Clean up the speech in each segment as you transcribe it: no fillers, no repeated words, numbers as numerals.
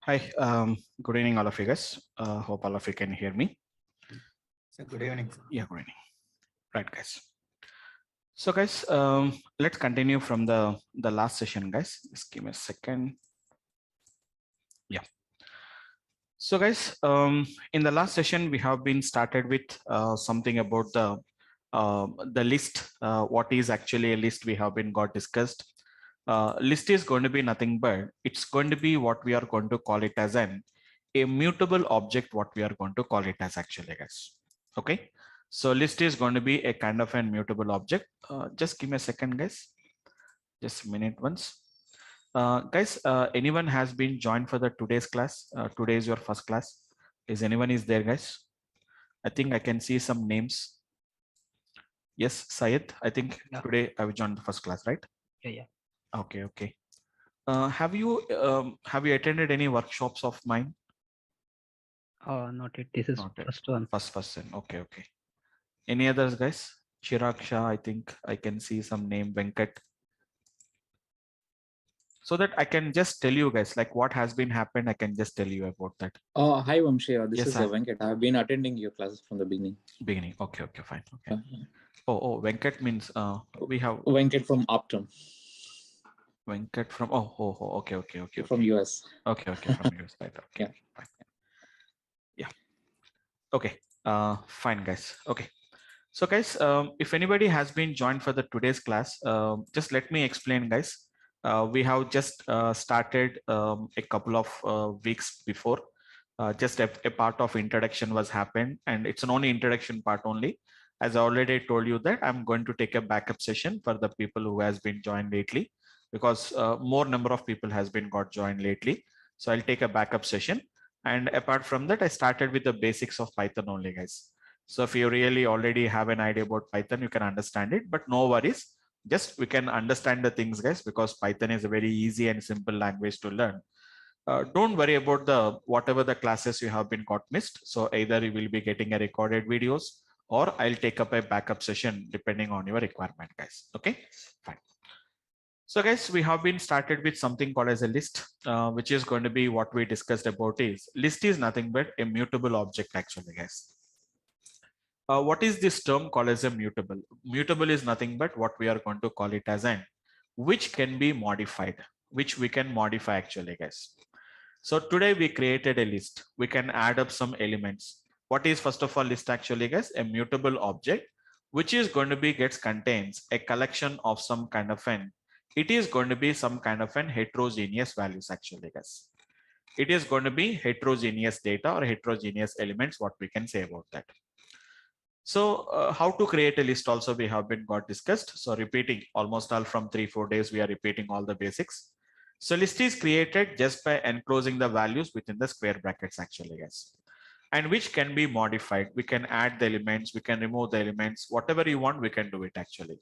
Hi, good evening, all of you guys. Hope all of you can hear me. So good evening, sir. Yeah, good evening. Right, guys. So, guys, let's continue from the last session, guys. Just give me a second. Yeah. So, guys, in the last session, we have been started with something about the list. What is actually a list? We have been got discussed. List is going to be nothing but it's going to be what we are going to call it as an immutable object, what we are going to call it as actually, guys. Okay, so list is going to be a kind of an mutable object. Just give me a second, guys. Just a minute once. Guys, anyone has been joined for the today's class? Today is your first class. Is anyone is there, guys? I think I can see some names. Yes, Syed. I think Yeah. today I will join the first class, right? Yeah. Okay, okay. Have you attended any workshops of mine? Not yet. This is Not yet. first one. First person. Okay, okay. Any others, guys? Chirag Shah, I think I can see some name, Venkat. So that I can just tell you guys like what has been happened. I can just tell you about that. Hi Vamsi, this Yes, is I Venkat. I've been attending your classes from the beginning. beginning. Okay, okay, fine. Okay. Uh, Oh, Venkat means we have Venkat from Optum, Venkat from okay, okay, okay, from okay. US. Okay, okay, from US, right? Okay. Yeah. Fine. Yeah. Okay. Fine, guys. Okay. So guys, if anybody has been joined for the today's class, just let me explain, guys. We have just started a couple of weeks before. Just a part of introduction was happened, and it's an only introduction part only. As I already told you that I'm going to take a backup session for the people who has been joined lately, because more number of people has been got joined lately. So I'll take a backup session. And apart from that, I started with the basics of Python only, guys. So if you really already have an idea about Python, you can understand it, but no worries. Just we can understand the things, guys, because Python is a very easy and simple language to learn. Don't worry about the whatever the classes you have been got missed. So either you will be getting a recorded videos or I'll take up a backup session depending on your requirement, guys. Okay, fine. So guys, we have been started with something called as a list, which is going to be what we discussed about is list is nothing but a mutable object actually, guys. What is this term called as a mutable? Mutable is nothing but what we are going to call it as an which can be modified, which we can modify actually, guys. So today we created a list. We can add up some elements. What is first of all list actually, guys? A mutable object, which is going to be gets contains a collection of some kind of an. It is going to be some kind of an heterogeneous values actually, guys. It is going to be heterogeneous data or heterogeneous elements. What we can say about that. So how to create a list also we have been got discussed. So repeating almost all from 3-4 days, we are repeating all the basics. So list is created just by enclosing the values within the square brackets actually, guys, and which can be modified. We can add the elements, we can remove the elements, whatever you want, we can do it actually.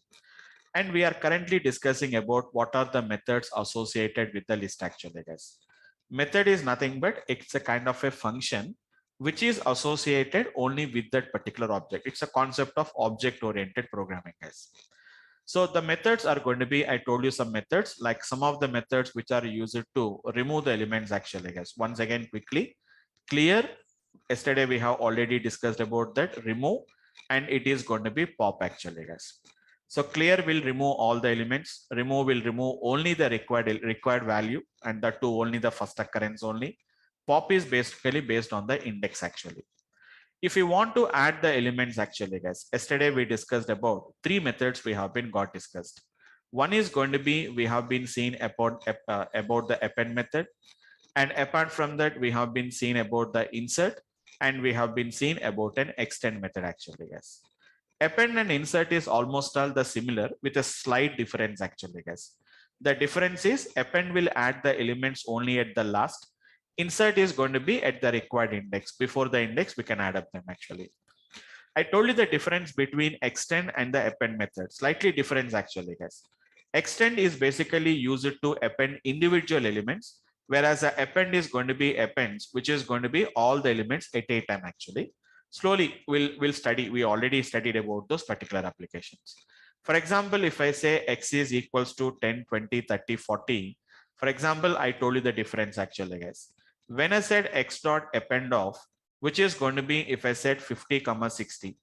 And we are currently discussing about what are the methods associated with the list actually, guys. Method is nothing but it's a kind of a function which is associated only with that particular object. It's a concept of object oriented programming, guys. So the methods are going to be, I told you some methods, like some of the methods which are used to remove the elements actually, guys. Once again, quickly, clear. Yesterday we have already discussed about that remove, and it is going to be pop actually, guys. So clear will remove all the elements. Remove will remove only the required value, and that too only the first occurrence only. Pop is basically based on the index actually. If you want to add the elements actually, guys, yesterday we discussed about three methods we have been got discussed. One is going to be we have been seen about the append method, and apart from that we have been seen about the insert, and we have been seen about an extend method actually, guys. Append and insert is almost all the similar with a slight difference actually, guys. The difference is append will add the elements only at the last. Insert is going to be at the required index. Before the index, we can add up them actually. I told you the difference between extend and the append method. Slightly difference actually, guys. Extend is basically used to append individual elements, whereas the append is going to be appends, which is going to be all the elements at a time actually. Slowly, we'll study. We already studied about those particular applications. For example, if I say x is equals to 10, 20, 30, 40, for example, I told you the difference actually, guys. When I said x dot append of, which is going to be if I said 50 comma 60,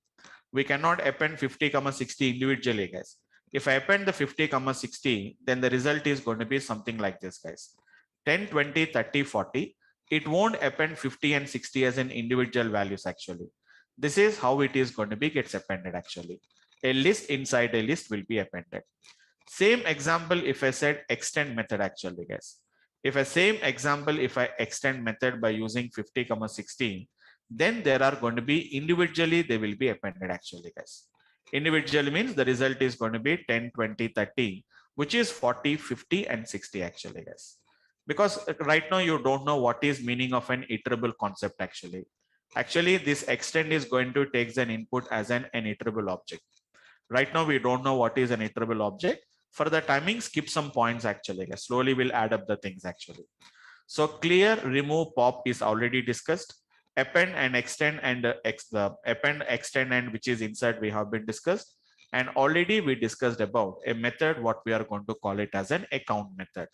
we cannot append 50 comma 60 individually, guys. If I append the 50 comma 60, then the result is going to be something like this, guys. 10, 20, 30, 40. It won't append 50 and 60 as an individual values actually. This is how it is going to be gets appended actually. A list inside a list will be appended. Same example if I said extend method actually, guys. If a same example, if I extend method by using 50 comma 60, then there are going to be individually they will be appended actually, guys. Individually means the result is going to be 10, 20, 30, which is 40, 50 and 60 actually, guys. Because right now you don't know what is meaning of an iterable concept actually. Actually, this extend is going to take an input as an iterable object. Right now we don't know what is an iterable object. For the timing, skip some points actually. Slowly we'll add up the things actually. So clear, remove, pop is already discussed. Append and extend and the append, extend and which is inside we have been discussed. And already we discussed about a method, what we are going to call it as an account method.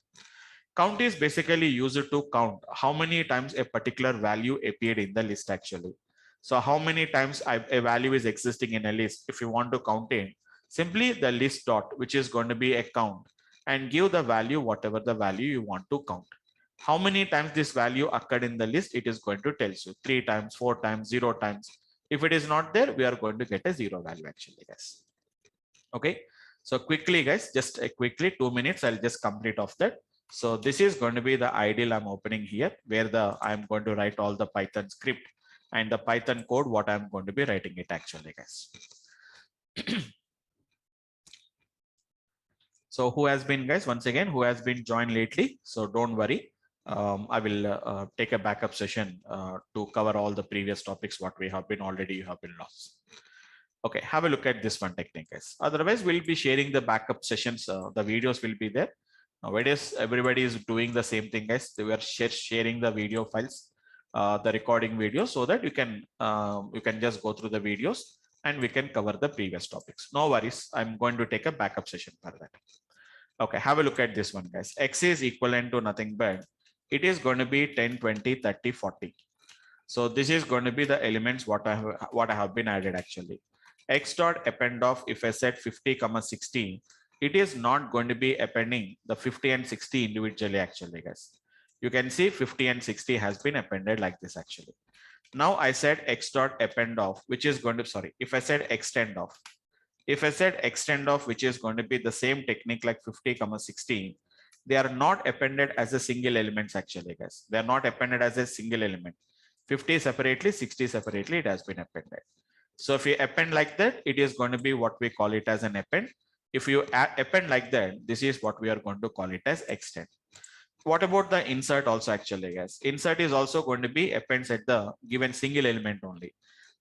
Count is basically used to count how many times a particular value appeared in the list actually. So how many times a value is existing in a list. If you want to count in, simply the list dot, which is going to be a count, and give the value, whatever the value you want to count. How many times this value occurred in the list, it is going to tell you 3 times, 4 times, 0 times. If it is not there, we are going to get a 0 value actually, guys. Okay. So quickly, guys, just quickly 2 minutes, I'll just complete off that. So this is going to be the ideal I'm opening here, where I'm going to write all the Python script and the Python code, what I'm going to be writing it actually, guys. So who has been, guys, once again, who has been joined lately? So don't worry. I will take a backup session to cover all the previous topics, what we have been already, you have been lost. Okay, have a look at this one technique, guys. Otherwise, we'll be sharing the backup sessions. The videos will be there. Nowadays, everybody is doing the same thing, guys. They were sharing the video files, the recording video, so that you can just go through the videos and we can cover the previous topics. No worries. I'm going to take a backup session for that. Okay, have a look at this one, guys. X is equivalent to nothing but it is going to be 10, 20, 30, 40. So this is going to be the elements what I have been added actually. X dot append of, if I said 50 comma 60, it is not going to be appending the 50 and 60 individually actually, guys. You can see 50 and 60 has been appended like this actually. Now I said X dot append of, which is going to, sorry, if I said extend of, if I said extend of, which is going to be the same technique like 50 comma 60, they are not appended as a single elements actually, guys. They are not appended as a single element. 50 separately, 60 separately, it has been appended. So if you append like that, it is going to be what we call it as an append. If you append like that, this is what we are going to call it as extend. What about the insert also actually, guys? Insert is also going to be appends at the given single element only.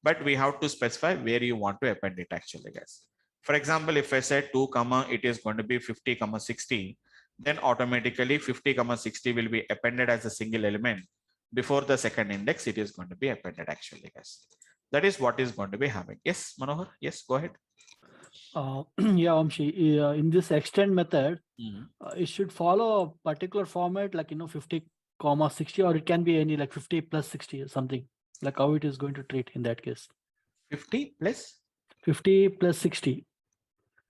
But we have to specify where you want to append it actually, guys. For example, if I said 2 comma, it is going to be 50 comma 60, then automatically 50 comma 60 will be appended as a single element. Before the second index, it is going to be appended actually, guys. That is what is going to be happening. Yes, Manohar. Yes, go ahead. Yeah, Vamshi, in this extend method, it should follow a particular format, like 50 comma 60, or it can be any like 50 plus 60 or something. Like how it is going to treat in that case. 50 plus 50 plus 60.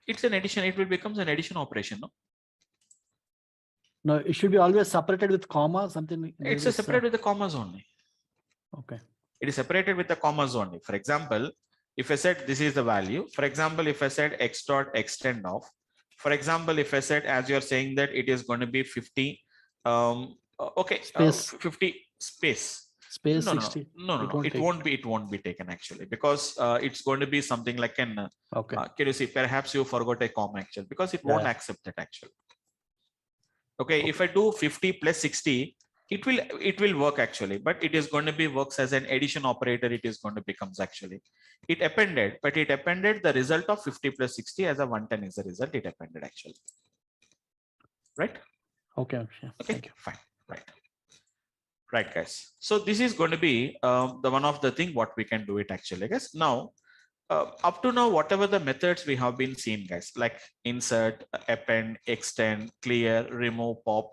It's an addition. It will becomes an addition operation. No, no, it should be always separated with comma, something. It's a separate with the commas only. Okay. It is separated with the commas only. For example, if I said this is the value, for example, if I said X dot extend of, for example, if I said, as you're saying that it is going to be 50, okay, Space. 50 space. Space No, 60. no, it won't be taken actually, because it's going to be something like an, okay. Can you see, perhaps you forgot a comma actually, because it won't accept it actually. Okay, if I do 50 plus 60, it will work actually, but it is going to be works as an addition operator. It is going to becomes actually, it appended, but it appended the result of 50 plus 60 as a 110 is the result it appended actually. Right? Okay. Yeah, okay, fine. Right, guys. So this is going to be the one of the thing what we can do it actually, guys. Now, up to now, whatever the methods we have been seeing, guys, like insert, append, extend, clear, remove, pop,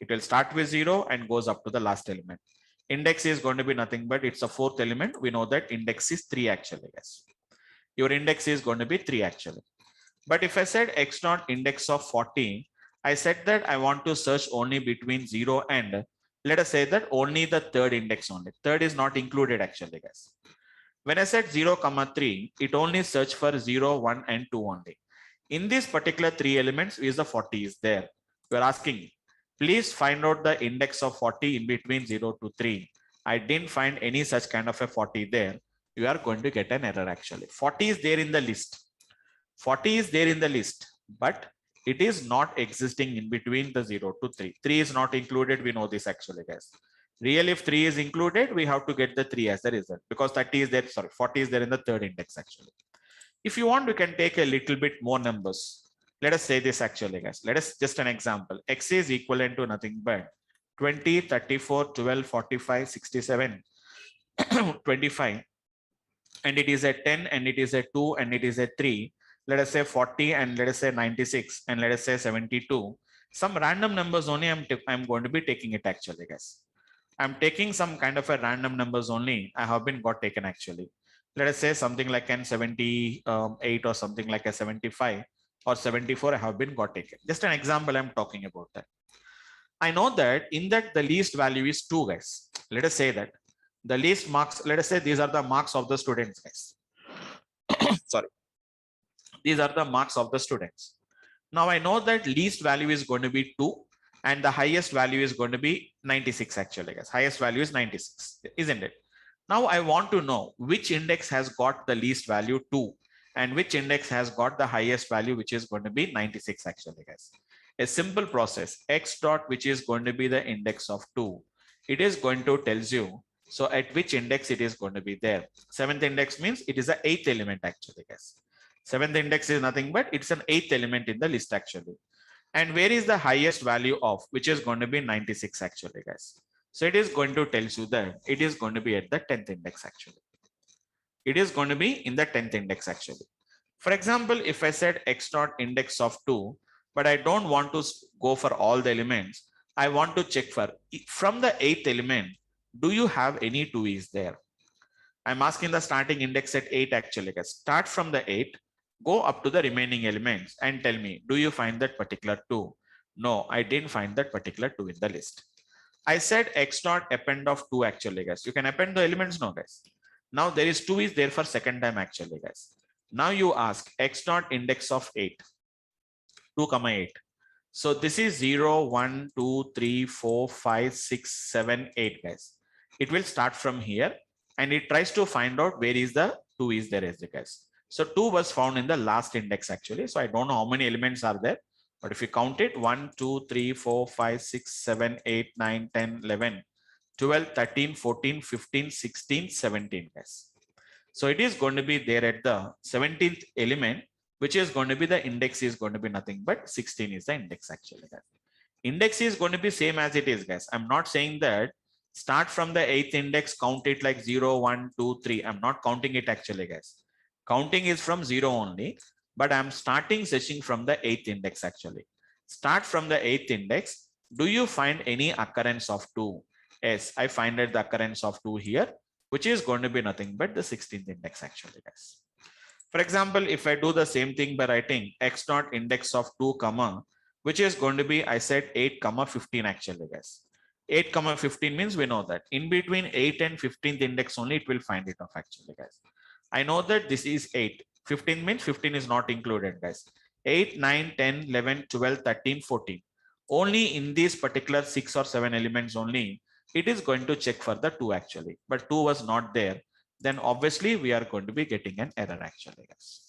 It will start with 0 and goes up to the last element. Index is going to be nothing but it's a fourth element. We know that index is 3 actually, guys. Your index is going to be 3 actually. But if I said x naught index of 40, I said that I want to search only between 0 and, let us say that only the third index only. Third is not included actually, guys. When I said 0, 3, it only search for 0, 1 and 2 only. In these particular 3 elements, is the 40 is there. You are asking, please find out the index of 40 in between 0 to 3. I didn't find any such kind of a 40 there. You are going to get an error actually. 40 is there in the list. 40 is there in the list, but it is not existing in between the 0 to 3. 3 is not included. We know this actually, guys. Real, if 3 is included, we have to get the 3 as the result because 30 is there. Sorry, 40 is there in the third index actually. If you want, we can take a little bit more numbers. Let us say this actually, guys. Let us just an example. X is equivalent to nothing but 20, 34, 12, 45, 67, 25. And it is a 10 and it is a 2 and it is a 3. Let us say 40 and let us say 96 and let us say 72. Some random numbers only I'm going to be taking it actually, guys. I'm taking some kind of a random numbers only. I have been got taken actually. Let us say something like an 78 or something like a 75 or 74. I have been got taken. Just an example I'm talking about that. I know that in that the least value is 2, guys. Let us say that the least marks, let us say these are the marks of the students, guys. Sorry. These are the marks of the students. Now I know that least value is going to be 2 and the highest value is going to be 96 actually, guys. Highest value is 96, isn't it? Now I want to know which index has got the least value 2 and which index has got the highest value, which is going to be 96 actually, guys. A simple process, x dot, which is going to be the index of 2. It is going to tells you, so at which index it is going to be there. 7th index means it is the 8th element actually, guys. 7th index is nothing but it's an 8th element in the list actually. And where is the highest value of, which is going to be 96 actually, guys. So it is going to tell you that it is going to be at the 10th index actually. It is going to be in the 10th index actually. For example, if I said x dot index of 2, but I don't want to go for all the elements. I want to check for from the 8th element, do you have any 2 is there? I'm asking the starting index at 8 actually, guys. Start from the 8. Go up to the remaining elements and tell me, do you find that particular 2? No, I didn't find that particular 2 in the list. I said x dot append of 2 actually, guys. You can append the elements now, guys. Now there is 2 is there for second time actually, guys. Now you ask x dot index of 8, 2, 8. So this is 0, 1, 2, 3, 4, 5, 6, 7, 8, guys. It will start from here and it tries to find out where is the 2 is there as the guys. So 2 was found in the last index actually. So I don't know how many elements are there, but if you count it, 1, 2, 3, 4, 5, 6, 7, 8, 9, 10, 11, 12, 13, 14, 15, 16, 17, guys. So it is going to be there at the 17th element, which is going to be the index is going to be nothing but 16 is the index actually, guys. Index is going to be same as it is, guys. I'm not saying that start from the 8th index, count it like 0, 1, 2, 3. I'm not counting it actually, guys. Counting is from 0 only, but I'm starting searching from the 8th index actually. Start from the 8th index. Do you find any occurrence of 2? Yes, I find that the occurrence of 2 here, which is going to be nothing but the 16th index actually, guys. For example, if I do the same thing by writing x dot index of 2, which is going to be, I said 8, 15 actually, guys. 8, 15 means we know that in between 8 and 15th index only it will find it off actually, guys. I know that this is 8. 15 means 15 is not included, guys. 8, 9, 10, 11, 12, 13, 14. Only in these particular 6 or 7 elements only, it is going to check for the 2 actually, but 2 was not there. Then obviously we are going to be getting an error actually, guys.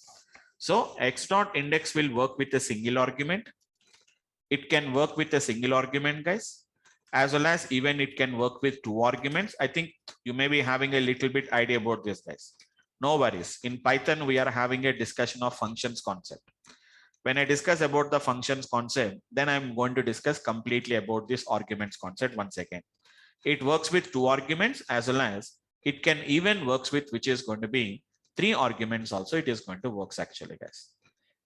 So x dot index will work with a single argument. It can work with a single argument, guys, as well as even it can work with 2 arguments. I think you may be having a little bit idea about this, guys. No worries. In Python, we are having a discussion of functions concept. When I discuss about the functions concept, then I'm going to discuss completely about this arguments concept once again. It works with 2 arguments as well as it can even works with which is going to be 3 arguments also. It is going to works actually, guys.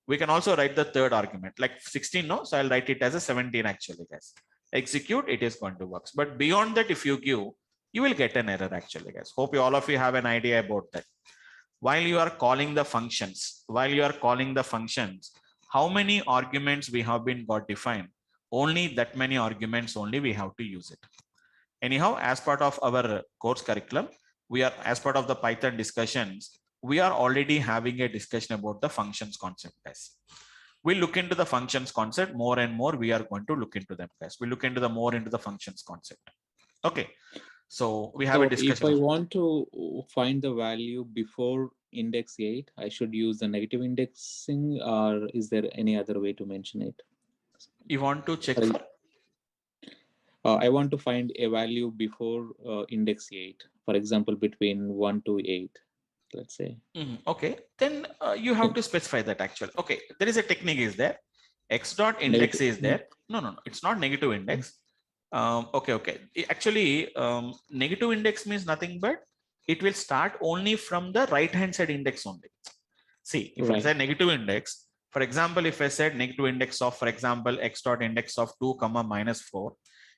We can also write the third argument like 16, no? So I'll write it as a 17 actually, guys. execute, it is going to work. But beyond that, if you give, you will get an error actually, guys. Hope all of you have an idea about that. While you are calling the functions, how many arguments we have been got defined? Only that many arguments only we have to use it. Anyhow, as part of our course curriculum, we are, as part of the Python discussions, we are already having a discussion about the functions concept, guys. We look into the functions concept more and more. We are going to look into them, guys. We look into the more into the functions concept. Okay. So we have a discussion. If I want to find the value before index 8, I should use the negative indexing, or is there any other way to mention it? You want to check? I want to find a value before index 8, for example, between 1 to 8, let's say. Okay, then you have to specify that actually. Okay, there is a technique is there. X dot index is there. No, it's not negative index. Okay. Actually, negative index means nothing but it will start only from the right hand side index only. See, if I say negative index, for example, if I said negative index of, for example, x dot index of 2 comma minus 4,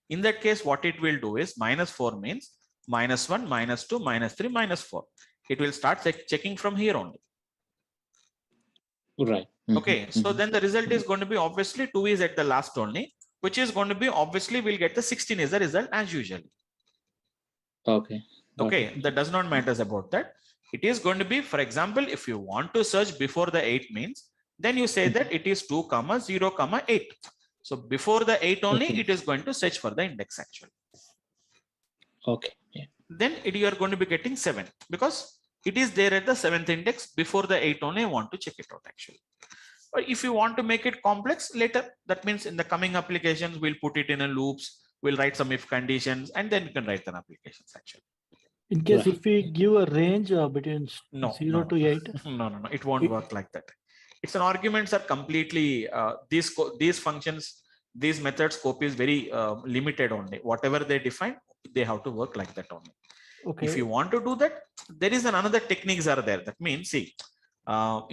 in that case, what it will do is -4 means -1, -2, -3, -4. It will start checking from here only. Right. Okay, so then the result is going to be obviously 2 is at the last only, which is going to be obviously we'll get the 16 is the result as usual. Okay. Okay, that does not matter about that. It is going to be, for example, if you want to search before the 8 means, then you say that it is 2 comma 0 comma 8. So before the 8 only, it is going to search for the index actually. Okay. Yeah. Then you are going to be getting 7 because it is there at the 7th index. Before the 8 only, I want to check it out actually. Or if you want to make it complex later, that means in the coming applications, we'll put it in a loops, we'll write some if conditions, and then you can write an applications actually. In case if we give a range between 0 to 8. No, it won't work like that. It's an arguments are completely, these functions, these methods scope is very limited only. Whatever they define, they have to work like that only. Okay. If you want to do that, there is another techniques are there. That means, see,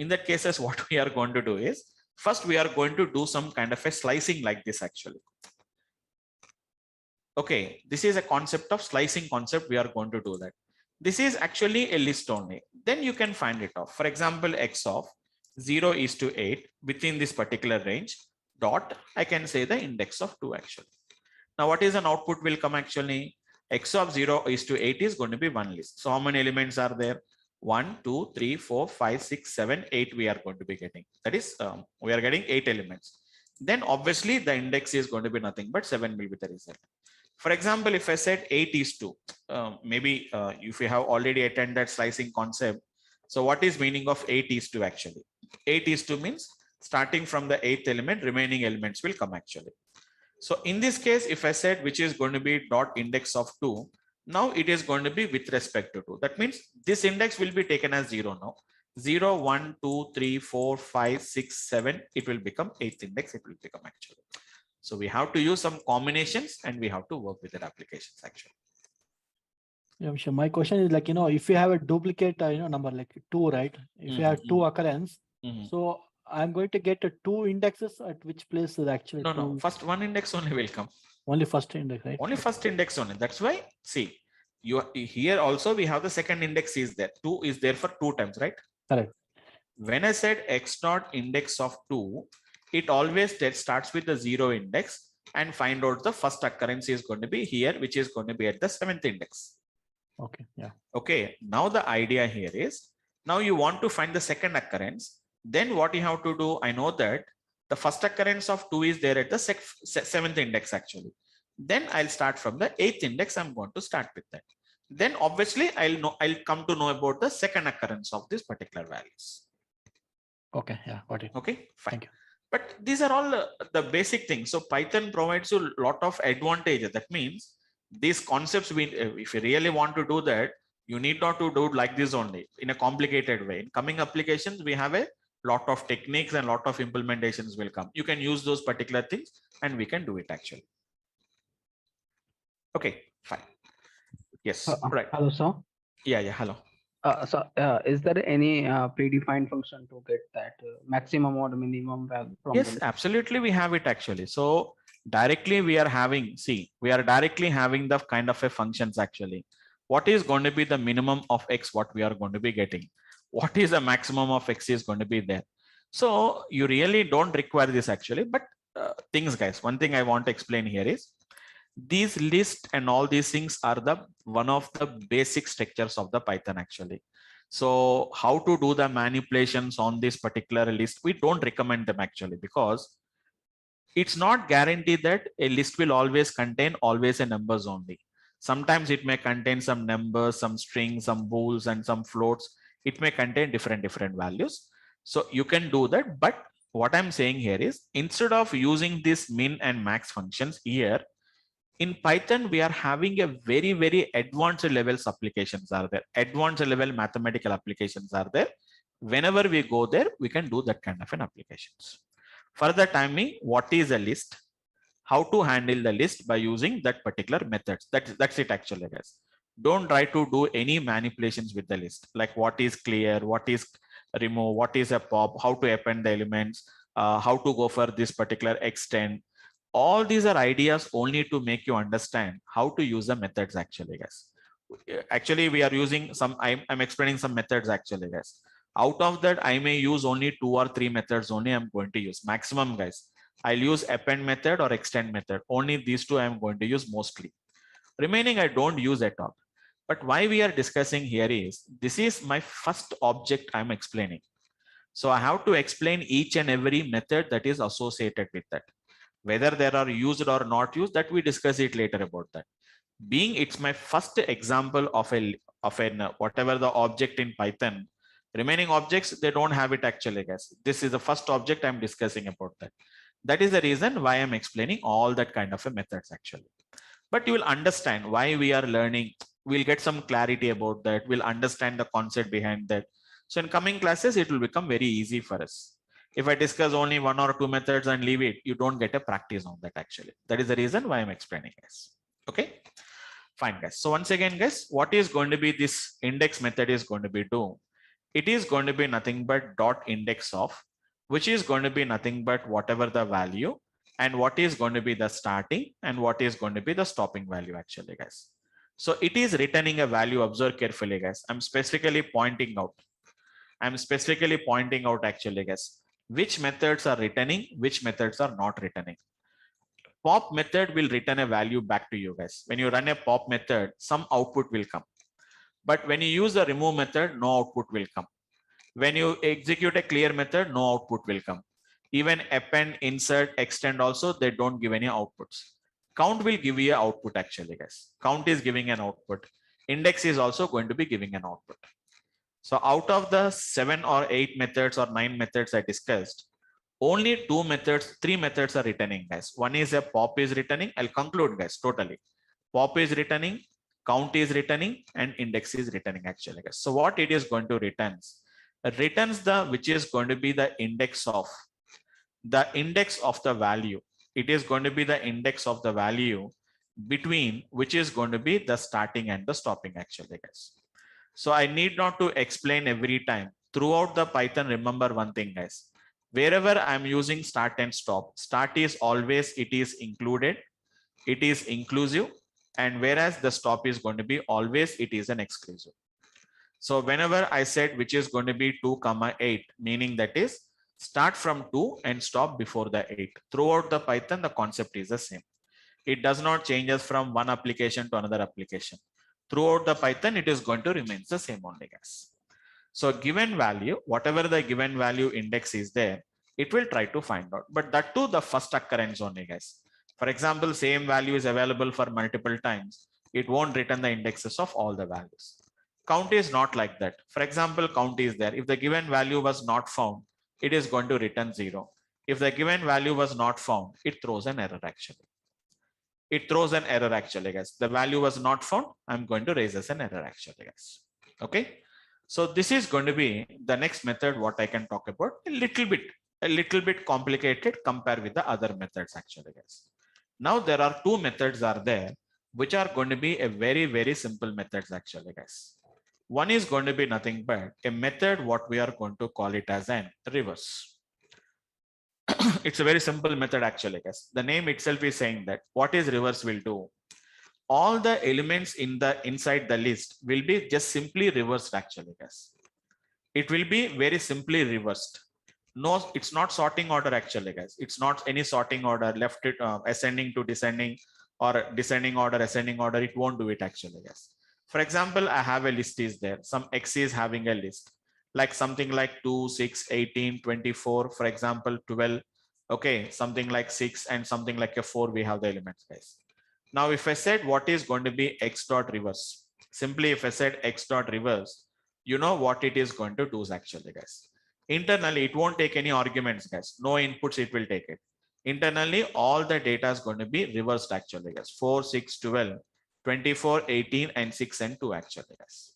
in that cases, what we are going to do is, first we are going to do some kind of a slicing like this actually. Okay, this is a concept of slicing concept. We are going to do that. This is actually a list only. Then you can find it off. For example, x of 0 is to 8 within this particular range dot, I can say the index of 2 actually. Now what is an output will come actually? X of 0 is to 8 is going to be one list. So how many elements are there? 1, 2, 3, 4, 5, 6, 7, 8 we are going to be getting. That is, we are getting 8 elements. Then obviously the index is going to be nothing but 7 will be the result. For example, if I said 8 is 2, maybe if you have already attended slicing concept. So what is meaning of 8 is 2 actually? 8 is 2 means starting from the 8th element, remaining elements will come actually. So in this case, if I said which is going to be dot index of 2, now it is going to be with respect to 2. That means this index will be taken as 0 now. 0, 1, 2, 3, 4, 5, 6, 7, it will become 8th index, it will become actually. So we have to use some combinations and we have to work with the applications actually. Yeah, sure. My question is like, if you have a duplicate, number like 2, right? If you have 2 occurrence, so I'm going to get 2 indexes at which place is actually No, first one index only will come. Only first index, right? Only first index only. That's why, see, you here also we have the second index is there. 2 is there for 2 times, right? Correct. When I said x dot index of 2, it always starts with the 0 index and find out the first occurrence is going to be here, which is going to be at the 7th index. Okay. Yeah. Okay. Now the idea here is, now you want to find the second occurrence. Then what you have to do, I know that the first occurrence of 2 is there at the 7th index actually. Then I'll start from the 8th index. I'm going to start with that. Then obviously I'll come to know about the second occurrence of these particular values. Okay. Yeah. Got it. Okay. Fine. Thank you. But these are all the basic things. So Python provides you a lot of advantages. That means these concepts, if you really want to do that, you need not to do it like this only in a complicated way. In coming applications, we have a lot of techniques and lot of implementations will come. You can use those particular things and we can do it actually. Okay, fine. Yes, right. Hello, sir. Yeah, hello. Is there any predefined function to get that maximum or minimum value from the Yes, list? absolutely. We have it actually. So directly we are having, see, we are directly having the kind of a functions actually. What is going to be the minimum of X, what we are going to be getting? What is the maximum of X is going to be there? So you really don't require this actually, but things guys, one thing I want to explain here is these lists and all these things are the one of the basic structures of the Python actually. So how to do the manipulations on this particular list, we don't recommend them actually, because it's not guaranteed that a list will always contain always a numbers only. Sometimes it may contain some numbers, some strings, some bools, and some floats. It may contain different values. So you can do that. But what I'm saying here is, instead of using this min and max functions here, in Python, we are having a very advanced levels applications are there. Advanced level mathematical applications are there. Whenever we go there, we can do that kind of an applications. For the timing, what is a list? How to handle the list by using that particular methods. That's it actually, guys. Don't try to do any manipulations with the list, like what is clear, what is remove, what is a pop, how to append the elements, how to go for this particular extend. All these are ideas only to make you understand how to use the methods actually, guys. Actually, we are using some, I'm explaining some methods actually, guys. Out of that, I may use only 2 or 3 methods only I'm going to use maximum, guys. I'll use append method or extend method. Only these two I'm going to use mostly. Remaining, I don't use at all. But why we are discussing here is, this is my first object I'm explaining. So I have to explain each and every method that is associated with that. Whether they are used or not used, that we discuss it later about that. Being it's my first example of an whatever the object in Python, remaining objects, they don't have it actually, guys. This is the first object I'm discussing about that. That is the reason why I'm explaining all that kind of a methods actually. But you will understand why we are learning. We'll get some clarity about that. We'll understand the concept behind that. So in coming classes, it will become very easy for us. If I discuss only 1 or 2 methods and leave it, you don't get a practice on that actually. That is the reason why I'm explaining this. Okay, fine guys. So once again, guys, what is going to be this index method is going to be do? It is going to be nothing but dot index of, which is going to be nothing but whatever the value, and what is going to be the starting and what is going to be the stopping value actually, guys. So it is returning a value. Observe carefully, guys. I'm specifically pointing out actually, guys, which methods are returning, which methods are not returning. Pop method will return a value back to you, guys. When you run a pop method, some output will come. But when you use the remove method, no output will come. When you execute a clear method, no output will come. Even append, insert, extend also, they don't give any outputs. Count will give you an output actually, guys. Count is giving an output. Index is also going to be giving an output. So out of the 7 or 8 methods or 9 methods I discussed, only 2 methods, 3 methods are returning, guys. One is a pop is returning. I'll conclude, guys, totally. Pop is returning, count is returning, and index is returning actually, guys. So what it is going to returns the which is going to be the index of the value. It is going to be the index of the value between which is going to be the starting and the stopping actually, guys. So I need not to explain every time. Throughout the Python, remember one thing, guys. Wherever I'm using start and stop, start is always, it is included, it is inclusive, and whereas the stop is going to be always, it is an exclusive. So whenever I said which is going to be 2,8, meaning that is start from 2 and stop before the 8. Throughout the Python, the concept is the same. It does not change us from one application to another application. Throughout the Python, it is going to remain the same only, guys. So given value, whatever the given value index is there, it will try to find out. But that too, the first occurrence only, guys. For example, same value is available for multiple times. It won't return the indexes of all the values. Count is not like that. For example, count is there. If the given value was not found, it is going to return 0. If the given value was not found, it throws an error actually. It throws an error actually, guys. The value was not found. I'm going to raise as an error actually, guys. Okay. So this is going to be the next method what I can talk about. A little bit complicated compared with the other methods actually, guys. Now there are 2 methods are there which are going to be a very simple methods actually, guys. One is going to be nothing but a method, what we are going to call it as an reverse. It's a very simple method actually, guys. The name itself is saying that what is reverse will do. All the elements inside the list will be just simply reversed actually, guys. It will be very simply reversed. No, it's not sorting order actually, guys. It's not any sorting order, left it ascending to descending or descending order, ascending order. It won't do it actually, guys. For example, I have a list is there. Some X is having a list like something like 2, 6, 18, 24, for example, 12. Okay, something like 6 and something like a 4, we have the elements, guys. Now, if I said what is going to be X dot reverse, simply if I said X dot reverse, you know what it is going to do actually, guys. Internally, it won't take any arguments, guys. No inputs, it will take it. Internally, all the data is going to be reversed actually, guys. 4, 6, 12, 24, 18, and 6 and 2 actually, guys.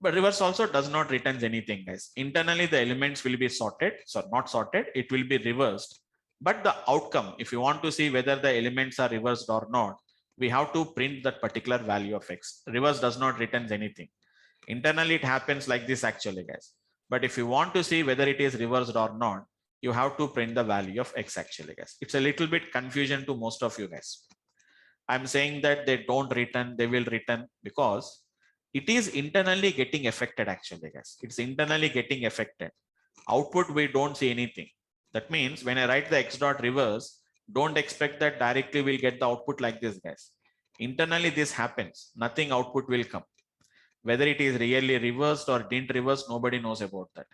But reverse also does not return anything, guys. Internally, the elements will be sorted. So not sorted, it will be reversed. But the outcome, if you want to see whether the elements are reversed or not, we have to print that particular value of X. Reverse does not return anything. Internally, it happens like this actually, guys. But if you want to see whether it is reversed or not, you have to print the value of X actually, guys. It's a little bit confusion to most of you guys. I'm saying that they don't return, they will return because it is internally getting affected actually, guys. It's internally getting affected. Output, we don't see anything. That means when I write the X dot reverse, don't expect that directly we'll get the output like this, guys. Internally, this happens. Nothing output will come. Whether it is really reversed or didn't reverse, nobody knows about that.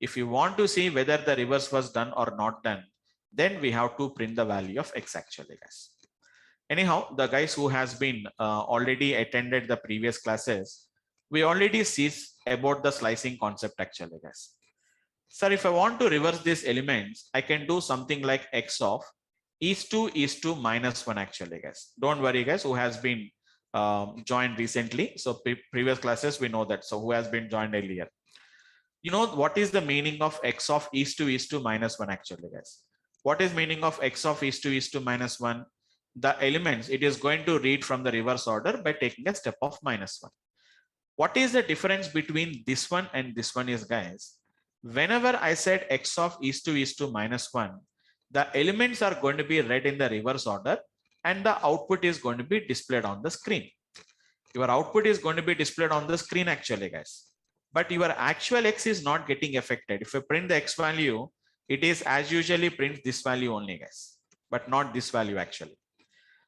If you want to see whether the reverse was done or not done, then we have to print the value of X actually, guys. Anyhow, the guys who has been already attended the previous classes, we already see about the slicing concept actually, guys. Sir, if I want to reverse these elements, I can do something like X of is to minus 1 actually, guys. Don't worry, guys, who has been joined recently. So previous classes, we know that. So who has been joined earlier? You know what is the meaning of X of is to minus 1 actually, guys? What is meaning of X of is to minus 1? The elements, it is going to read from the reverse order by taking a step of minus 1. What is the difference between this one and this one is, guys? Whenever I said X of is to minus 1, the elements are going to be read in the reverse order and the output is going to be displayed on the screen. Your output is going to be displayed on the screen actually, guys. But your actual X is not getting affected. If you print the X value, it is as usually print this value only, guys, but not this value actually.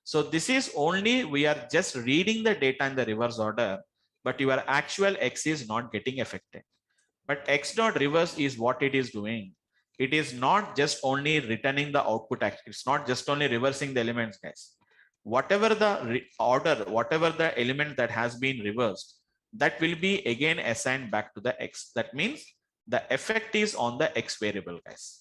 So this is only, we are just reading the data in the reverse order, but your actual X is not getting affected. But X dot reverse is what it is doing. It is not just only returning the output. It's not just only reversing the elements, guys. Whatever the order, whatever the element that has been reversed, that will be again assigned back to the X. That means the effect is on the X variable, guys,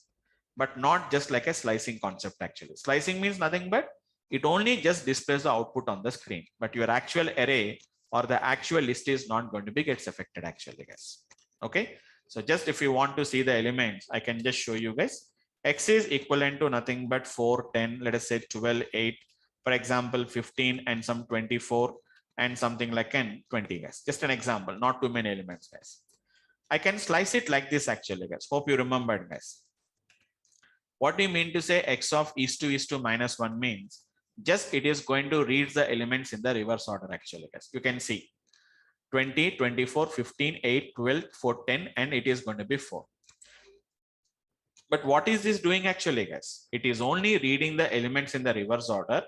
but not just like a slicing concept actually. Slicing means nothing but it only just displays the output on the screen, but your actual array or the actual list is not going to be gets affected actually, guys. Okay, so just if you want to see the elements, I can just show you guys. X is equivalent to nothing but 4, 10, let us say 12, 8, for example, 15 and some 24 and something like 20, guys. Just an example, not too many elements, guys. I can slice it like this actually, guys. Hope you remembered, guys. What do you mean to say X of is to minus 1 means? Just it is going to read the elements in the reverse order actually, guys. You can see 20, 24, 15, 8, 12, 4, 10, and it is going to be 4. But what is this doing actually, guys? It is only reading the elements in the reverse order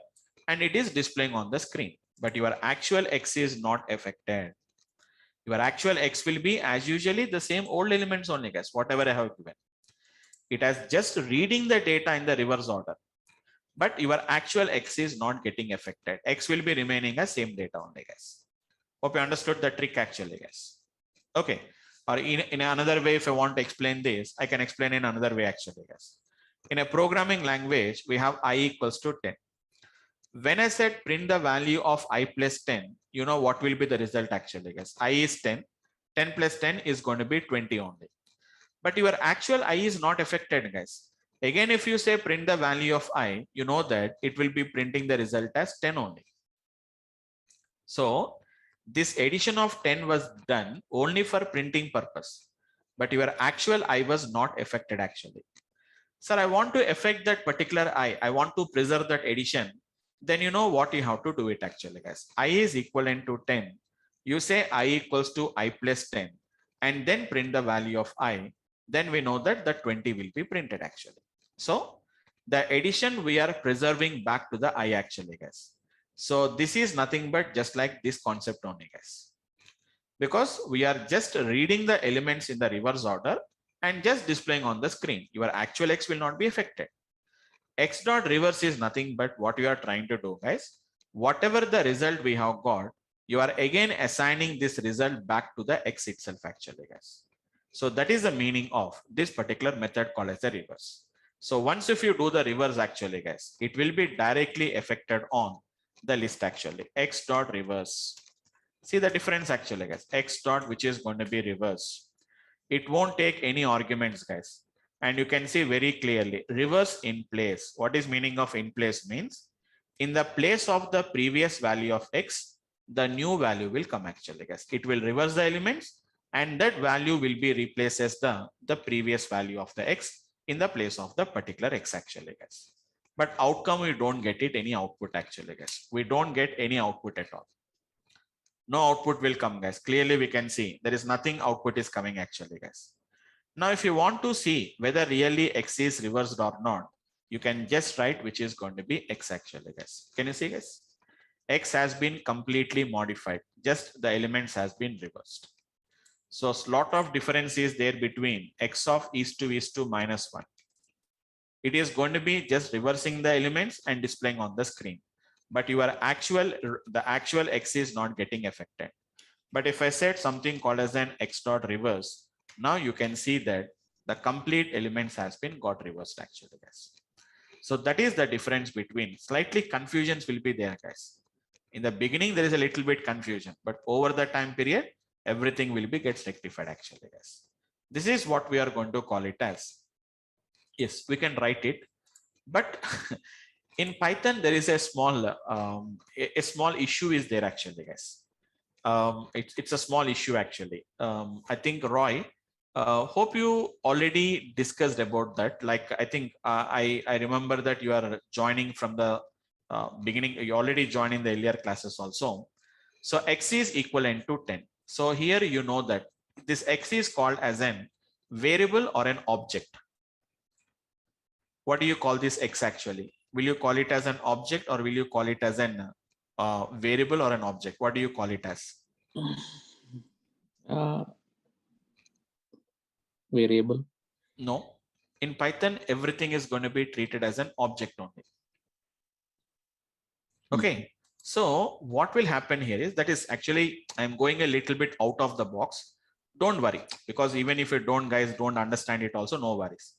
and it is displaying on the screen. But your actual X is not affected. Your actual X will be as usually the same old elements only, guys, whatever I have given. It has just reading the data in the reverse order. But your actual X is not getting affected. X will be remaining as same data only, guys. Hope you understood the trick actually, guys. Okay. Or in another way, if I want to explain this, I can explain in another way actually, guys. In a programming language, we have I equals to 10. When I said print the value of I plus 10, you know what will be the result actually, guys. I is 10. 10 plus 10 is going to be 20 only. But your actual I is not affected, guys. Again, if you say print the value of I, you know that it will be printing the result as 10 only. So this addition of 10 was done only for printing purpose, but your actual I was not affected actually. Sir, I want to affect that particular I want to preserve that addition. Then you know what you have to do it actually, guys. I is equivalent to 10. You say I equals to I plus 10 and then print the value of I. Then we know that the 20 will be printed actually. So the addition we are preserving back to the I actually, guys. So this is nothing but just like this concept only, guys. Because we are just reading the elements in the reverse order and just displaying on the screen. Your actual X will not be affected. X dot reverse is nothing but what you are trying to do, guys. Whatever the result we have got, you are again assigning this result back to the X itself actually, guys. So that is the meaning of this particular method called as the reverse. So once if you do the reverse actually, guys, it will be directly affected on the list actually. X dot reverse. See the difference actually, guys. X dot, which is going to be reverse. It won't take any arguments, guys. And you can see very clearly reverse in place. What is meaning of in place means in the place of the previous value of X, the new value will come actually, guys. It will reverse the elements and that value will be replaced as the previous value of the X in the place of the particular X actually, guys. But outcome, we don't get it any output actually, guys. We don't get any output at all. No output will come, guys. Clearly we can see there is nothing output is coming actually, guys. Now, if you want to see whether really X is reversed or not, you can just write which is going to be X actually, guys. Can you see, guys? X has been completely modified. Just the elements has been reversed. So a lot of difference is there between X of is to minus 1. It is going to be just reversing the elements and displaying on the screen. But the actual X is not getting affected. But if I said something called as an X dot reverse, now you can see that the complete elements has been got reversed actually, guys. So that is the difference between, slightly confusions will be there, guys. In the beginning, there is a little bit confusion, but over the time period, everything will be gets rectified actually, guys. This is what we are going to call it as. Yes, we can write it, but in Python, there is a small issue is there actually, guys. It's a small issue actually. I think Roy, hope you already discussed about that. Like I think I remember that you are joining from the beginning. You already joined in the earlier classes also. So X is equivalent to 10. So here you know that this X is called as an variable or an object. What do you call this X actually? Will you call it as an object or will you call it as an variable or an object? What do you call it as? Variable. No. In Python, everything is going to be treated as an object only. Okay. So what will happen here is that is actually, I'm going a little bit out of the box. Don't worry, because even if you guys don't understand it also, no worries.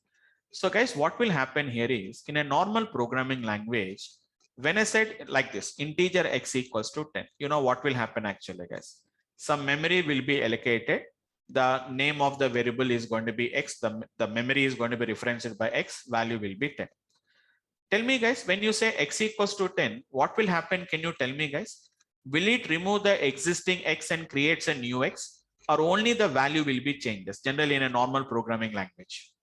So guys, what will happen here is in a normal programming language, when I said like this, integer X equals to 10, you know what will happen actually, guys? Some memory will be allocated. The name of the variable is going to be X. The memory is going to be referenced by X. Value will be 10. Tell me, guys, when you say X equals to 10, what will happen? Can you tell me, guys? Will it remove the existing X and creates a new X, or only the value will be changes? Generally, in a normal programming language.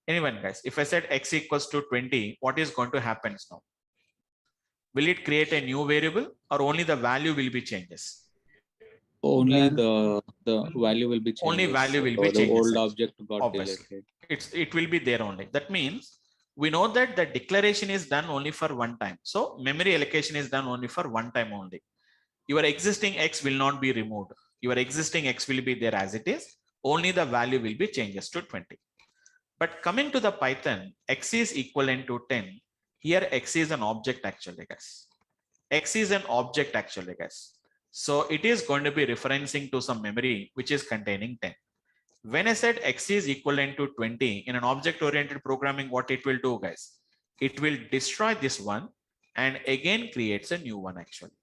Anyone, guys? If I said X equals to 20, what is going to happen now? Will it create a new variable, or only the value will be changes? Only the value will be changed. Only value will be the changes. old object got Obviously. deleted. It will be there only. That means we know that the declaration is done only for one time. So memory allocation is done only for one time only. Your existing X will not be removed. Your existing X will be there as it is. Only the value will be changes to 20. But coming to the Python, X is equivalent to 10. Here X is an object actually, guys. X is an object actually, guys. So it is going to be referencing to some memory which is containing 10. When I said X is equivalent to 20 in an object-oriented programming, what it will do, guys? It will destroy this one and again creates a new one actually.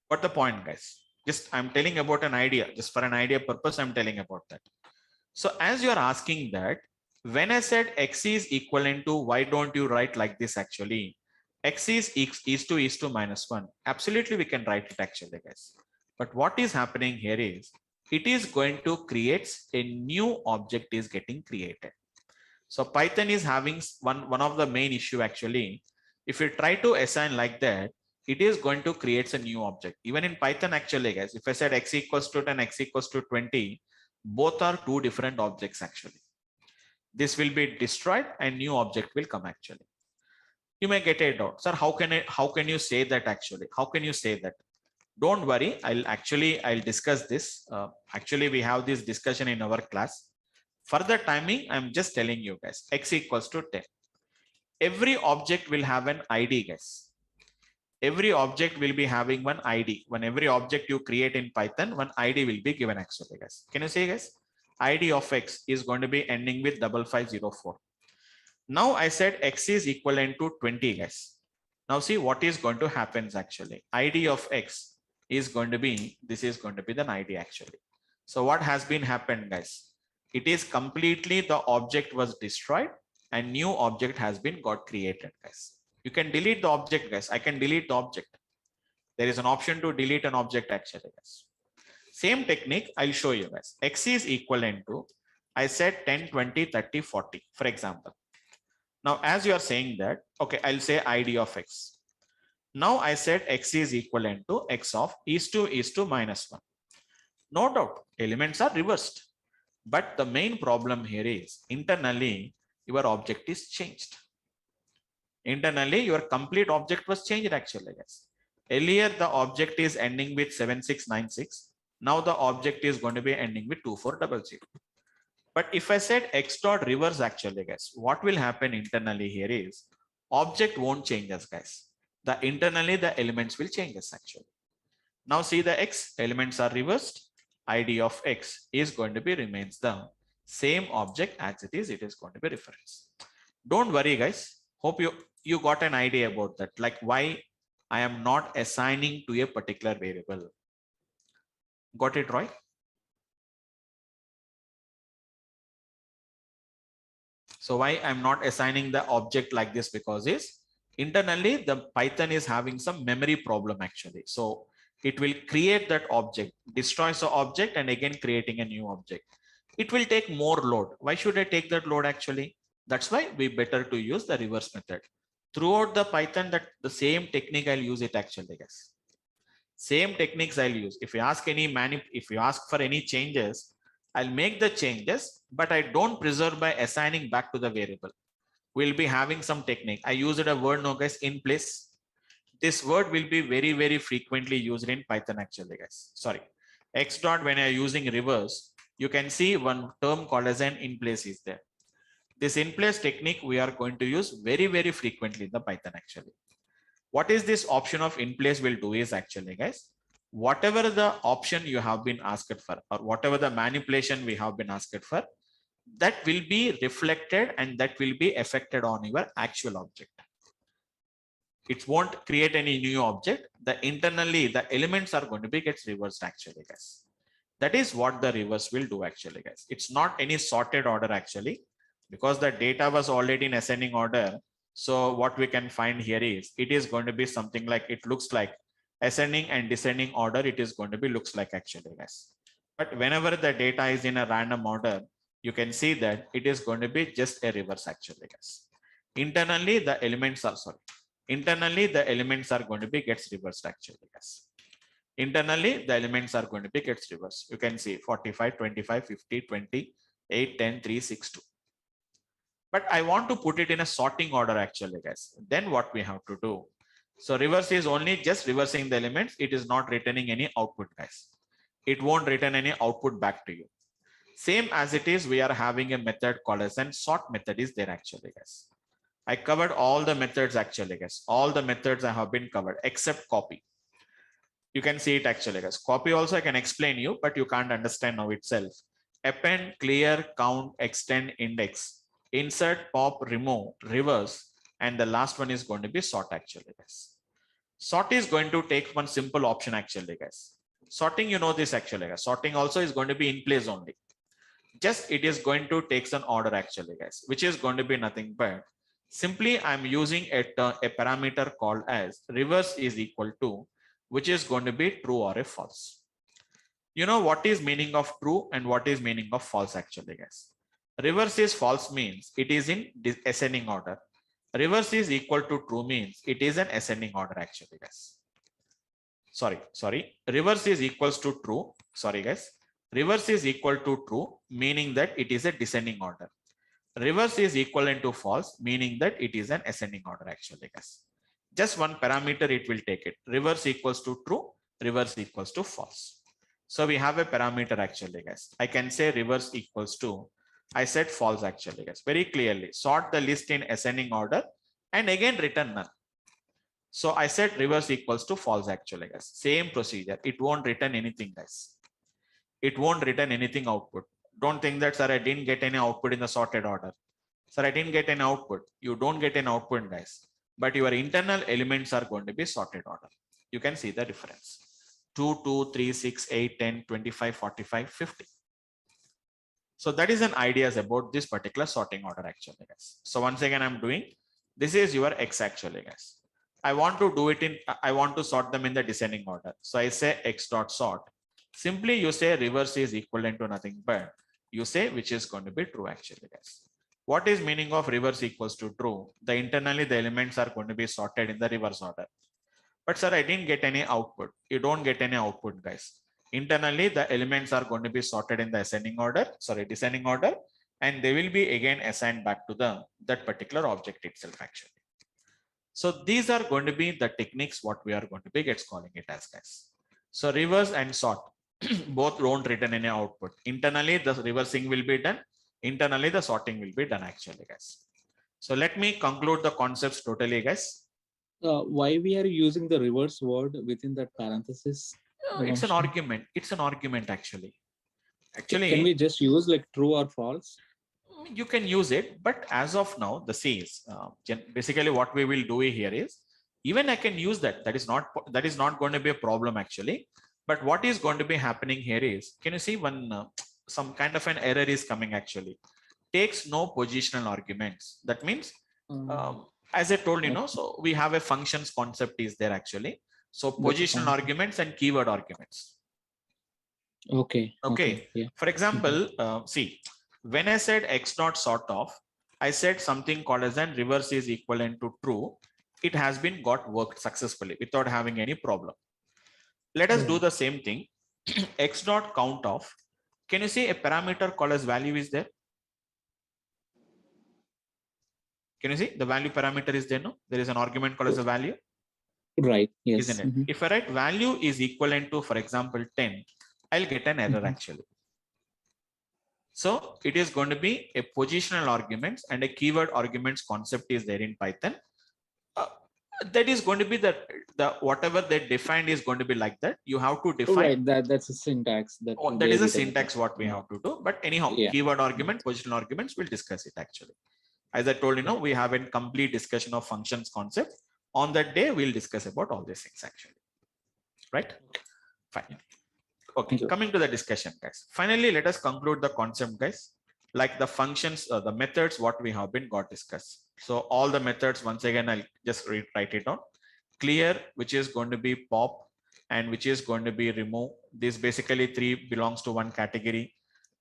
What the point, guys? Just I'm telling about an idea, just for an idea purpose, I'm telling about that. So as you are asking that, when I said X is equivalent to, why don't you write like this actually? X is to minus 1. Absolutely, we can write it actually, guys. But what is happening here is it is going to create a new object is getting created. So Python is having one of the main issue actually. If you try to assign like that, it is going to create a new object. Even in Python actually, guys, if I said x equals to 10, x equals to 20, both are two different objects actually. This will be destroyed and new object will come actually. You may get a doubt, sir, how can you say that actually? How can you say that? Don't worry, I'll discuss this. Actually, we have this discussion in our class. For the timing, I'm just telling you guys, x equals to 10. Every object will have an ID, guys. Every object will be having one ID. When every object you create in Python, one ID will be given actually, guys. Can you see, guys? ID of x is going to be ending with 5504. Now I said x is equivalent to 20, guys. Now see what is going to happen actually. ID of x is going to be, this is going to be the ID actually. So what has been happened, guys? It is completely the object was destroyed and new object has been got created, guys. You can delete the object, guys. I can delete the object. There is an option to delete an object actually, guys. Same technique, I'll show you guys. X is equivalent to, I said 10, 20, 30, 40, for example. Now, as you are saying that, okay, I'll say ID of x. Now I said x is equivalent to x of is to minus 1. No doubt, elements are reversed. But the main problem here is internally, your object is changed. Internally, your complete object was changed actually, guys. Earlier, the object is ending with 7696. Now the object is going to be ending with 2400. But if I said x dot reverse actually, guys, what will happen internally here is object won't change us, guys. Internally, the elements will change us actually. Now see the x elements are reversed. ID of x is going to be remains the same object as it is going to be reference. Don't worry, guys. Hope you got an idea about that, like why I am not assigning to a particular variable. Got it, Roy? So why I'm not assigning the object like this, because is internally the Python is having some memory problem actually. So it will create that object, destroys the object and again creating a new object. It will take more load. Why should I take that load actually? That's why we better to use the reverse method. Throughout the Python, that the same technique I'll use it actually, guys. Same techniques I'll use. If you ask if you ask for any changes, I'll make the changes, but I don't preserve by assigning back to the variable. We'll be having some technique. I used a word now, guys, in place. This word will be very, very frequently used in Python actually, guys. Sorry. X dot, when you're using reverse, you can see one term called as an in place is there. This in place technique we are going to use very, very frequently in the Python actually. What is this option of in place will do is actually, guys, whatever the option you have been asked for or whatever the manipulation we have been asked for, that will be reflected and that will be affected on your actual object. It won't create any new object. Internally, the elements are going to be gets reversed actually, guys. That is what the reverse will do actually, guys. It's not any sorted order actually, because the data was already in ascending order. So what we can find here is it is going to be something like, it looks like ascending and descending order. It is going to be looks like actually, guys. But whenever the data is in a random order, you can see that it is going to be just a reverse actually, guys. Internally, the elements are internally the elements are going to be gets reversed actually, guys. Internally, the elements are going to be gets reversed. You can see 45, 25, 50, 20, 8, 10, 3, 6, 2. But I want to put it in a sorting order actually, guys. Then what we have to do? So reverse is only just reversing the elements. It is not returning any output, guys. It won't return any output back to you. Same as it is, we are having a method called as an sort method is there actually, guys. I covered all the methods actually, guys. All the methods I have been covered except copy. You can see it actually, guys. Copy also I can explain you, but you can't understand now itself. Append, clear, count, extend, index, insert, pop, remove, reverse, and the last one is going to be sort actually, guys. Sort is going to take one simple option actually, guys. Sorting, you know this actually, guys. Sorting also is going to be in place only. Just it is going to take an order actually, guys, which is going to be nothing but Simply I'm using a parameter called as reverse is equal to, which is going to be true or a false. You know what is meaning of true and what is meaning of false actually, guys. Reverse is false means it is in ascending order. Reverse is equal to true means it is an ascending order actually, guys. Sorry. Reverse is equals to true. Sorry, guys. Reverse is equal to true, meaning that it is a descending order. Reverse is equivalent to false, meaning that it is an ascending order actually, guys. Just one parameter it will take it. Reverse equals to true, reverse equals to false. So we have a parameter actually, guys. I can say reverse equals to, I said false actually, guys. Very clearly, sort the list in ascending order and again return none. So I said reverse equals to false actually, guys. Same procedure. It won't return anything, guys. It won't return anything output. Don't think that, sir, I didn't get any output in the sorted order. Sir, I didn't get an output. You don't get an output, guys. But your internal elements are going to be sorted order. You can see the difference. 2, 2, 3, 6, 8, 10, 25, 45, 50. So that is an idea about this particular sorting order actually, guys. So once again, I'm doing, this is your X actually, guys. I want to do it in, I want to sort them in the descending order. So I say X dot sort. Simply you say reverse is equivalent to nothing but you say which is going to be true actually, guys. What is meaning of reverse equals to true? The internally the elements are going to be sorted in the reverse order. But sir, I didn't get any output. You don't get any output, guys. Internally the elements are going to be sorted in the descending order, and they will be again assigned back to that particular object itself actually. So these are going to be the techniques what we are going to be calling it as, guys. So reverse and sort both don't return any output. Internally the reversing will be done. Internally the sorting will be done actually, guys. So let me conclude the concepts totally, guys. Why we are using the reverse word within that parenthesis? It's an argument. It's an argument actually. Can we just use like true or false? You can use it, but as of now, the C is basically what we will do here is even I can use that. That is not going to be a problem actually. But what is going to be happening here is, can you see when some kind of an error is coming actually? Takes no positional arguments. That means, as I told you, so we have a functions concept is there actually. So positional arguments and keyword arguments. Okay. Yeah. For example, see, when I said X dot sort of, I said something called as an reverse is equivalent to true. It has been got worked successfully without having any problem. Let us do the same thing. X dot count of. Can you see a parameter called as value is there? Can you see the value parameter is there? No, there is an argument called as a value. Right. Yes. Isn't it? If I write value is equivalent to, for example, 10, I'll get an error actually. So it is going to be a positional arguments and a keyword arguments concept is there in Python. That is going to be the whatever they defined is going to be like that. You have to define. Right. That's a syntax. That is a syntax what we have to do. But anyhow, keyword argument, positional arguments, we'll discuss it actually. As I told you, we have a complete discussion of functions concept. On that day, we'll discuss about all these things actually. Right? Fine. Okay, coming to the discussion, guys. Finally, let us conclude the concept, guys. Like the functions, the methods, what we have been discussed. So all the methods, once again, I'll just write it down. Clear, which is going to be pop, and which is going to be remove. This basically 3 belongs to one category.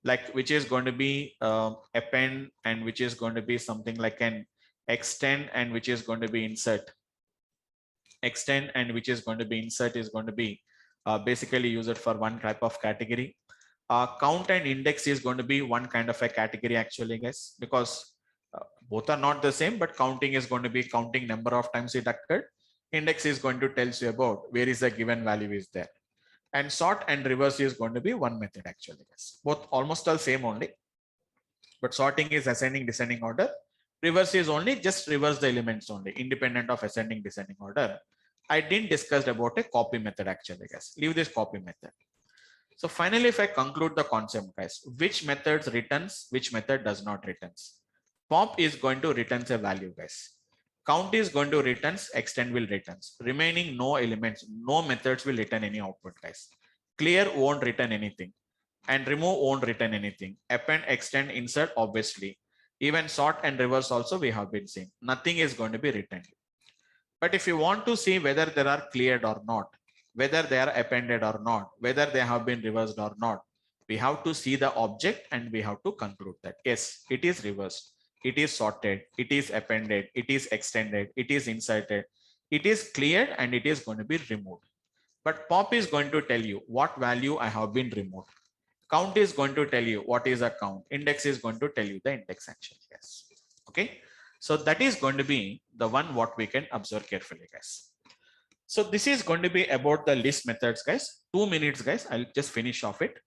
Like which is going to be append, and which is going to be something like an extend, and which is going to be insert. Extend and which is going to be insert is going to be basically used for one type of category. Count and index is going to be one kind of a category actually, guys, because both are not the same, but counting is going to be counting number of times it occurred. Index is going to tell you about where is the given value is there. And sort and reverse is going to be one method actually, guys. Both almost all same only, but sorting is ascending descending order. Reverse is only just reverse the elements only, independent of ascending descending order. I didn't discuss about a copy method actually, guys. Leave this copy method. So finally, if I conclude the concept, guys, which methods returns, which method does not returns. Pop is going to returns a value, guys. Count is going to returns, extend will returns. Remaining no elements, no methods will return any output, guys. Clear won't return anything. And remove won't return anything. Append, extend, insert, obviously. Even sort and reverse also we have been seeing. Nothing is going to be written. But if you want to see whether they are cleared or not, whether they are appended or not, whether they have been reversed or not, we have to see the object and we have to conclude that yes, it is reversed, it is sorted, it is appended, it is extended, it is inserted, it is cleared, and it is going to be removed. But pop is going to tell you what value I have been removed. Count is going to tell you what is a count. Index is going to tell you the index actually. Yes. Okay. So that is going to be the one what we can observe carefully, guys. So this is going to be about the list methods, guys. 2 minutes, guys. I'll just finish off it.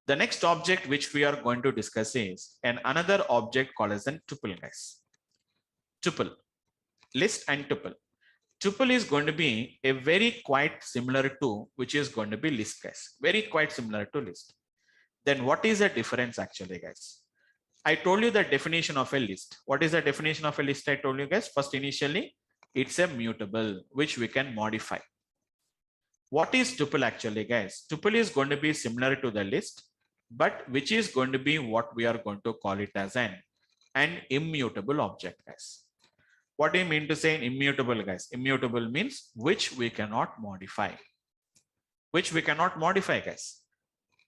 The next object which we are going to discuss is another object called as a tuple, guys. Tuple, list and tuple. Tuple is going to be a very quite similar to which is going to be list, guys. Very quite similar to list. Then what is the difference actually, guys? I told you the definition of a list. What is the definition of a list? I told you guys first initially, it's a mutable which we can modify. What is tuple actually, guys? Tuple is going to be similar to the list, but which is going to be what we are going to call it as an immutable object, guys. What do you mean to say immutable, guys? Immutable means which we cannot modify. Which we cannot modify, guys.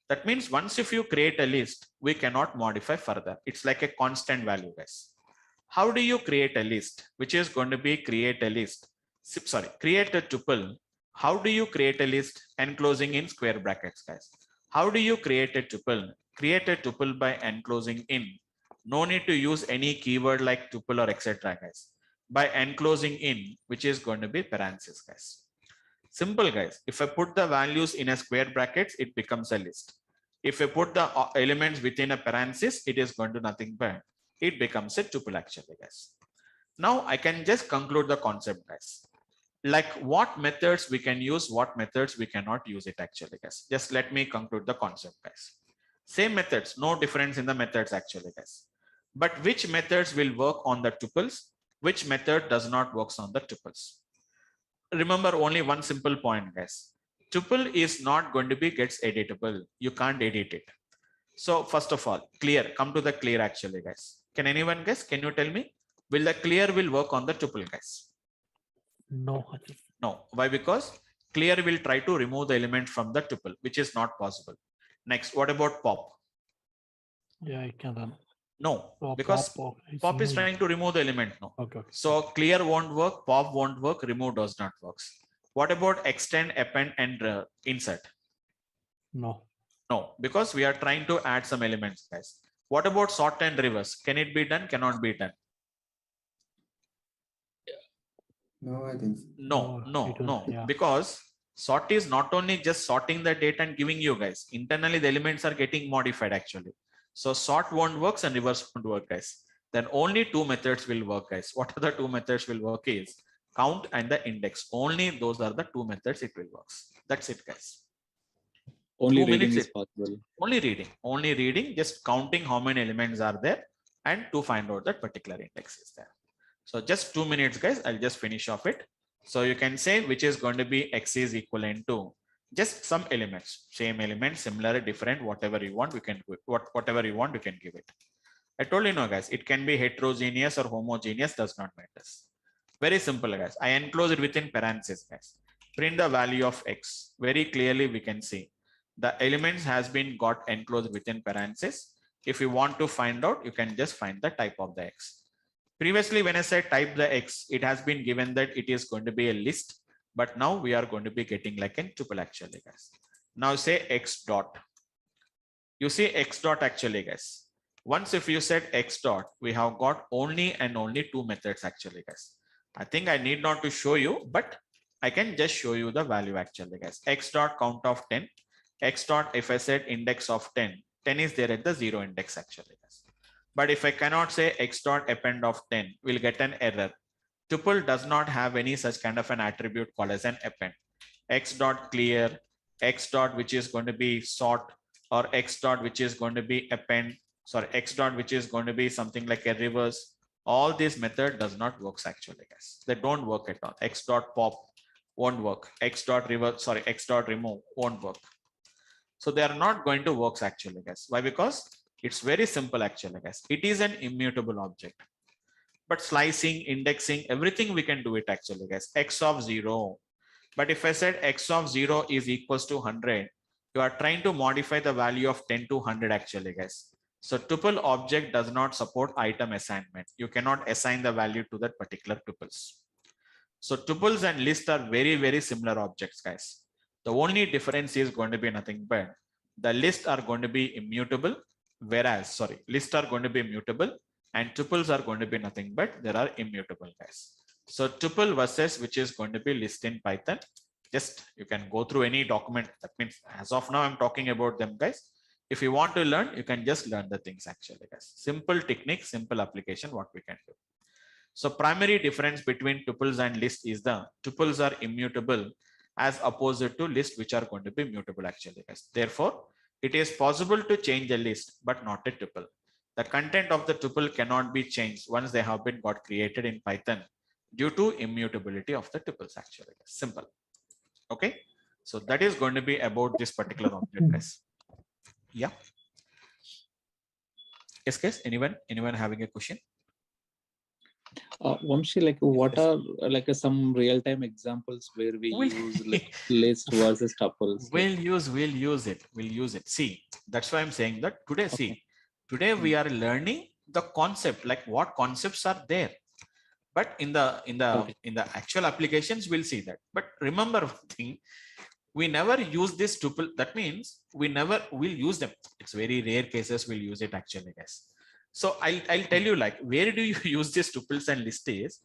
That means once if you create a list, we cannot modify further. It's like a constant value, guys. How do you create a list? Which is going to be create a list. Sorry, create a tuple. How do you create a list enclosing in square brackets, guys? How do you create a tuple? Create a tuple by enclosing in. No need to use any keyword like tuple or etc., guys. By enclosing in, which is going to be parentheses, guys. Simple, guys. If I put the values in a square brackets, it becomes a list. If I put the elements within a parenthesis, it is going to nothing but it becomes a tuple actually, guys. Now I can just conclude the concept, guys. Like what methods we can use, what methods we cannot use it actually, guys. Just let me conclude the concept, guys. Same methods, no difference in the methods actually, guys. But which methods will work on the tuples? Which method does not work on the tuples? Remember only one simple point, guys. Tuple is not going to be gets editable. You can't edit it. So first of all, clear. Come to the clear actually, guys. Can anyone guess? Can you tell me? Will the clear will work on the tuple, guys? No. No. Why? Because clear will try to remove the element from the tuple, which is not possible. Next, what about pop? Yeah, I can run. No, Oh, because pop is trying to remove the element. No. Okay. So clear won't work, pop won't work, remove does not works. What about extend, append, and insert? No. No, because we are trying to add some elements, guys. What about sort and reverse? Can it be done? Cannot be done. No, I think so. No. Yeah. Because sort is not only just sorting the data and giving you guys. Internally, the elements are getting modified actually. So sort won't work and reverse won't work, guys. Then only two methods will work, guys. What are the two methods will work is count and the index. Only those are the two methods it will work. That's it, guys. Only 2 reading minutes is possible. Only reading, just counting how many elements are there and to find out that particular index is there. So just 2 minutes, guys. I'll just finish off it. So you can say which is going to be x is equivalent to just some elements, same element, similar, different, whatever you want, we can do it. Whatever you want, you can give it. I told you, no, guys, it can be heterogeneous or homogeneous, does not matter. Very simple, guys. I enclose it within parentheses, guys. Print the value of x. Very clearly, we can see the elements has been got enclosed within parentheses. If you want to find out, you can just find the type of the x. Previously, when I said type the x, it has been given that it is going to be a list. But now we are going to be getting like a tuple actually, guys. Now say x dot. You see x dot actually, guys. Once if you said x dot, we have got only and only two methods actually, guys. I think I need not to show you, but I can just show you the value actually, guys. X dot count of 10. X dot, if I said index of 10, 10 is there at the 0 index actually, guys. But if I cannot say x dot append of 10, we'll get an error. Tuple does not have any such kind of an attribute called as an append. X dot clear, X dot which is going to be sort, or X dot which is going to be append, sorry, X dot which is going to be something like a reverse. All this method does not work actually, guys. They don't work at all. X dot pop won't work. X dot reverse, sorry, X dot remove won't work. So they are not going to work actually, guys. Why? Because It's very simple actually, guys. It is an immutable object. But slicing, indexing, everything we can do it actually, guys. X of 0. But if I said X of 0 is equals to 100, you are trying to modify the value of 10 to 100 actually, guys. So tuple object does not support item assignment. You cannot assign the value to that particular tuples. So tuples and lists are very, very similar objects, guys. The only difference is going to be nothing but the lists are going to be immutable, whereas, lists are going to be mutable and tuples are going to be nothing but there are immutable, guys. So tuple versus which is going to be list in Python. Just you can go through any document. That means as of now, I'm talking about them, guys. If you want to learn, you can just learn the things actually, guys. Simple technique, simple application, what we can do. So primary difference between tuples and lists is the tuples are immutable as opposed to lists which are going to be mutable actually, guys. Therefore, it is possible to change a list, but not a tuple. The content of the tuple cannot be changed once they have been got created in Python due to immutability of the tuples actually. Simple. Okay. So that is going to be about this particular object, guys. Yeah. Yes, guys. Anyone having a question? Vamsi, like what are like some real-time examples where we use like list versus tuples? We'll use it. See, that's why I'm saying that today. Okay. See, today we are learning the concept, like what concepts are there. But in the actual applications, we'll see that. But remember one thing, we never use this tuple. That means we never will use them. It's very rare cases we'll use it actually, guys. So I'll tell you like where do you use these tuples and lists is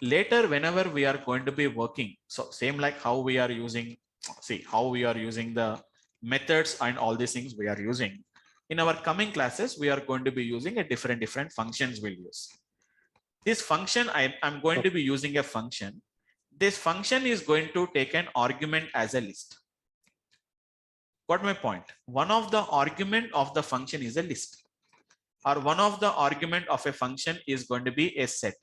later whenever we are going to be working. So same like how we are using, see how we are using the methods and all these things we are using. In our coming classes, we are going to be using a different functions we'll use. This function, I'm going to be using a function. This function is going to take an argument as a list. Got my point? One of the argument of the function is a list, or one of the argument of a function is going to be a set,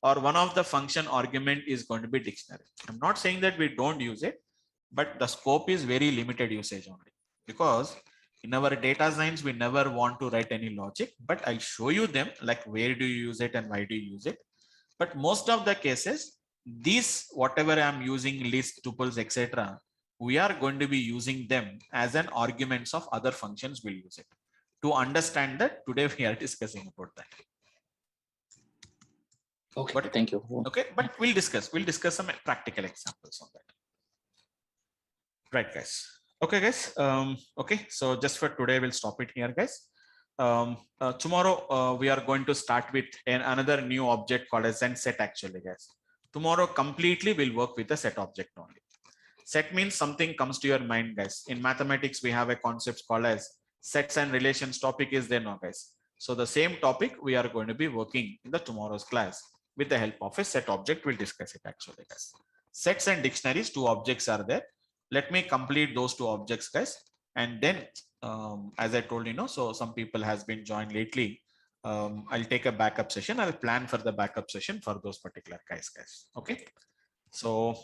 or one of the function argument is going to be dictionary. I'm not saying that we don't use it, but the scope is very limited usage only, because in our data science, we never want to write any logic, but I'll show you them like where do you use it and why do you use it. But most of the cases, these whatever I'm using list, tuples, etc., we are going to be using them as an arguments of other functions. We'll use it to understand that today we are discussing about that. Okay, but, thank you. Okay, but we'll discuss some practical examples on that. Right, guys. Okay, guys. Okay, so just for today, we'll stop it here, guys. Tomorrow, we are going to start with another new object called as set actually, guys. Tomorrow completely we'll work with the set object only. Set means something comes to your mind, guys. In mathematics, we have a concept called as sets and relations. Topic is there now, guys. So the same topic we are going to be working in the tomorrow's class with the help of a set object. We'll discuss it actually, guys. Sets and dictionaries, two objects are there. Let me complete those two objects, guys. And then, as I told you, so some people has been joined lately. I'll take a backup session. I'll plan for the backup session for those particular guys. Okay. So,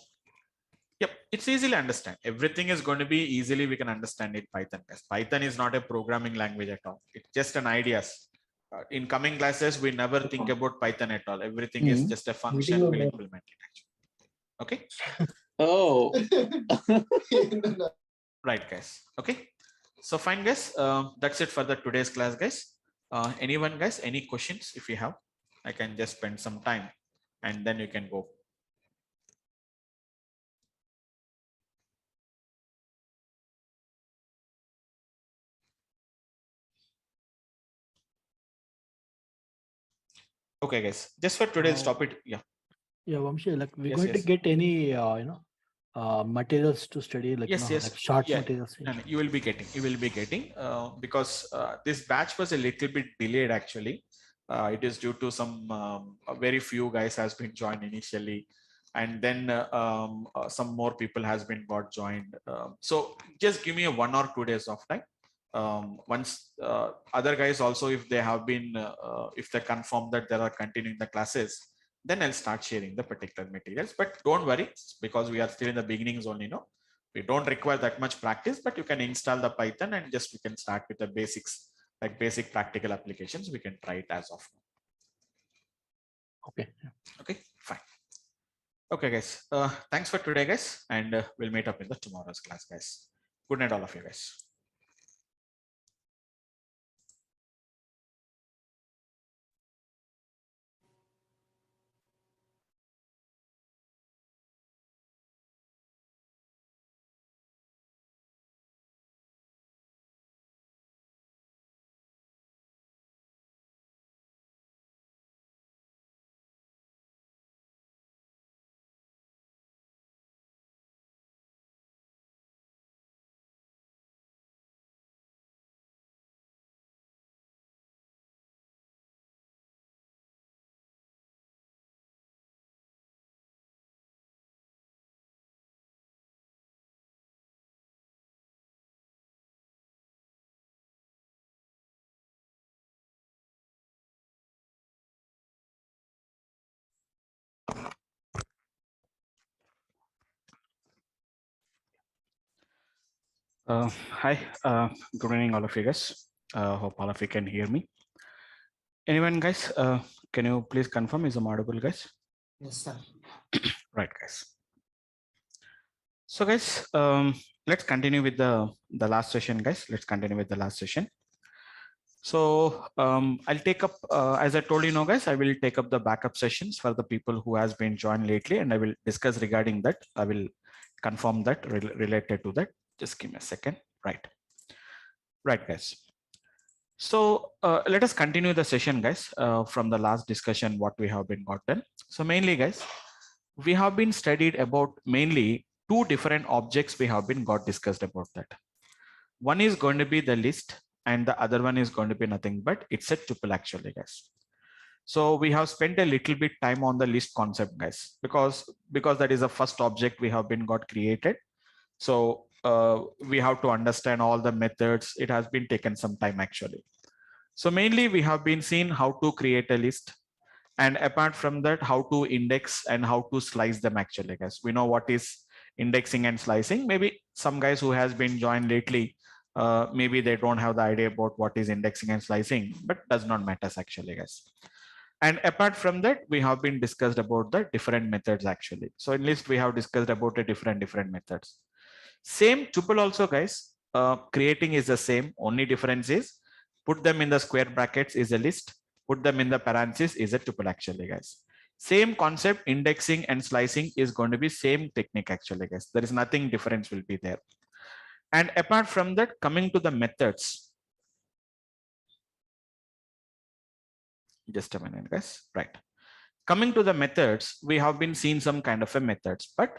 yep, it's easily understand. Everything is going to be easily, we can understand it Python, guys. Python is not a programming language at all. It's just an ideas. In coming classes, we never think about Python at all. Everything is just a function we'll implement it actually. Okay. Oh. Right, guys. Okay. So fine, guys. That's it for the today's class, guys. Anyone, guys, any questions? If you have, I can just spend some time and then you can go. Okay, guys. Just for today's topic. Yeah. Yeah, Vamsi, like we're Yes, going to yes. get any, materials to study, like, Yes, yes. like short Yeah. materials. No, you will be getting, because this batch was a little bit delayed actually. It is due to some very few guys has been joined initially, and then some more people has been got joined. So just give me a 1 or 2 days of time. Once other guys also, if they have been, if they confirm that they are continuing the classes, then I'll start sharing the particular materials. But don't worry, because we are still in the beginnings only. We don't require that much practice, but you can install the Python and just we can start with the basics like basic practical applications, we can try it as of now. Okay. Okay, fine. Okay, guys. Thanks for today, guys, and we'll meet up in the tomorrow's class, guys. Good night, all of you guys. Hi, good evening, all of you guys. Hope all of you can hear me. Anyone, guys? Can you please confirm is I'm audible, guys? Yes, sir. Right, guys. So, guys, let's continue with the last session, guys. Let's continue with the last session. So I'll take up, as I told you know, guys, I will take up the backup sessions for the people who has been joined lately, and I will discuss regarding that. I will confirm that related to that. Just give me a second. Right, guys. So let us continue the session, guys, from the last discussion, what we have been gotten. So mainly, guys, we have been studied about mainly two different objects we have been got discussed about that. One is going to be the list and the other one is going to be nothing but it's a tuple actually, guys. So we have spent a little bit time on the list concept, guys, because that is the first object we have been got created. So we have to understand all the methods. It has been taken some time actually. So mainly we have been seeing how to create a list, and apart from that, how to index and how to slice them actually, guys. We know what is indexing and slicing. Maybe some guys who has been joined lately, maybe they don't have the idea about what is indexing and slicing, but does not matter actually, guys. And apart from that, we have been discussed about the different methods actually. So in list, we have discussed about the different methods. Same tuple also, guys, creating is the same. Only difference is put them in the square brackets is a list, put them in the parentheses is a tuple actually, guys. Same concept, indexing and slicing is going to be same technique actually, guys. There is nothing difference will be there. And apart from that, coming to the methods. Just a minute, guys. Right. Coming to the methods, we have been seeing some kind of a methods, but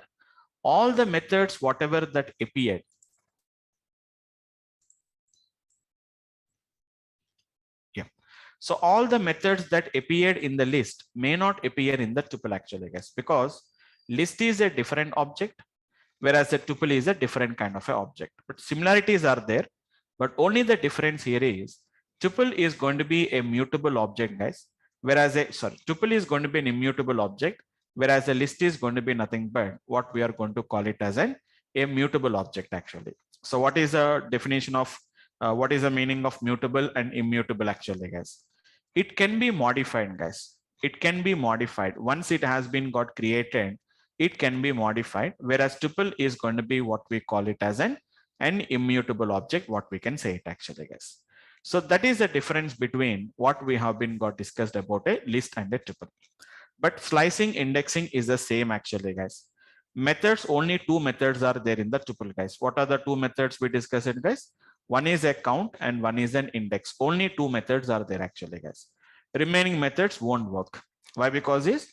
all the methods, whatever that appeared, so all the methods that appeared in the list may not appear in the tuple actually, guys, because list is a different object, whereas the tuple is a different kind of an object. But similarities are there, but only the difference here is tuple is going to be a mutable object, guys, whereas tuple is going to be an immutable object, whereas a list is going to be nothing but what we are going to call it as an immutable object actually. So what is the definition of what is the meaning of mutable and immutable actually, guys? It can be modified, guys. It can be modified once it has been got created. It can be modified, whereas tuple is going to be what we call it as an immutable object, what we can say it actually, guys. So that is the difference between what we have been got discussed about a list and a tuple. But slicing, indexing is the same actually, guys. Methods, only two methods are there in the tuple, guys. What are the two methods we discussed it, guys? One is a count and one is an index. Only two methods are there actually, guys. Remaining methods won't work. Why? Because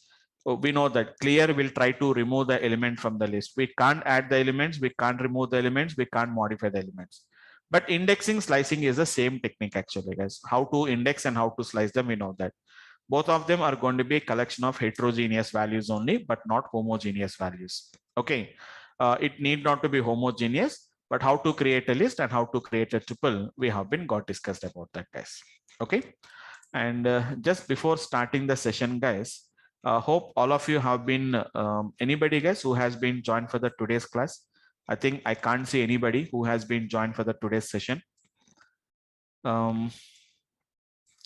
we know that clear will try to remove the element from the list. We can't add the elements, we can't remove the elements, we can't modify the elements. But indexing, slicing is the same technique actually, guys. How to index and how to slice them, we know that. Both of them are going to be a collection of heterogeneous values only, but not homogeneous values. Okay, it need not to be homogeneous, but how to create a list and how to create a tuple, we have been got discussed about that, guys. Okay, and just before starting the session, guys, hope all of you have been anybody, guys, who has been joined for the today's class. I think I can't see anybody who has been joined for the today's session.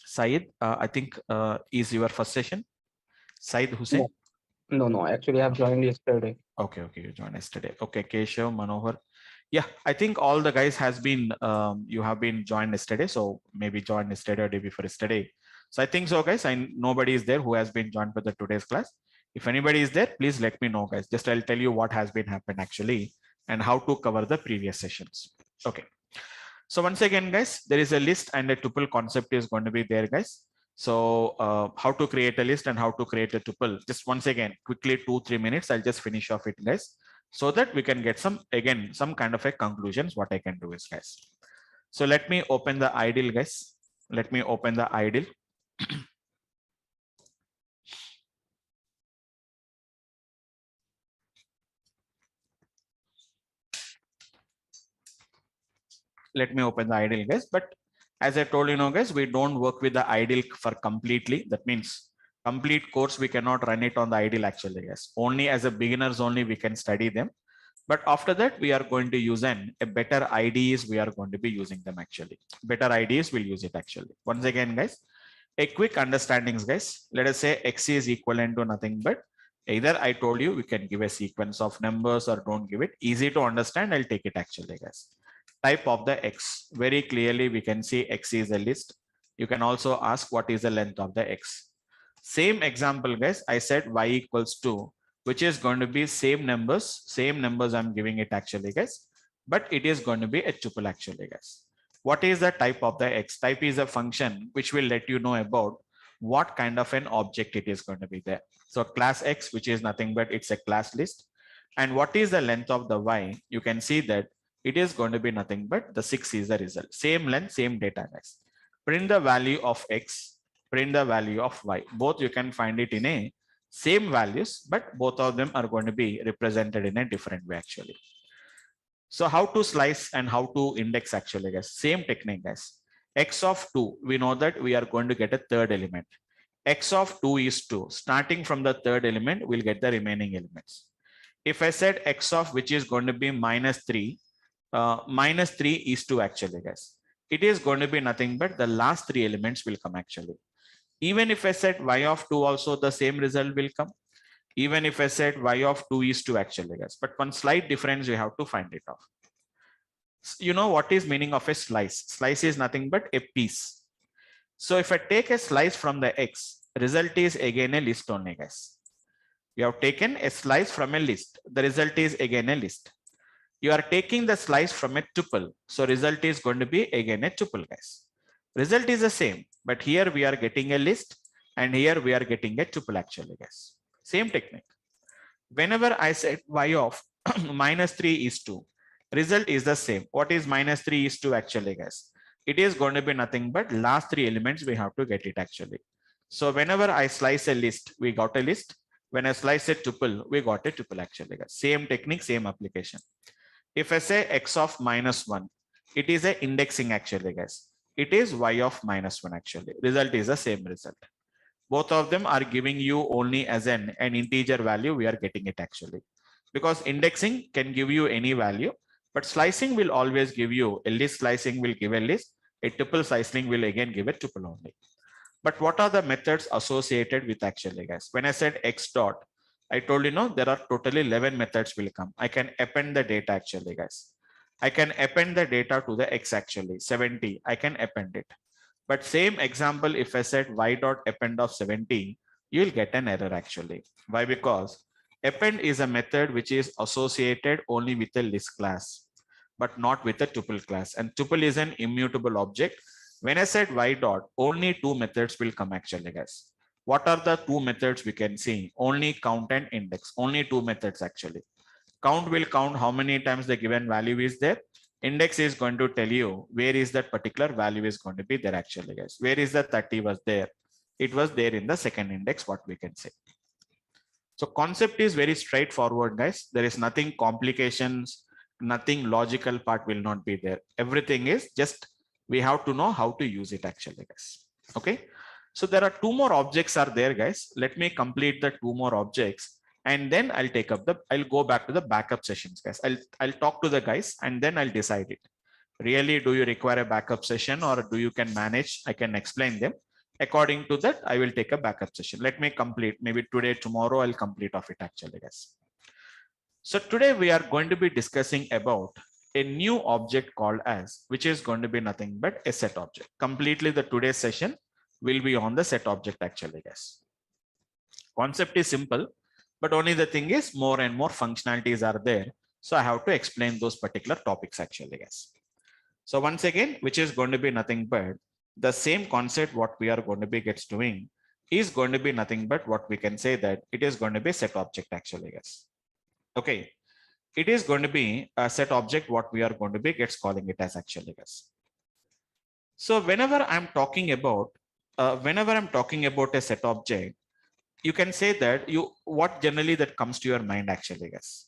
Syed, I think is your first session. Syed Hussein. No. Actually, I have joined yesterday. Okay, you joined yesterday. Okay, Keshav, Manohar. Yeah, I think all the guys has been you have been joined yesterday, so maybe joined yesterday or day before yesterday. So I think so, guys. Nobody is there who has been joined for the today's class. If anybody is there, please let me know, guys. Just I'll tell you what has been happened actually and how to cover the previous sessions. Okay. So once again, guys, there is a list and a tuple concept is going to be there, guys. So how to create a list and how to create a tuple. Just once again, quickly 2-3 minutes. I'll just finish off it, guys, so that we can get some kind of a conclusions. What I can do is, guys. So let me open the ideal, guys. Let me open the ideal. Let me open the ideal, guys. But as I told you, guys, we don't work with the ideal for completely. That means complete course we cannot run it on the ideal actually, guys. Only as a beginners only we can study them. But after that, we are going to use a better IDs. We are going to be using them actually. Better IDs will use it actually. Once again, guys, a quick understandings, guys. Let us say X is equivalent to nothing but either I told you we can give a sequence of numbers or don't give it. Easy to understand. I'll take it actually, guys. Type of the X. Very clearly, we can see X is a list. You can also ask what is the length of the X. Same example, guys. I said Y equals 2, which is going to be same numbers I'm giving it actually, guys, but it is going to be a tuple actually, guys. What is the type of the X? Type is a function which will let you know about what kind of an object it is going to be there. So class X, which is nothing but it's a class list. And what is the length of the Y? You can see that it is going to be nothing but the 6 is the result. Same length, same data, guys. Print the value of X, print the value of Y. Both you can find it in a same values, but both of them are going to be represented in a different way actually. So how to slice and how to index actually, guys. Same technique, guys. X of 2, we know that we are going to get a third element. X of 2 is 2. Starting from the third element, we'll get the remaining elements. If I said X of which is going to be minus 3 is 2 actually, guys. It is going to be nothing but the last 3 elements will come actually. Even if I said Y of 2 also the same result will come. Even if I said Y of 2 is 2 actually, guys. But one slight difference, you have to find it off. You know what is meaning of a slice? Slice is nothing but a piece. So if I take a slice from the X, result is again a list only, guys. You have taken a slice from a list. The result is again a list. You are taking the slice from a tuple. So result is going to be again a tuple, guys. Result is the same, but here we are getting a list and here we are getting a tuple actually, guys. Same technique. Whenever I said Y of minus 3 is 2, result is the same. What is minus 3 is 2 actually, guys? It is going to be nothing but last 3 elements we have to get it actually. So whenever I slice a list, we got a list. When I slice a tuple, we got a tuple actually, guys. Same technique, same application. If I say X of minus 1, it is a indexing actually, guys. It is Y of minus 1 actually. Result is the same result. Both of them are giving you only as an integer value. We are getting it actually. Because indexing can give you any value, but slicing will always give you a list. Slicing will give a list. A tuple slicing will again give a tuple only. But what are the methods associated with actually, guys? When I said X dot, I told you there are totally 11 methods will come. I can append the data actually, guys. I can append the data to the X actually, 70. I can append it. But same example, if I said Y dot append of 70, you will get an error actually. Why? Because append is a method which is associated only with a list class, but not with a tuple class. And tuple is an immutable object. When I said Y dot, only 2 methods will come actually, guys. What are the 2 methods we can see? Only count and index. Only 2 methods actually. Count will count how many times the given value is there. Index is going to tell you where is that particular value is going to be there actually, guys. Where is the 30 was there? It was there in the second index, what we can say. So concept is very straightforward, guys. There is nothing complications, nothing logical part will not be there. Everything is just we have to know how to use it actually, guys. Okay. So there are 2 more objects are there, guys. Let me complete the 2 more objects and then I'll take up I'll go back to the backup sessions, guys. I'll talk to the guys and then I'll decide it. Really, do you require a backup session or do you can manage? I can explain them. According to that, I will take a backup session. Let me complete, maybe today, tomorrow, I'll complete of it actually, guys. So today we are going to be discussing about a new object called as, which is going to be nothing but a set object. Completely the today's session will be on the set object actually, guys. Concept is simple, but only the thing is more and more functionalities are there. So I have to explain those particular topics actually, guys. So once again, which is going to be nothing but the same concept what we are going to be gets doing is going to be nothing but what we can say that it is going to be set object actually, guys. Okay, it is going to be a set object what we are going to be gets calling it as actually, guys. So whenever I'm talking about a set object, you can say that what generally that comes to your mind actually, guys.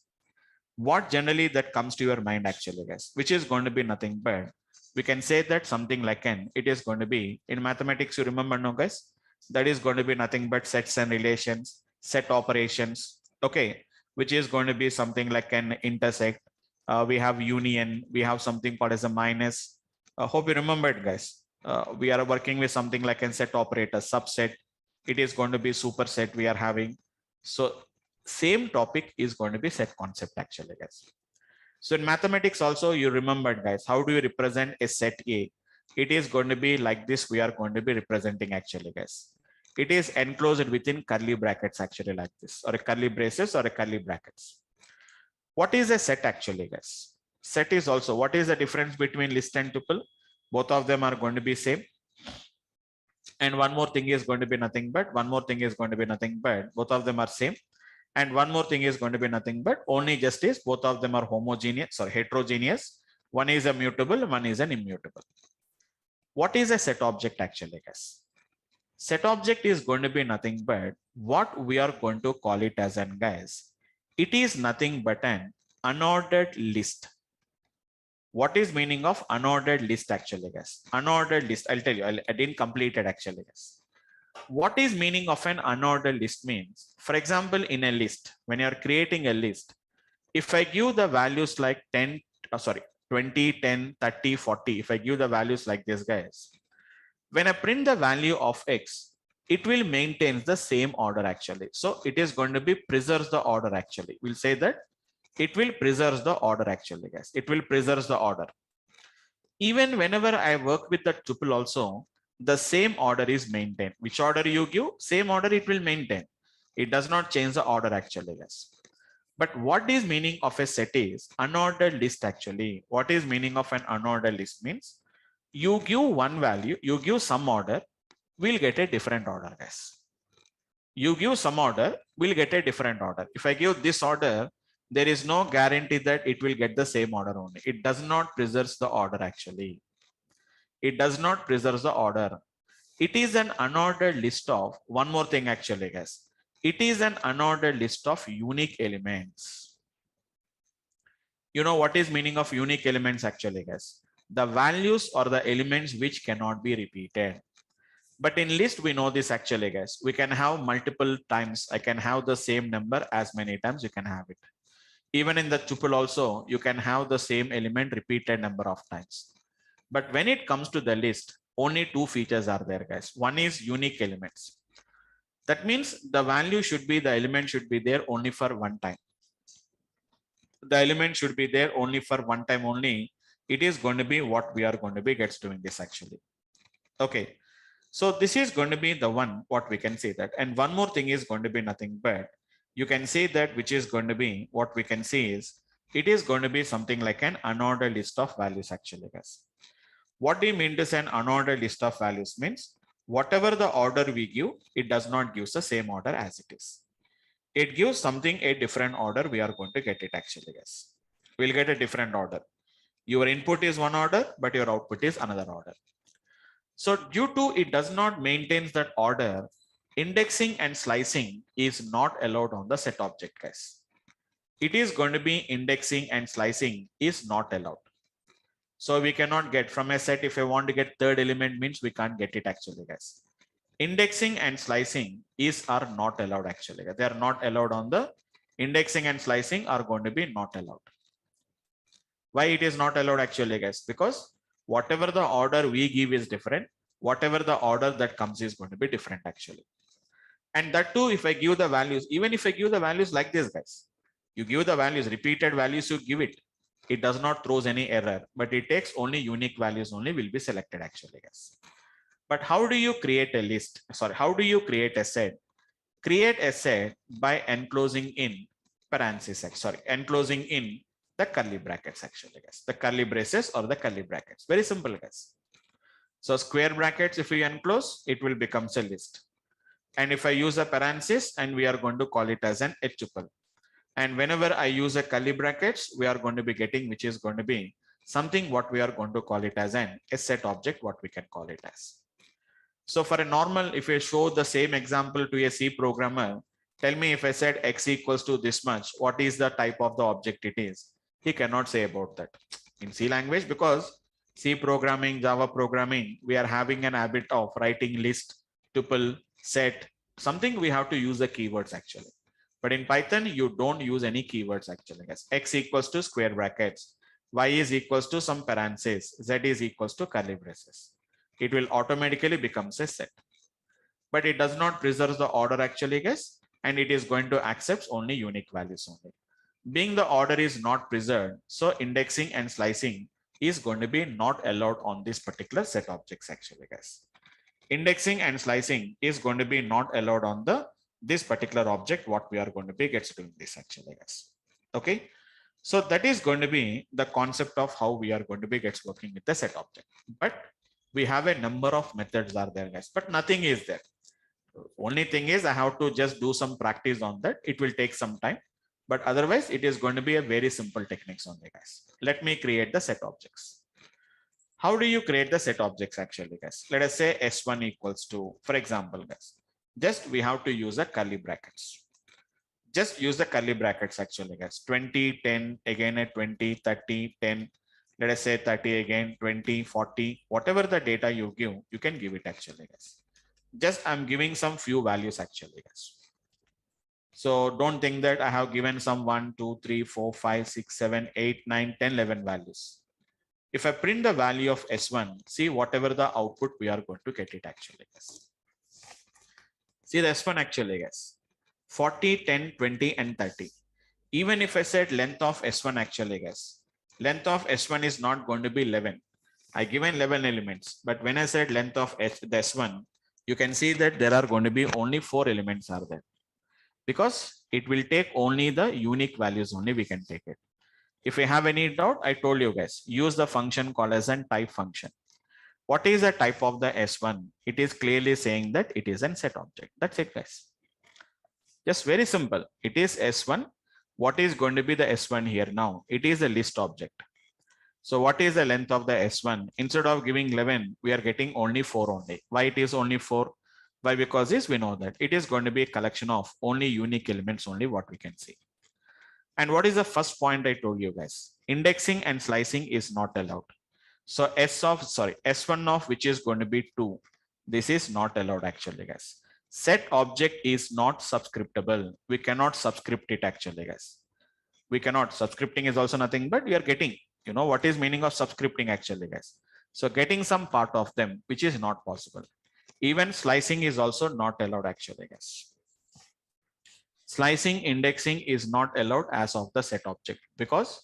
What generally that comes to your mind actually, guys, which is going to be nothing but we can say that something like it is going to be in mathematics, you remember, no guys, that is going to be nothing but sets and relations, set operations, okay, which is going to be something like an intersect. We have union, we have something called as a minus. Hope you remember it, guys. We are working with something like a set operator, subset. It is going to be superset we are having. So same topic is going to be set concept actually, guys. So in mathematics also, you remembered, guys, how do you represent a set A? It is going to be like this. We are going to be representing actually, guys. It is enclosed within curly brackets actually like this, or a curly braces or a curly brackets. What is a set actually, guys? Set is also, what is the difference between list and tuple? Both of them are going to be same. And one more thing is going to be nothing but, both of them are same. And one more thing is going to be nothing but only just is both of them are homogeneous or heterogeneous. One is a mutable, one is an immutable. What is a set object actually, guys? Set object is going to be nothing but what we are going to call it as an, guys. It is nothing but an unordered list. What is meaning of unordered list actually, guys? Unordered list, I'll tell you, I didn't complete it actually, guys. What is meaning of an unordered list means, for example, in a list, when you're creating a list, if I give the values like 20, 10, 30, 40, if I give the values like this, guys, when I print the value of X, it will maintain the same order actually. So it is going to be preserves the order actually. We'll say that it will preserve the order actually, guys. It will preserve the order. Even whenever I work with the tuple also, the same order is maintained. Which order you give, same order it will maintain. It does not change the order actually, guys. But what is meaning of a set is unordered list actually. What is meaning of an unordered list means you give one value, you give some order, we'll get a different order, guys. You give some order, we'll get a different order. If I give this order, there is no guarantee that it will get the same order only. It does not preserve the order actually. It does not preserve the order. It is an unordered list of, one more thing actually, guys. It is an unordered list of unique elements. You know what is meaning of unique elements actually, guys? The values or the elements which cannot be repeated. But in list, we know this actually, guys. We can have multiple times. I can have the same number as many times you can have it. Even in the tuple also, you can have the same element repeated number of times. But when it comes to the list, only two features are there, guys. One is unique elements. That means the value should be, the element should be there only for one time. The element should be there only for one time only. It is going to be what we are going to be gets doing this actually. Okay. So this is going to be the one, what we can say that. And one more thing is going to be nothing but you can say that which is going to be what we can say is it is going to be something like an unordered list of values actually, guys. What do you mean to say an unordered list of values means whatever the order we give, it does not give the same order as it is. It gives something a different order. We are going to get it actually, guys. We'll get a different order. Your input is one order, but your output is another order. So due to it does not maintain that order, indexing and slicing is not allowed on the set object, guys. It is going to be indexing and slicing is not allowed. So we cannot get from a set. If I want to get third element means we can't get it actually, guys. Indexing and slicing are not allowed actually. They are not allowed on the indexing and slicing are going to be not allowed. Why it is not allowed actually, guys? Because whatever the order we give is different. whatever the order that comes is going to be different actually. And that too, if I give the values, even if I give the values like this, guys, you give the values, repeated values, you give it. It does not throws any error, but it takes only unique values only will be selected actually, guys. But how do you create a list? Sorry, how do you create a set? Create a set by enclosing in parentheses, enclosing in the curly brackets actually, guys. The curly braces or the curly brackets. Very simple, guys. So square brackets, if we enclose, it will become a list. And if I use a parenthesis, and we are going to call it as an H tuple. And whenever I use a curly brackets, we are going to be getting, which is going to be something what we are going to call it as a set object, what we can call it as. So for a normal, if I show the same example to a C programmer, tell me if I said X equals to this much, what is the type of the object it is? He cannot say about that in C language, because C programming, Java programming, we are having an habit of writing list, tuple, set, something we have to use the keywords actually. But in Python, you don't use any keywords actually. Yes. X equals to square brackets, Y is equals to some parentheses, Z is equals to curly braces. It will automatically becomes a set. But it does not preserve the order actually, guys, and it is going to accept only unique values only. Being the order is not preserved, so indexing and slicing is going to be not allowed on this particular set objects actually, guys. Indexing and slicing is going to be not allowed on this particular object, what we are going to be gets doing this actually, guys. Okay, so that is going to be the concept of how we are going to be gets working with the set object. But we have a number of methods are there, guys, but nothing is there. Only thing is I have to just do some practice on that. It will take some time, but otherwise it is going to be a very simple techniques only, guys. Let me create the set objects. How do you create the set objects actually, guys? Let us say S1 equals to, for example, guys, just we have to use a curly brackets. Just use the curly brackets actually, guys. 20, 10, again at 20, 30, 10, let us say 30 again, 20, 40, whatever the data you give, you can give it actually, guys. Just I'm giving some few values actually, guys. So don't think that I have given some 1, 2, 3, 4, 5, 6, 7, 8, 9, 10, 11 values. If I print the value of S1, see whatever the output we are going to get it actually, guys. See the S1 actually, guys. 40, 10, 20, and 30. Even if I said length of S1 actually, guys, length of S1 is not going to be 11. I given 11 elements, but when I said length of the S1, you can see that there are going to be only 4 elements are there, because it will take only the unique values only we can take it. If you have any doubt, I told you guys, use the function called as a type function. What is the type of the S1? It is clearly saying that it is a set object. That's it, guys. Just very simple. It is S1. What is going to be the S1 here now? It is a list object. So what is the length of the S1? Instead of giving 11, we are getting only 4 only. Why it is only 4? Why? Because this we know that it is going to be a collection of only unique elements only what we can see. And what is the first point I told you guys? Indexing and slicing is not allowed. So S1 of which is going to be 2. This is not allowed actually, guys. Set object is not subscriptable. We cannot subscript it actually, guys. We cannot. Subscripting is also nothing, but we are getting, you know, what is meaning of subscripting actually, guys. So getting some part of them, which is not possible. Even slicing is also not allowed actually, guys. Slicing, indexing is not allowed as of the set object, because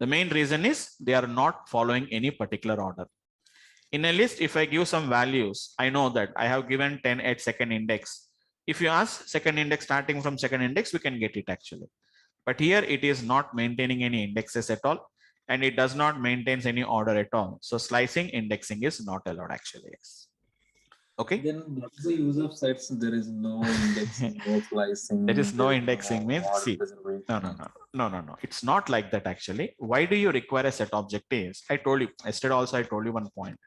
the main reason is they are not following any particular order. In a list, if I give some values, I know that I have given 10 at second index. If you ask second index, starting from second index, we can get it actually. But here it is not maintaining any indexes at all, and it does not maintain any order at all. So slicing, indexing is not allowed actually. Yes. Okay. Then what's the use of sets? There is no indexing, no slicing. There is no indexing means see. preservation. No. It's not like that actually. Why do you require a set object is? I told you yesterday also. I told you one point.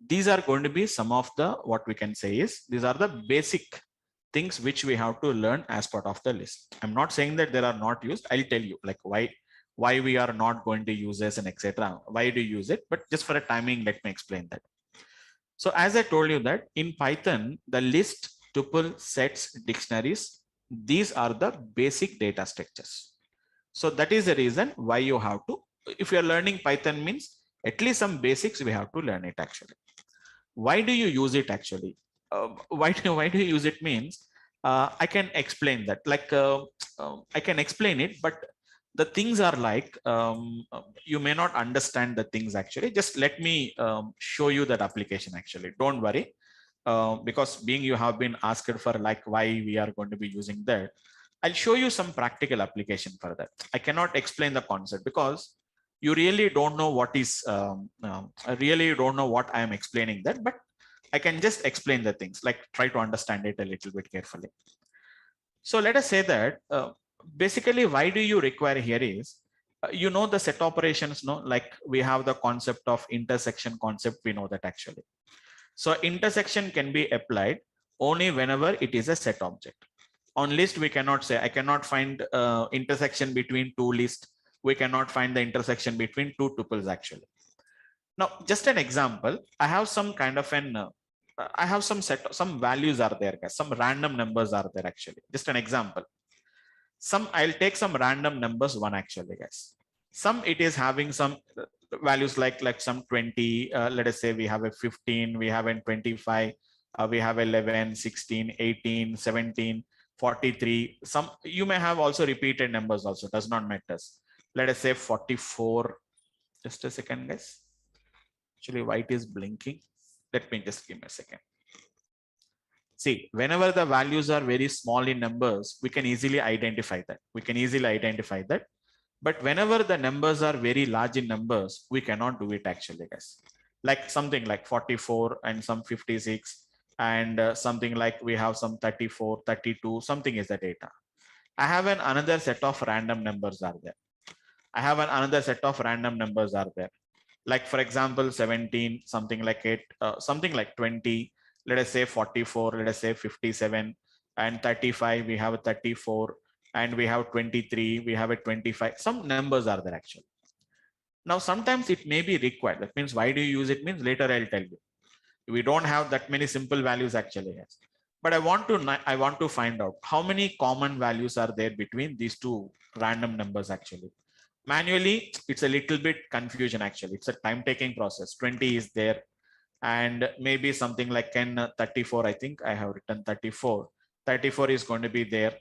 These are going to be some of the what we can say is these are the basic things which we have to learn as part of the list. I'm not saying that they are not used. I'll tell you like why we are not going to use this and etc. Why do you use it? But just for a timing, let me explain that. So as I told you that in Python, the list, tuple, sets, dictionaries, these are the basic data structures. So that is the reason why you have to, if you are learning Python means at least some basics we have to learn it actually. Why do you use it actually? Why do you use it means I can explain that. Like I can explain it, but the things are like you may not understand the things actually. Just let me show you that application actually. Don't worry, because being you have been asked for like why we are going to be using that. I'll show you some practical application for that. I cannot explain the concept because you really don't know what is. I really don't know what I am explaining that, but I can just explain the things. Like try to understand it a little bit carefully. So let us say that basically why do you require here is you know the set operations, no? Like we have the concept of intersection concept. We know that actually. So intersection can be applied only whenever it is a set object. On list, we cannot say, I cannot find intersection between two lists. We cannot find the intersection between two tuples actually. Now, just an example, I have some kind of an, I have some values are there, guys. Some random numbers are there actually. Just an example. I'll take some random numbers one actually, guys. Some it is having some values like some 20, let us say we have a 15, we have a 25, we have 11, 16, 18, 17, 43. Some you may have also repeated numbers also, does not matter. Let us say 44. Just a second, guys. Actually, white is blinking. Let me just give me a second. See, whenever the values are very small in numbers, we can easily identify that. But whenever the numbers are very large in numbers, we cannot do it actually, guys. Like something like 44 and some 56 and something like we have some 34, 32, something is the data. I have another set of random numbers are there. Like for example, 17, something like 8, something like 20, let us say 44, let us say 57 and 35, we have a 34 and we have 23, we have a 25, some numbers are there actually. Now, sometimes it may be required. That means why do you use it means later I'll tell you. We don't have that many simple values actually. Yes. But I want to find out how many common values are there between these two random numbers actually. Manually, it's a little bit confusion actually. It's a time taking process. 20 is there and maybe something like 34. I think I have written 34. 34 is going to be there.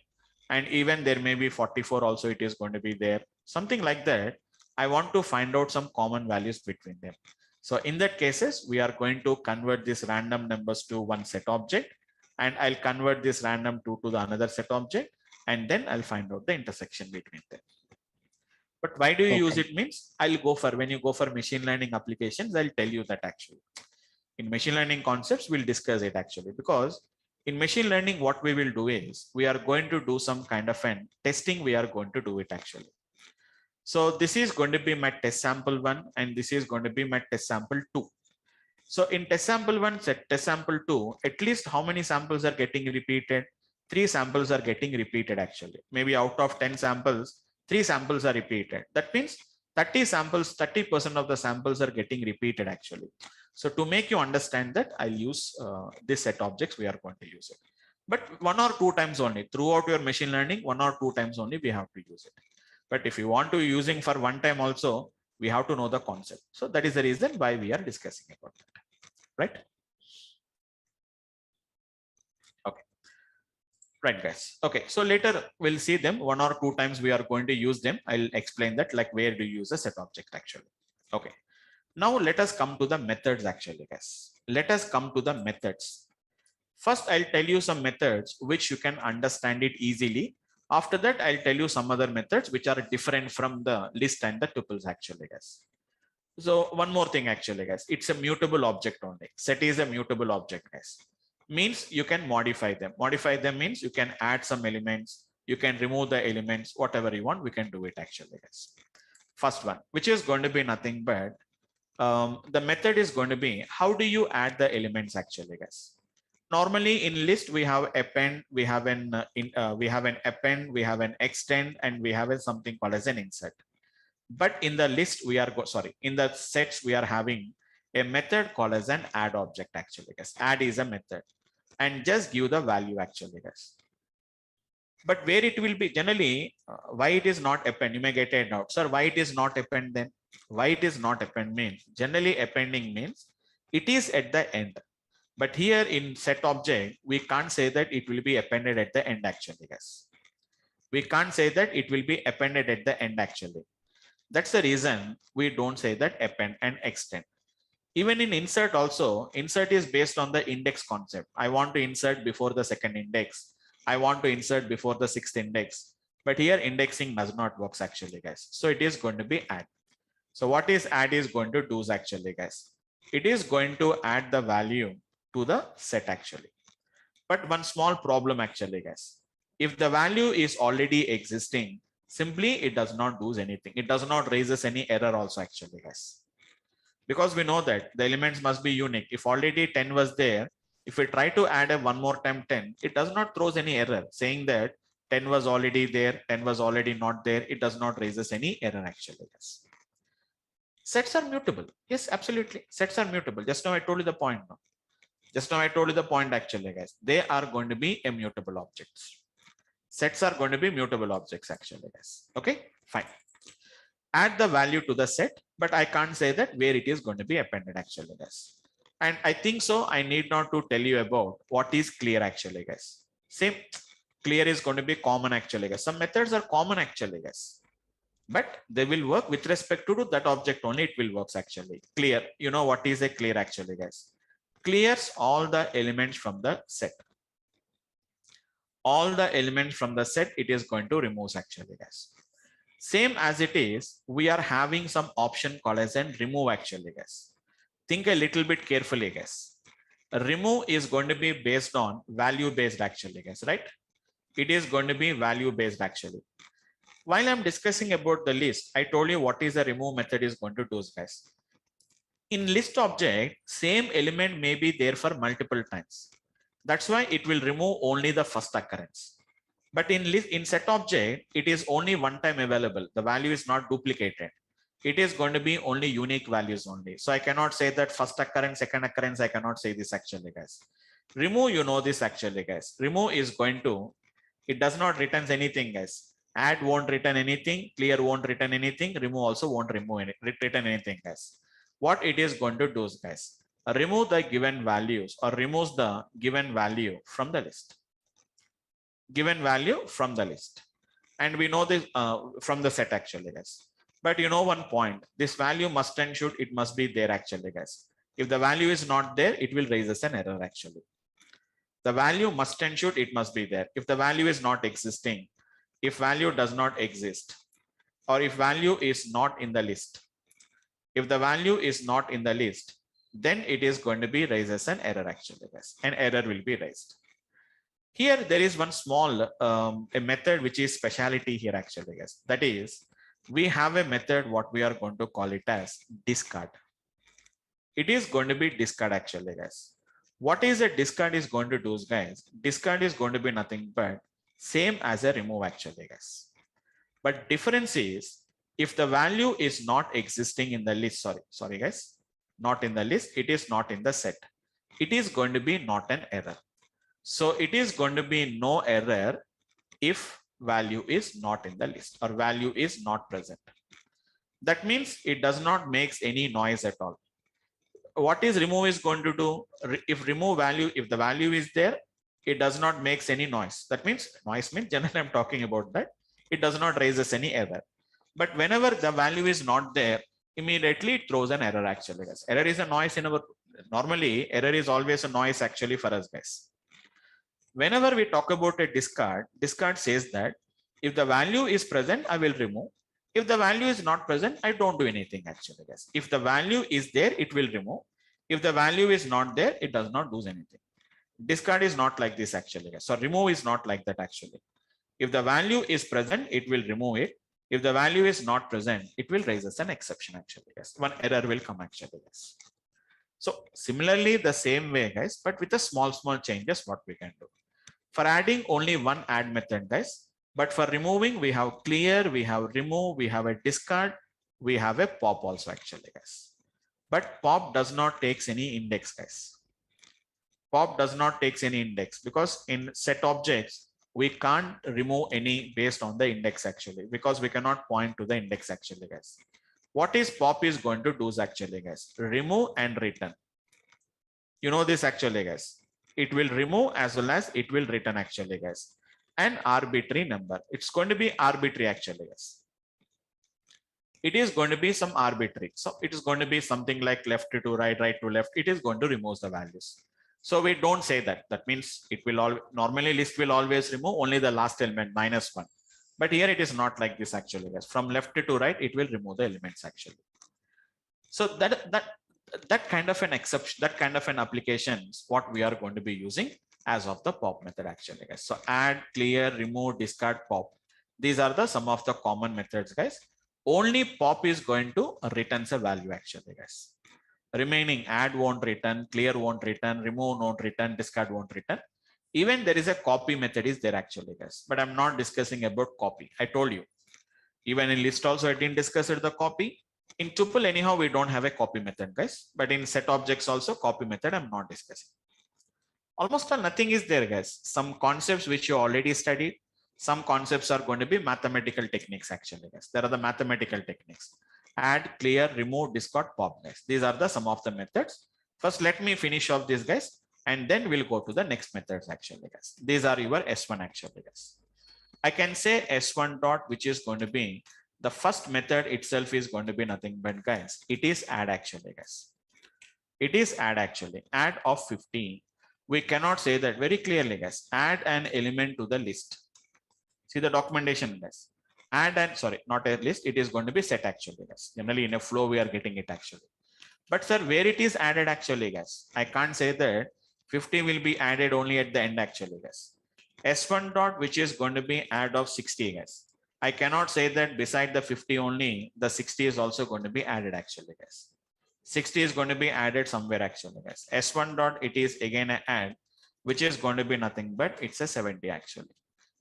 And even there may be 44 also it is going to be there. Something like that. I want to find out some common values between them. So in that cases, we are going to convert these random numbers to one set object. And I'll convert this random two to the another set object. And then I'll find out the intersection between them. But why do you use it means I'll go for, when you go for machine learning applications, I'll tell you that actually. In machine learning concepts, we'll discuss it actually, because in machine learning, what we will do is we are going to do some kind of an testing. We are going to do it actually. So this is going to be my test sample 1 and this is going to be my test sample 2. So in test sample 1, test sample 2, at least how many samples are getting repeated? 3 samples are getting repeated actually. Maybe out of 10 samples, 3 samples are repeated. That means 30 samples, 30% of the samples are getting repeated actually. So to make you understand that, I'll use this set objects, we are going to use it. But 1 or 2 times only, throughout your machine learning, 1 or 2 times only we have to use it. But if you want to using for one time also, we have to know the concept. So that is the reason why we are discussing about that, right? Okay. Right, guys. Okay, so later we'll see them 1 or 2 times we are going to use them. I'll explain that, like where do you use a set object actually. Okay. Now let us come to the methods actually, guys. Let us come to the methods. First, I'll tell you some methods which you can understand it easily. After that, I'll tell you some other methods which are different from the list and the tuples actually, guys. So one more thing actually, guys, it's a mutable object only. Set is a mutable object, guys. Means you can modify them. Modify them means you can add some elements, you can remove the elements, whatever you want, we can do it actually, guys. First one, which is going to be nothing but the method is going to be how do you add the elements actually, guys. Normally in list we have append, we have an append, we have an extend, and we have something called as an insert. But in the list we are in the sets we are having a method called as an add object actually, guys. Add is a method and just give the value actually, guys. But where it will be generally, why it is not append? You may get a doubt, sir. Why it is not append then? Why it is not append means generally appending means It is at the end. But here in set object, we can't say that it will be appended at the end actually, guys. We can't say that it will be appended at the end actually. That's the reason we don't say that append and extend. Even in insert also, insert is based on the index concept. I want to insert before the second index. I want to insert before the sixth index. But here indexing does not work actually, guys. So it is going to be add. So what is add is going to do actually, guys? It is going to add the value to the set actually. But one small problem actually, guys. If the value is already existing, simply it does not do anything. It does not raises any error also actually, guys. Because we know that the elements must be unique. If already 10 was there, if we try to add a one more time 10, it does not throws any error saying that 10 was already there, 10 was already not there. It does not raises any error actually, guys. Sets are mutable. Yes, absolutely. Sets are mutable. Just now I told you the point. No? Just now I told you the point actually, guys. They are going to be immutable objects. Sets are going to be mutable objects actually, guys. Okay, fine. Add the value to the set, but I can't say that where it is going to be appended actually, guys. And I think so I need not to tell you about what is clear actually, guys. Same, clear is going to be common actually, guys. Some methods are common actually, guys. But they will work with respect to that object only. It will work actually. Clear, you know what is a clear actually, guys? Clears all the elements from the set. All the elements from the set it is going to remove actually, guys. Same as it is, we are having some option called as an remove actually, guys. Think a little bit carefully, guys. Remove is going to be based on value based actually, guys, right? It is going to be value based actually. While I'm discussing about the list, I told you what is the remove method is going to do, guys. In list object, same element may be there for multiple times. That's why it will remove only the first occurrence. But in set object, it is only one time available. The value is not duplicated. It is going to be only unique values only. So I cannot say that first occurrence, second occurrence. I cannot say this actually, guys. Remove, you know this actually, guys. Remove is going to, it does not return anything, guys. Add won't return anything. Clear won't return anything. Remove also won't return anything, guys. What it is going to do, guys, remove the given values or removes the given value from the list. Given value from the list. And we know this from the set actually, guys. But you know one point, this value must and should, it must be there actually, guys. If the value is not there, it will raise us an error actually. The value must and should, it must be there. If the value is not existing, if value does not exist, or if value is not in the list, if the value is not in the list, then it is going to be raised as an error actually, guys. An error will be raised. Here there is one small a method which is speciality here actually, guys. That is, we have a method what we are going to call it as discard. It is going to be discard actually, guys. What is a discard is going to do, guys? Discard is going to be nothing but same as a remove actually, guys. But difference is, if the value is not existing in the list, sorry guys, not in the list, it is not in the set. It is going to be not an error. So it is going to be no error if value is not in the list or value is not present. That means it does not make any noise at all. What is remove is going to do? If remove value, if the value is there, it does not make any noise. That means noise means generally I'm talking about that. It does not raise us any error. But whenever the value is not there, immediately it throws an error actually, guys. Error is a noise in our, normally error is always a noise actually for us, guys. Whenever we talk about a discard, discard says that if the value is present, I will remove. If the value is not present, I don't do anything actually, guys. If the value is there, it will remove. If the value is not there, it does not do anything. Discard is not like this actually, guys. So remove is not like that actually. If the value is present, it will remove it. If the value is not present, it will raise as an exception actually, guys. One error will come actually, guys. So similarly, the same way, guys, but with a small changes, what we can do. For adding, only one add method, guys. But for removing, we have clear, we have remove, we have a discard, we have a pop also actually, guys. But pop does not takes any index, guys. Pop does not takes any index because in set objects, we can't remove any based on the index actually, because we cannot point to the index actually, guys. What is pop is going to do actually, guys? Remove and return. You know this actually, guys. It will remove as well as it will return actually, guys. An arbitrary number. It's going to be arbitrary actually, guys. It is going to be some arbitrary. So it is going to be something like left to right, right to left. It is going to remove the values. So we don't say that. That means it will all normally list will always remove only the last element -1. But here it is not like this actually, guys. From left to right, it will remove the elements actually. So that kind of an exception, that kind of an application is what we are going to be using as of the pop method actually, guys. So add, clear, remove, discard, pop. These are the some of the common methods, guys. Only pop is going to return a value actually, guys. Remaining add won't return, clear won't return, remove won't return, discard won't return. Even there is a copy method is there actually, guys. But I'm not discussing about copy. I told you. Even in list also I didn't discuss it the copy. In tuple anyhow we don't have a copy method, guys. But in set objects also copy method I'm not discussing. Almost all nothing is there, guys. Some concepts which you already studied. Some concepts are going to be mathematical techniques actually, guys. There are the mathematical techniques. Add, clear, remove, discard, pop, guys. These are the some of the methods. First, let me finish off this, guys, and then we'll go to the next methods actually, guys. These are your S1 actually, guys. I can say S1 dot, which is going to be the first method itself is going to be nothing but, guys, it is add actually, guys. It is add actually, add of 50. We cannot say that very clearly, guys. Add an element to the list. See the documentation, guys. Add and sorry, not a list. It is going to be set actually, guys. Generally in a flow, we are getting it actually. But sir, where it is added actually, guys? I can't say that 50 will be added only at the end actually, guys. S1 dot, which is going to be add of 60, guys. I cannot say that beside the 50 only, the 60 is also going to be added actually, guys. 60 is going to be added somewhere actually, guys. S1 dot, it is again an add, which is going to be nothing but it's a 70 actually.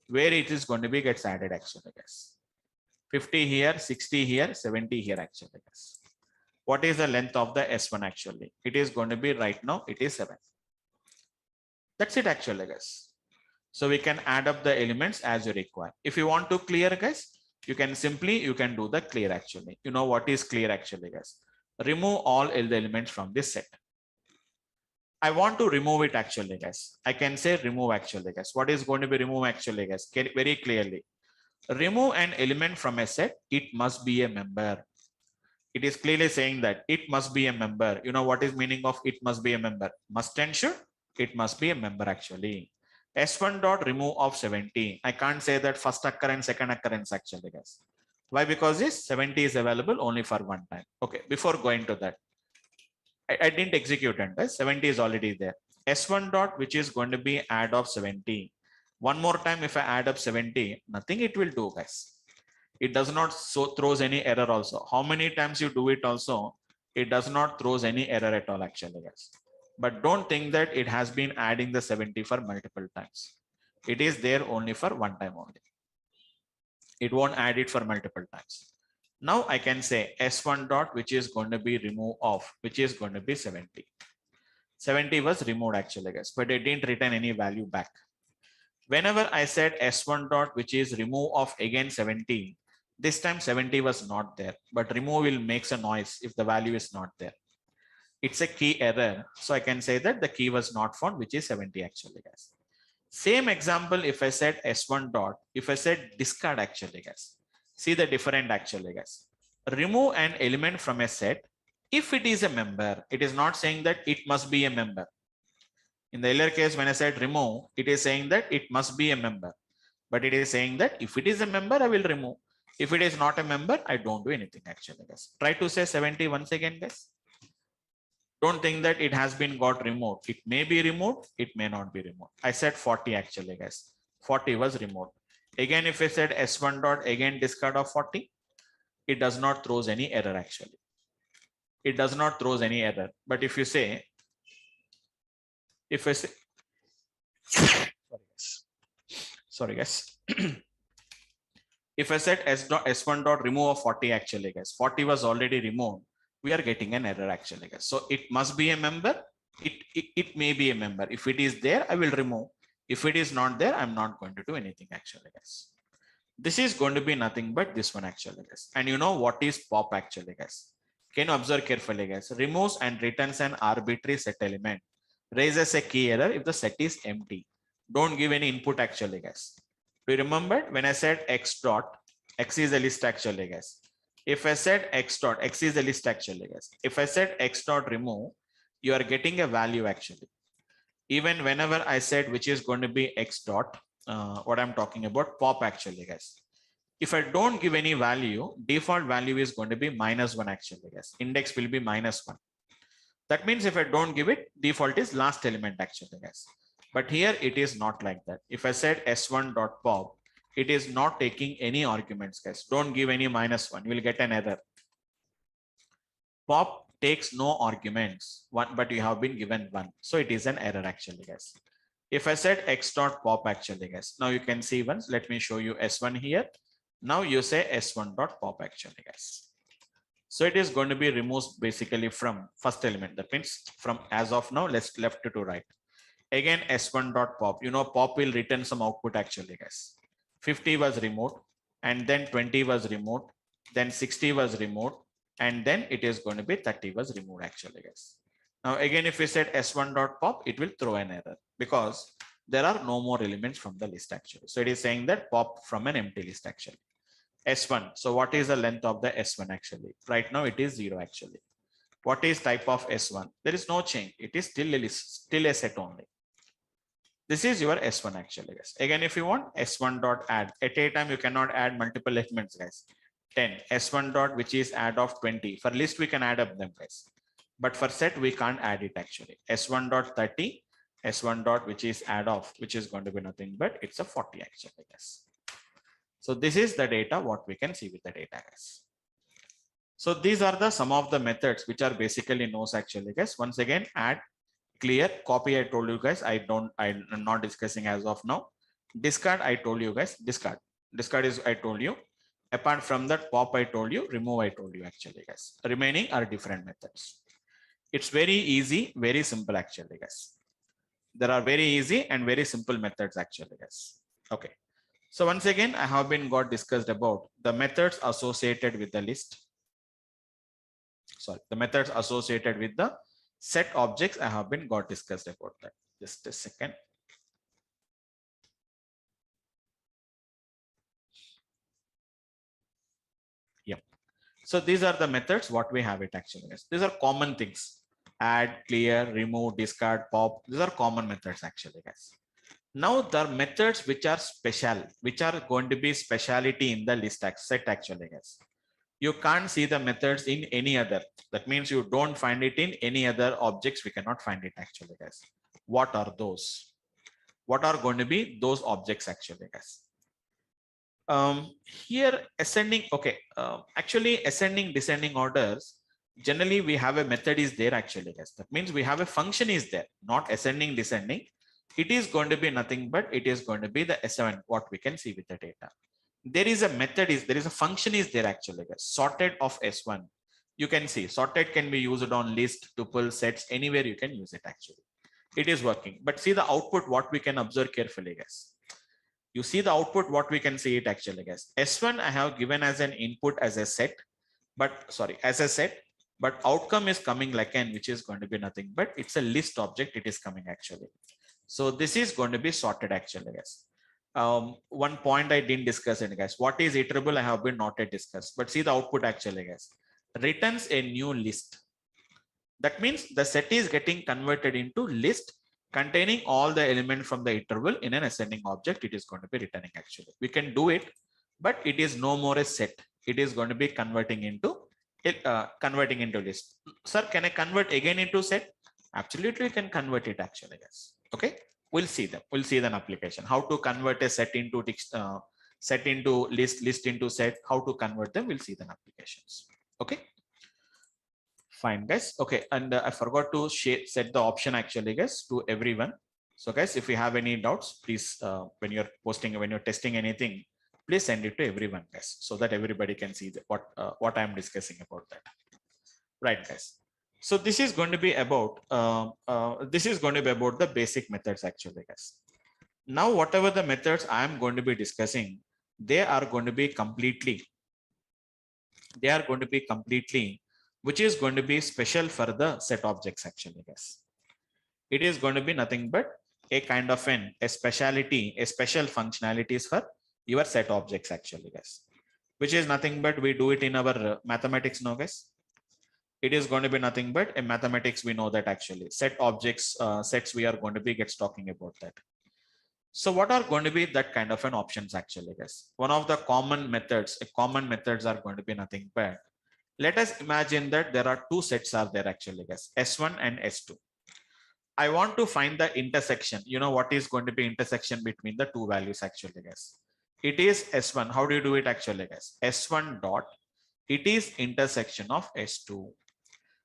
Where it is going to be gets added actually, guys. 50 here, 60 here, 70 here actually, guys. What is the length of the S1 actually? It is going to be right now, it is 7. That's it actually, guys. So we can add up the elements as you require. If you want to clear, guys, you can do the clear actually. You know what is clear actually, guys? Remove all the elements from this set. I want to remove it actually, guys. I can say remove actually, guys. What is going to be remove actually, guys? Get very clearly. Remove an element from a set. It must be a member. It is clearly saying that it must be a member. You know what is meaning of it must be a member? Must and should. It must be a member actually. S1 dot remove of 70. I can't say that first occurrence, second occurrence actually, guys. Why? Because this 70 is available only for one time. Okay, before going to that, I didn't execute it, guys. 70 is already there. S1 dot, which is going to be add of 70. One more time, if I add up 70, nothing it will do, guys. It does not throws any error also. How many times you do it also, it does not throws any error at all actually, guys. But don't think that it has been adding the 70 for multiple times. It is there only for one time only. It won't add it for multiple times. Now I can say S1 dot, which is going to be remove of, which is going to be 70. 70 was removed actually, guys, but it didn't return any value back. Whenever I said S1 dot, which is remove of again 70, this time 70 was not there, but remove will makes a noise if the value is not there. It's a key error. So I can say that the key was not found, which is 70 actually, guys. Same example, if I said S1 dot, if I said discard actually, guys, see the different actually, guys. Remove an element from a set. If it is a member, it is not saying that it must be a member. In the earlier case, when I said remove, it is saying that it must be a member, but it is saying that if it is a member, I will remove. If it is not a member, I don't do anything actually, guys. Try to say 70 once again, guys. Don't think that it has been got removed. It may be removed, it may not be removed. I said 40 actually, guys. 40 was removed. Again, if I said S1 dot, again discard of 40, it does not throws any error actually. It does not throws any error. But if you say, if I say, sorry guys. If I said S1 dot remove of 40 actually, guys, 40 was already removed. We are getting an error actually, guys. So it must be a member. It may be a member. If it is there, I will remove. If it is not there, I'm not going to do anything actually, guys. This is going to be nothing but this one actually, guys. And you know what is pop actually, guys? Can you observe carefully, guys? Removes and returns an arbitrary set element. Raises a key error if the set is empty. Don't give any input actually, guys. Do you remember when I said x dot, x is a list actually, guys. If I said x dot, x is a list actually, guys. If I said x dot remove, you are getting a value actually. Even whenever I said which is going to be x dot, what I'm talking about, pop actually, guys. If I don't give any value, default value is going to be -1 actually, guys. Index will be -1. That means if I don't give it, default is last element actually, guys. But here it is not like that. If I said s1.pop, it is not taking any arguments, guys. Don't give any -1. You will get an error. Pop takes no arguments, but you have been given 1. So it is an error actually, guys. If I said x.pop actually, guys, now you can see once. Let me show you s1 here. Now you say s1.pop actually, guys. So it is going to be removed basically from first element. That means from as of now, let's left to right. Again, s1.pop. You know, pop will return some output actually, guys. 50 was removed, and then 20 was removed, then 60 was removed, and then it is going to be 30 was removed actually, guys. Now again, if we said s1.pop, it will throw an error because there are no more elements from the list actually. So it is saying that pop from an empty list actually. S1. So what is the length of the S1 actually? Right now it is 0 actually. What is type of S1? There is no change. It is still a list, still a set only. This is your S1 actually, guys. Again, if you want S1 dot add, at a time you cannot add multiple elements, guys. 10 S1 dot, which is add of 20. For list we can add up them, guys. But for set we can't add it actually. S1 dot 30, S1 dot, which is add of, which is going to be nothing but it's a 40 actually, guys. So this is the data, what we can see with the data, guys. So these are the some of the methods which are basically knows actually, guys. Once again, add, clear, copy. I told you guys, I'm not discussing as of now. Discard, I told you guys, discard. Discard is I told you. Apart from that, pop, I told you, remove, I told you actually, guys. Remaining are different methods. It's very easy, very simple actually, guys. There are very easy and very simple methods actually, guys. Okay. So once again, I have been got discussed about the methods associated with the list. Sorry, the methods associated with the set objects. I have been got discussed about that. Just a second. Yeah. So these are the methods what we have it actually. These are common things. Add, clear, remove, discard, pop. These are common methods actually, guys. Now there are methods which are special, which are going to be speciality in the list set actually, guys. You can't see the methods in any other. That means you don't find it in any other objects. We cannot find it actually, guys. What are those? What are going to be those objects actually, guys? Here ascending, okay. Actually ascending, descending orders. Generally we have a method is there actually, guys. That means we have a function is there, not ascending, descending. It is going to be nothing but it is going to be the S7, what we can see with the data. There is a method is there is a function is there actually, guys. Sorted of S1. You can see sorted can be used on list, tuple, sets, anywhere you can use it actually. It is working, but see the output what we can observe carefully, guys. You see the output what we can see it actually, guys. S1 I have given as an input as a set, but sorry, as a set, but outcome is coming like n, which is going to be nothing but it's a list object. It is coming actually. So this is going to be sorted actually, guys. One point I didn't discuss it, guys. What is iterable? I have been not yet discussed, but see the output actually, guys. Returns a new list. That means the set is getting converted into list containing all the elements from the interval in an ascending object. It is going to be returning actually. We can do it, but it is no more a set. It is going to be converting into list. Sir, can I convert again into set? Absolutely, you can convert it actually, guys. Okay, we'll see them. We'll see an application. How to convert a set into set into list, list into set. How to convert them? We'll see the applications. Okay. Fine, guys. Okay, and I forgot to set the option actually, guys, to everyone. So, guys, if you have any doubts, please, when you're testing anything, please send it to everyone, guys, so that everybody can see what I'm discussing about that. Right, guys. So this is going to be about the basic methods actually, guys. Now, whatever the methods I'm going to be discussing, they are going to be completely, which is going to be special for the set objects actually, guys. It is going to be nothing but a kind of a speciality, a special functionalities for your set objects actually, guys, which is nothing but we do it in our mathematics now, guys. It is going to be nothing but in mathematics. We know that actually set objects, sets we are going to be gets talking about that. So what are going to be that kind of an options actually, guys? One of the common methods are going to be nothing but, let us imagine that there are two sets are there actually, guys, S1 and S2. I want to find the intersection. You know what is going to be intersection between the two values actually, guys? It is S1. How do you do it actually, guys? S1 dot, it is intersection of S2.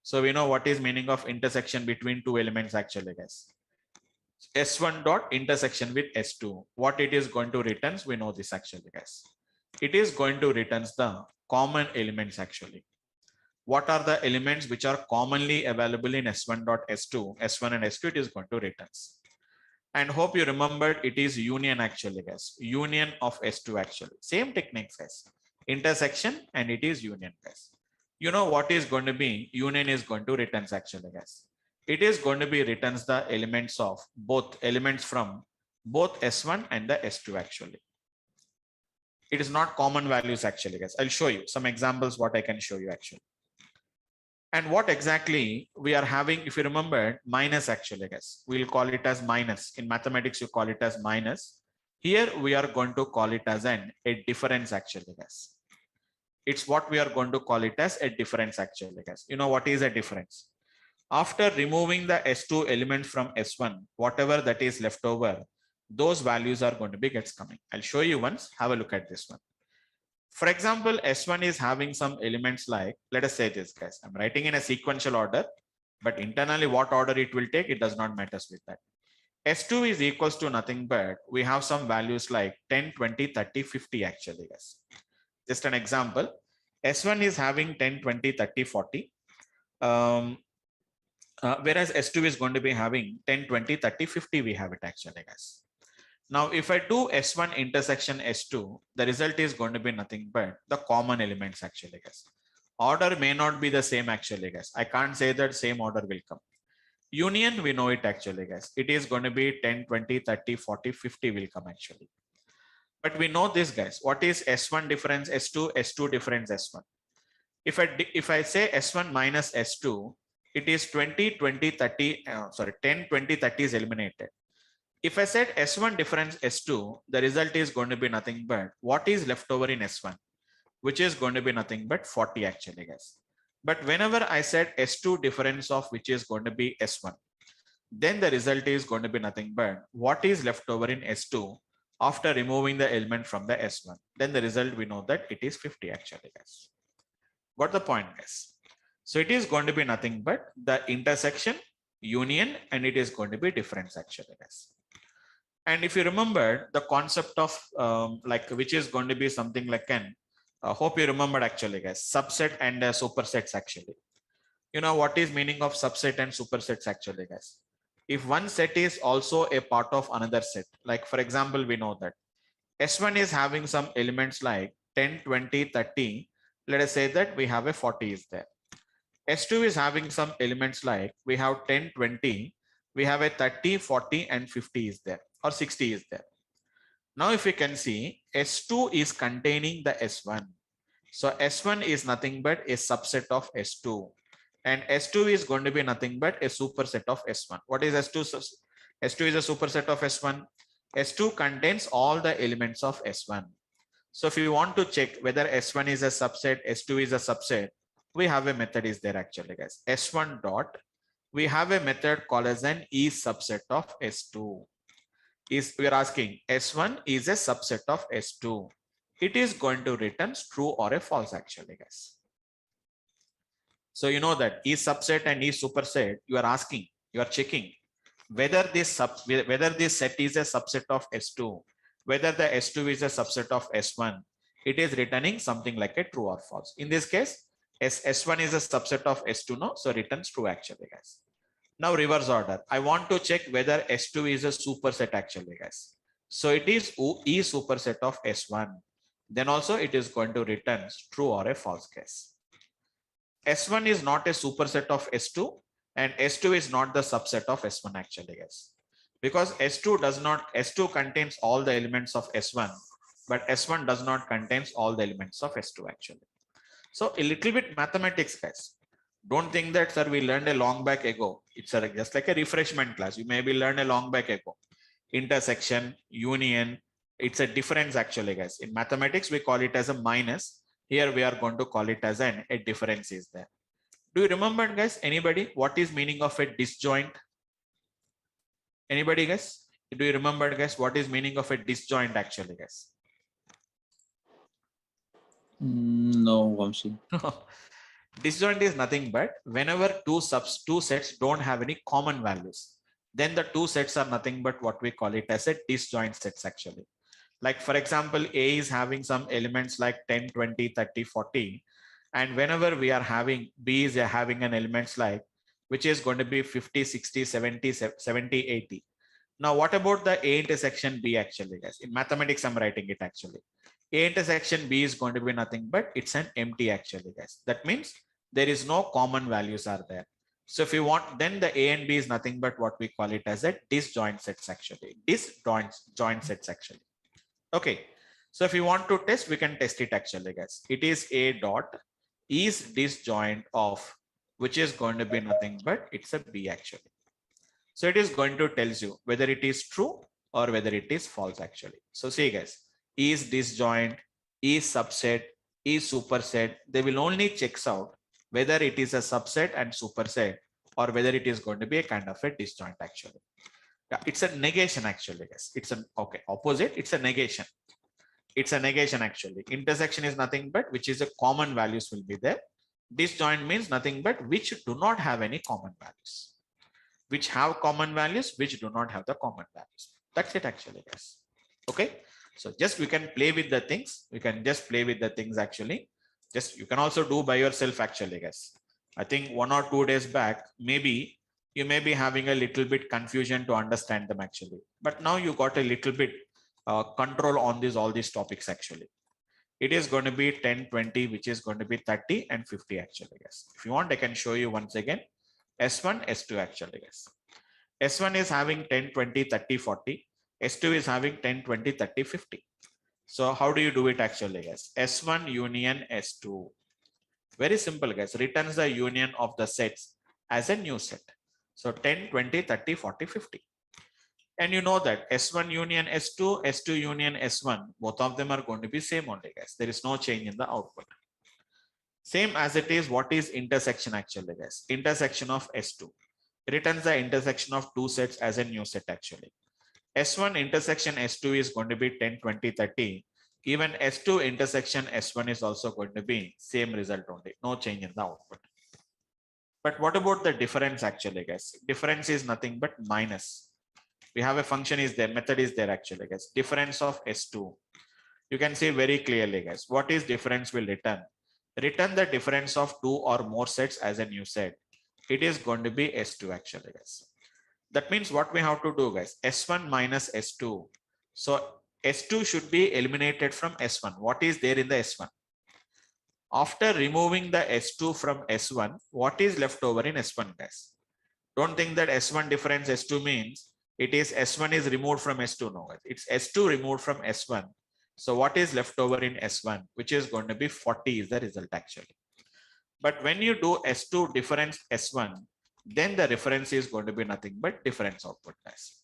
So we know what is meaning of intersection between two elements actually, guys. S1 dot intersection with S2. What it is going to returns, we know this actually, guys. It is going to returns the common elements actually. What are the elements which are commonly available in S1 dot S2, S1 and S2, it is going to returns. And hope you remembered it is union actually, guys. Union of S2 actually. Same techniques, guys. Intersection and it is union, guys. You know what is going to be union is going to returns actually, guys. It is going to be returns the elements of both elements from both S1 and the S2 actually. It is not common values actually, guys. I'll show you some examples what I can show you actually. And what exactly we are having, if you remember, minus actually, guys, we'll call it as minus. In mathematics, you call it as minus. Here we are going to call it as a difference actually, guys. It's what we are going to call it as a difference actually, guys. You know what is a difference? After removing the S2 elements from S1, whatever that is left over, those values are going to be gets coming. I'll show you once. Have a look at this one. For example, S1 is having some elements like, let us say this, guys, I'm writing in a sequential order, but internally what order it will take, it does not matter with that. S2 is equals to nothing but we have some values like 10, 20, 30, 50 actually, guys. Just an example, S1 is having 10, 20, 30, 40. Whereas S2 is going to be having 10, 20, 30, 50, we have it actually, guys. Now, if I do S1 intersection S2, the result is going to be nothing but the common elements actually, guys. Order may not be the same actually, guys. I can't say that same order will come. Union, we know it actually, guys. It is going to be 10, 20, 30, 40, 50 will come actually. But we know this, guys. What is S1 difference S2, S2 difference S1? If I say S1 minus S2, it is 20, 20, 30, 10, 20, 30 is eliminated. If I said S1 difference S2, the result is going to be nothing but what is left over in S1, which is going to be nothing but 40 actually, guys. But whenever I said S2 difference of which is going to be S1, then the result is going to be nothing but what is left over in S2 after removing the element from the S1. Then the result we know that it is 50 actually, guys. Got the point, guys? So it is going to be nothing but the intersection, union, and it is going to be difference actually, guys. And if you remember the concept of like which is going to be something like an hope you remembered actually, guys, subset and supersets actually. You know what is meaning of subset and supersets actually, guys? If one set is also a part of another set, like for example, we know that S1 is having some elements like 10, 20, 30. Let us say that we have a 40 is there. S2 is having some elements like we have 10, 20, we have a 30, 40, and 50 is there, or 60 is there. Now, if you can see, S2 is containing the S1. So S1 is nothing but a subset of S2. And S2 is going to be nothing but a superset of S1. What is S2? S2 is a superset of S1. S2 contains all the elements of S1. So if you want to check whether S1 is a subset, S2 is a subset, we have a method is there actually, guys. S1 dot, we have a method called as an E subset of S2. We are asking S1 is a subset of S2. It is going to return true or a false actually, guys. So you know that E subset and E superset, you are asking, you are checking whether this set is a subset of S2, whether the S2 is a subset of S1. It is returning something like a true or false. In this case, S1 is a subset of S2, no, so returns true actually, guys. Now reverse order. I want to check whether S2 is a superset actually, guys. So it is E superset of S1. Then also it is going to return true or a false case. S1 is not a superset of S2 and S2 is not the subset of S1 actually, guys. Because S2 contains all the elements of S1, but S1 does not contains all the elements of S2 actually. So a little bit mathematics, guys. Don't think that, sir, we learned a long back ago. It's just like a refreshment class. You maybe learned a long back ago. Intersection, union, it's a difference actually, guys. In mathematics, we call it as a minus. Here we are going to call it as a difference is there. Do you remember, guys, anybody, what is meaning of a disjoint? Anybody, guys? Do you remember, guys, what is meaning of a disjoint actually, guys? No, Vamsi. Disjoint is nothing but whenever two sets don't have any common values, then the two sets are nothing but what we call it as a disjoint sets actually. Like for example, A is having some elements like 10, 20, 30, 40. And whenever we are having B is having an elements like, which is going to be 50, 60, 70, 70, 80. Now, what about the A intersection B actually, guys? In mathematics, I'm writing it actually. A intersection B is going to be nothing but it's an empty actually, guys. That means there is no common values are there. So if you want, then the A and B is nothing but what we call it as a disjoint sets actually. Disjoint sets actually. Okay. So if you want to test, we can test it actually, guys. It is A dot is disjoint of, which is going to be nothing but it's a B actually. So it is going to tells you whether it is true or whether it is false actually. So see, guys, is disjoint, is subset, is superset. They will only checks out whether it is a subset and superset or whether it is going to be a kind of a disjoint actually. Yeah, it's a negation actually, guys. It's an opposite. It's a negation. It's a negation actually. Intersection is nothing but which is a common values will be there. Disjoint means nothing but which do not have any common values. Which have common values, which do not have the common values. That's it actually, guys. Okay. So just we can play with the things. We can just play with the things actually. Just you can also do by yourself actually, guys. I think 1 or 2 days back, maybe you may be having a little bit confusion to understand them actually. But now you got a little bit control on all these topics actually. It is going to be 10, 20, which is going to be 30 and 50 actually, guys. If you want, I can show you once again. S1, S2 actually, guys. S1 is having 10, 20, 30, 40. S2 is having 10, 20, 30, 50. So how do you do it actually, guys? S1 union S2. Very simple, guys. Returns the union of the sets as a new set. So 10, 20, 30, 40, 50. And you know that S1 union S2, S2 union S1, both of them are going to be same only, guys. There is no change in the output. Same as it is, what is intersection actually, guys? Intersection of S2. Returns the intersection of two sets as a new set actually. S1 intersection S2 is going to be 10, 20, 30. Even S2 intersection S1 is also going to be same result only. No change in the output. But what about the difference actually, guys? Difference is nothing but minus. We have a function is there, method is there actually, guys. Difference of S2. You can see very clearly, guys. What is difference will return? Return the difference of two or more sets as a new set. It is going to be S2 actually, guys. That means what we have to do, guys, S1 minus S2. So S2 should be eliminated from S1. What is there in the S1? After removing the S2 from S1, what is left over in S1, guys? Don't think that S1 difference S2 means it is S1 is removed from S2. No, it's S2 removed from S1. So what is left over in S1, which is going to be 40 is the result actually. But when you do S2 difference S1, then the reference is going to be nothing but difference output, guys.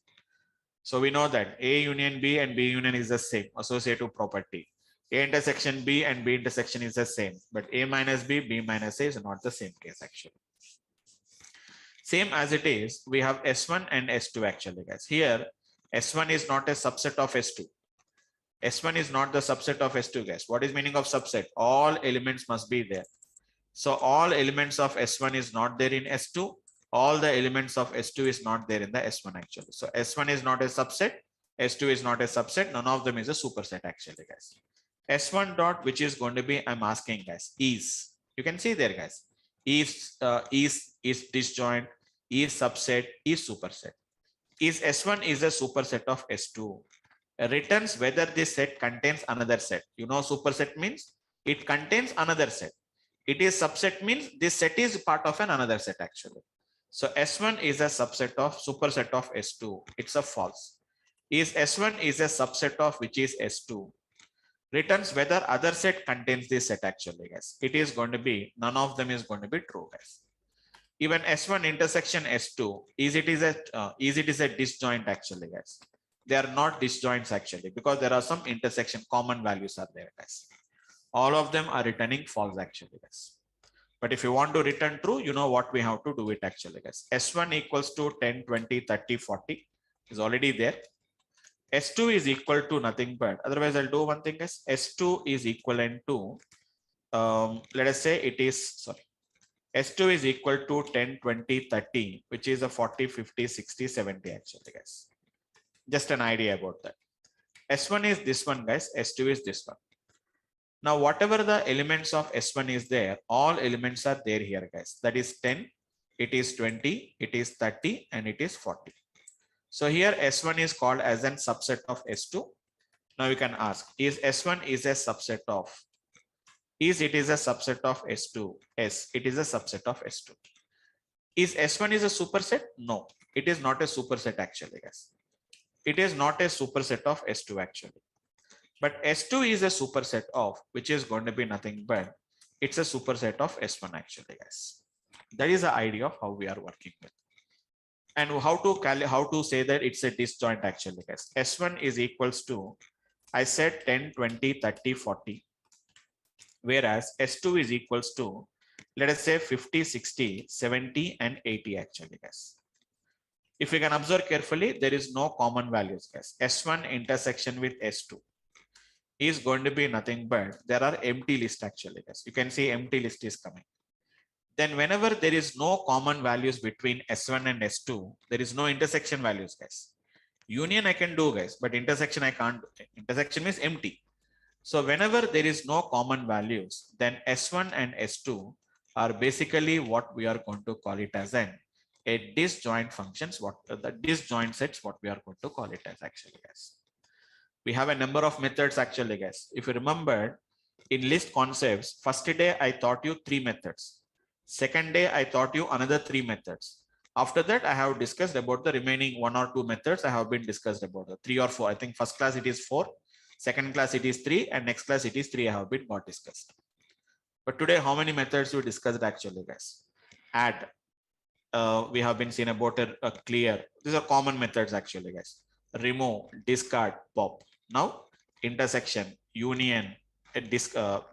So we know that A union B and B union is the same associative property. A intersection B and B intersection is the same, but A minus B, B minus A is not the same case actually. Same as it is, we have S1 and S2 actually, guys. Here, S1 is not a subset of S2. S1 is not the subset of S2, guys. What is meaning of subset? All elements must be there. So all elements of S1 is not there in S2. All the elements of S2 is not there in the S1 actually. So S1 is not a subset. S2 is not a subset. None of them is a superset actually, guys. S1 dot, which is going to be, I'm asking, guys, is. You can see there, guys. Is disjoint, is subset, is superset. Is S1 is a superset of S2. Returns whether this set contains another set. You know, superset means it contains another set. It is subset means this set is part of another set actually. So S1 is a superset of S2. It's a false. Is S1 is a subset of which is S2. Returns whether other set contains this set actually, guys. It is going to be, none of them is going to be true, guys. Even S1 intersection S2, is it is a disjoint actually, guys. They are not disjoints actually, because there are some intersection common values are there, guys. All of them are returning false actually, guys. But if you want to return true, you know what we have to do it actually, guys. S1 equals to 10, 20, 30, 40 is already there. S2 is equal to nothing but, otherwise I'll do one thing, guys. S2 is equivalent to, let us say it is, sorry. S2 is equal to 10, 20, 30, which is a 40, 50, 60, 70 actually, guys. Just an idea about that. S1 is this one, guys. S2 is this one. Now, whatever the elements of S1 is there, all elements are there here, guys. That is 10, it is 20, it is 30, and it is 40. So here S1 is called as a subset of S2. Now you can ask, is S1 is a subset of? Is it is a subset of S2? Yes, it is a subset of S2. Is S1 is a superset? No, it is not a superset actually, guys. It is not a superset of S2 actually. But S2 is a superset of, which is going to be nothing but, it's a superset of S1 actually, guys. That is the idea of how we are working with. And how to say that it's a disjoint actually, guys. S1 is equals to, I said 10, 20, 30, 40. Whereas S2 is equals to, let us say 50, 60, 70, and 80 actually, guys. If you can observe carefully, there is no common values, guys. S1 intersection with S2 is going to be nothing but, there are empty list actually, guys. You can see empty list is coming. Then whenever there is no common values between S1 and S2, there is no intersection values, guys. Union I can do, guys, but intersection I can't do. Intersection means empty. So whenever there is no common values, then S1 and S2 are basically what we are going to call it as a disjoint functions, what the disjoint sets, what we are going to call it as actually, guys. We have a number of methods actually, guys. If you remember in list concepts, first day I taught you 3 methods. Second day I taught you another 3 methods. After that, I have discussed about the remaining 1 or 2 methods. I have been discussed about the 3 or 4. I think first class it is 4, second class it is 3, and next class it is 3. I have been got discussed. But today, how many methods we discussed actually, guys? Add. We have been seen about a clear. These are common methods actually, guys. Remove, discard, pop. Now intersection, union,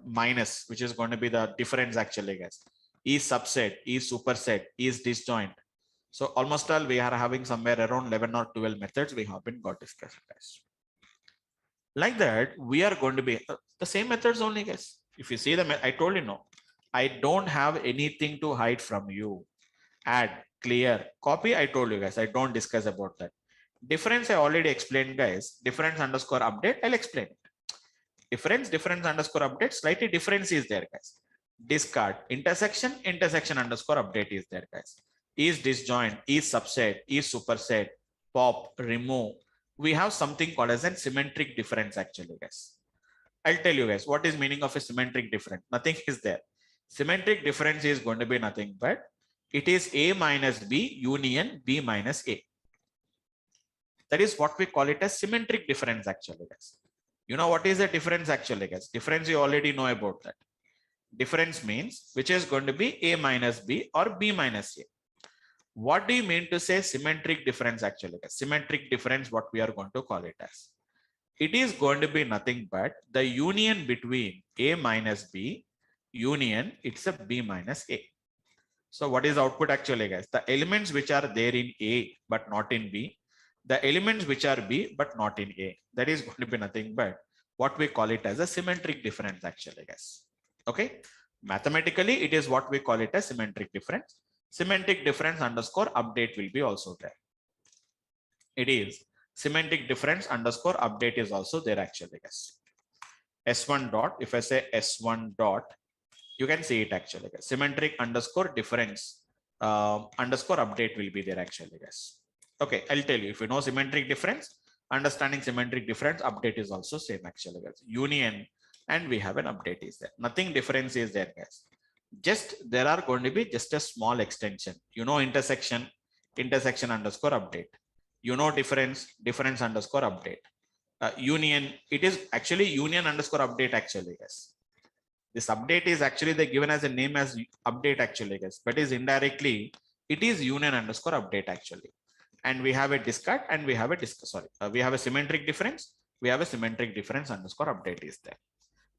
minus, which is going to be the difference actually, guys. Is subset, is superset, is disjoint. So almost all we are having somewhere around 11 or 12 methods we have been got discussed, guys. Like that, we are going to be the same methods only, guys. If you see the, I told you no, I don't have anything to hide from you. Add, clear, copy, I told you guys, I don't discuss about that. Difference I already explained, guys. Difference underscore update, I'll explain it. Difference underscore update, slightly difference is there, guys. Discard, intersection underscore update is there, guys. Is disjoint, is subset, is superset, pop, remove. We have something called as a symmetric difference actually, guys. I'll tell you guys what is meaning of a symmetric difference. Nothing is there. Symmetric difference is going to be nothing but it is A minus B union B minus A. That is what we call it as symmetric difference actually, guys. You know what is the difference actually, guys? Difference you already know about that. Difference means which is going to be A minus B or B minus A. What do you mean to say symmetric difference actually, guys? Symmetric difference, what we are going to call it as. It is going to be nothing but the union between A minus B union, it's a B minus A. So what is output actually, guys? The elements which are there in A but not in B, the elements which are B but not in A, that is going to be nothing but what we call it as a symmetric difference actually, guys. Okay, mathematically it is what we call it as symmetric difference. Symmetric difference underscore update will be also there. It is symmetric difference underscore update is also there actually, guys. S1 dot, if I say S1 dot, you can see it actually, guys. Symmetric underscore difference underscore update will be there actually, guys. Okay, I'll tell you, if you know symmetric difference, understanding symmetric difference, update is also same actually, guys. Union, and we have an update is there. Nothing difference is there, guys. Just there are going to be just a small extension. You know, intersection underscore update. You know, difference underscore update. Union, it is actually union underscore update actually, guys. This update is actually they given as a name as update actually, guys, but is indirectly it is union underscore update actually. And we have a discard and we have a we have a symmetric difference. We have a symmetric difference underscore update is there.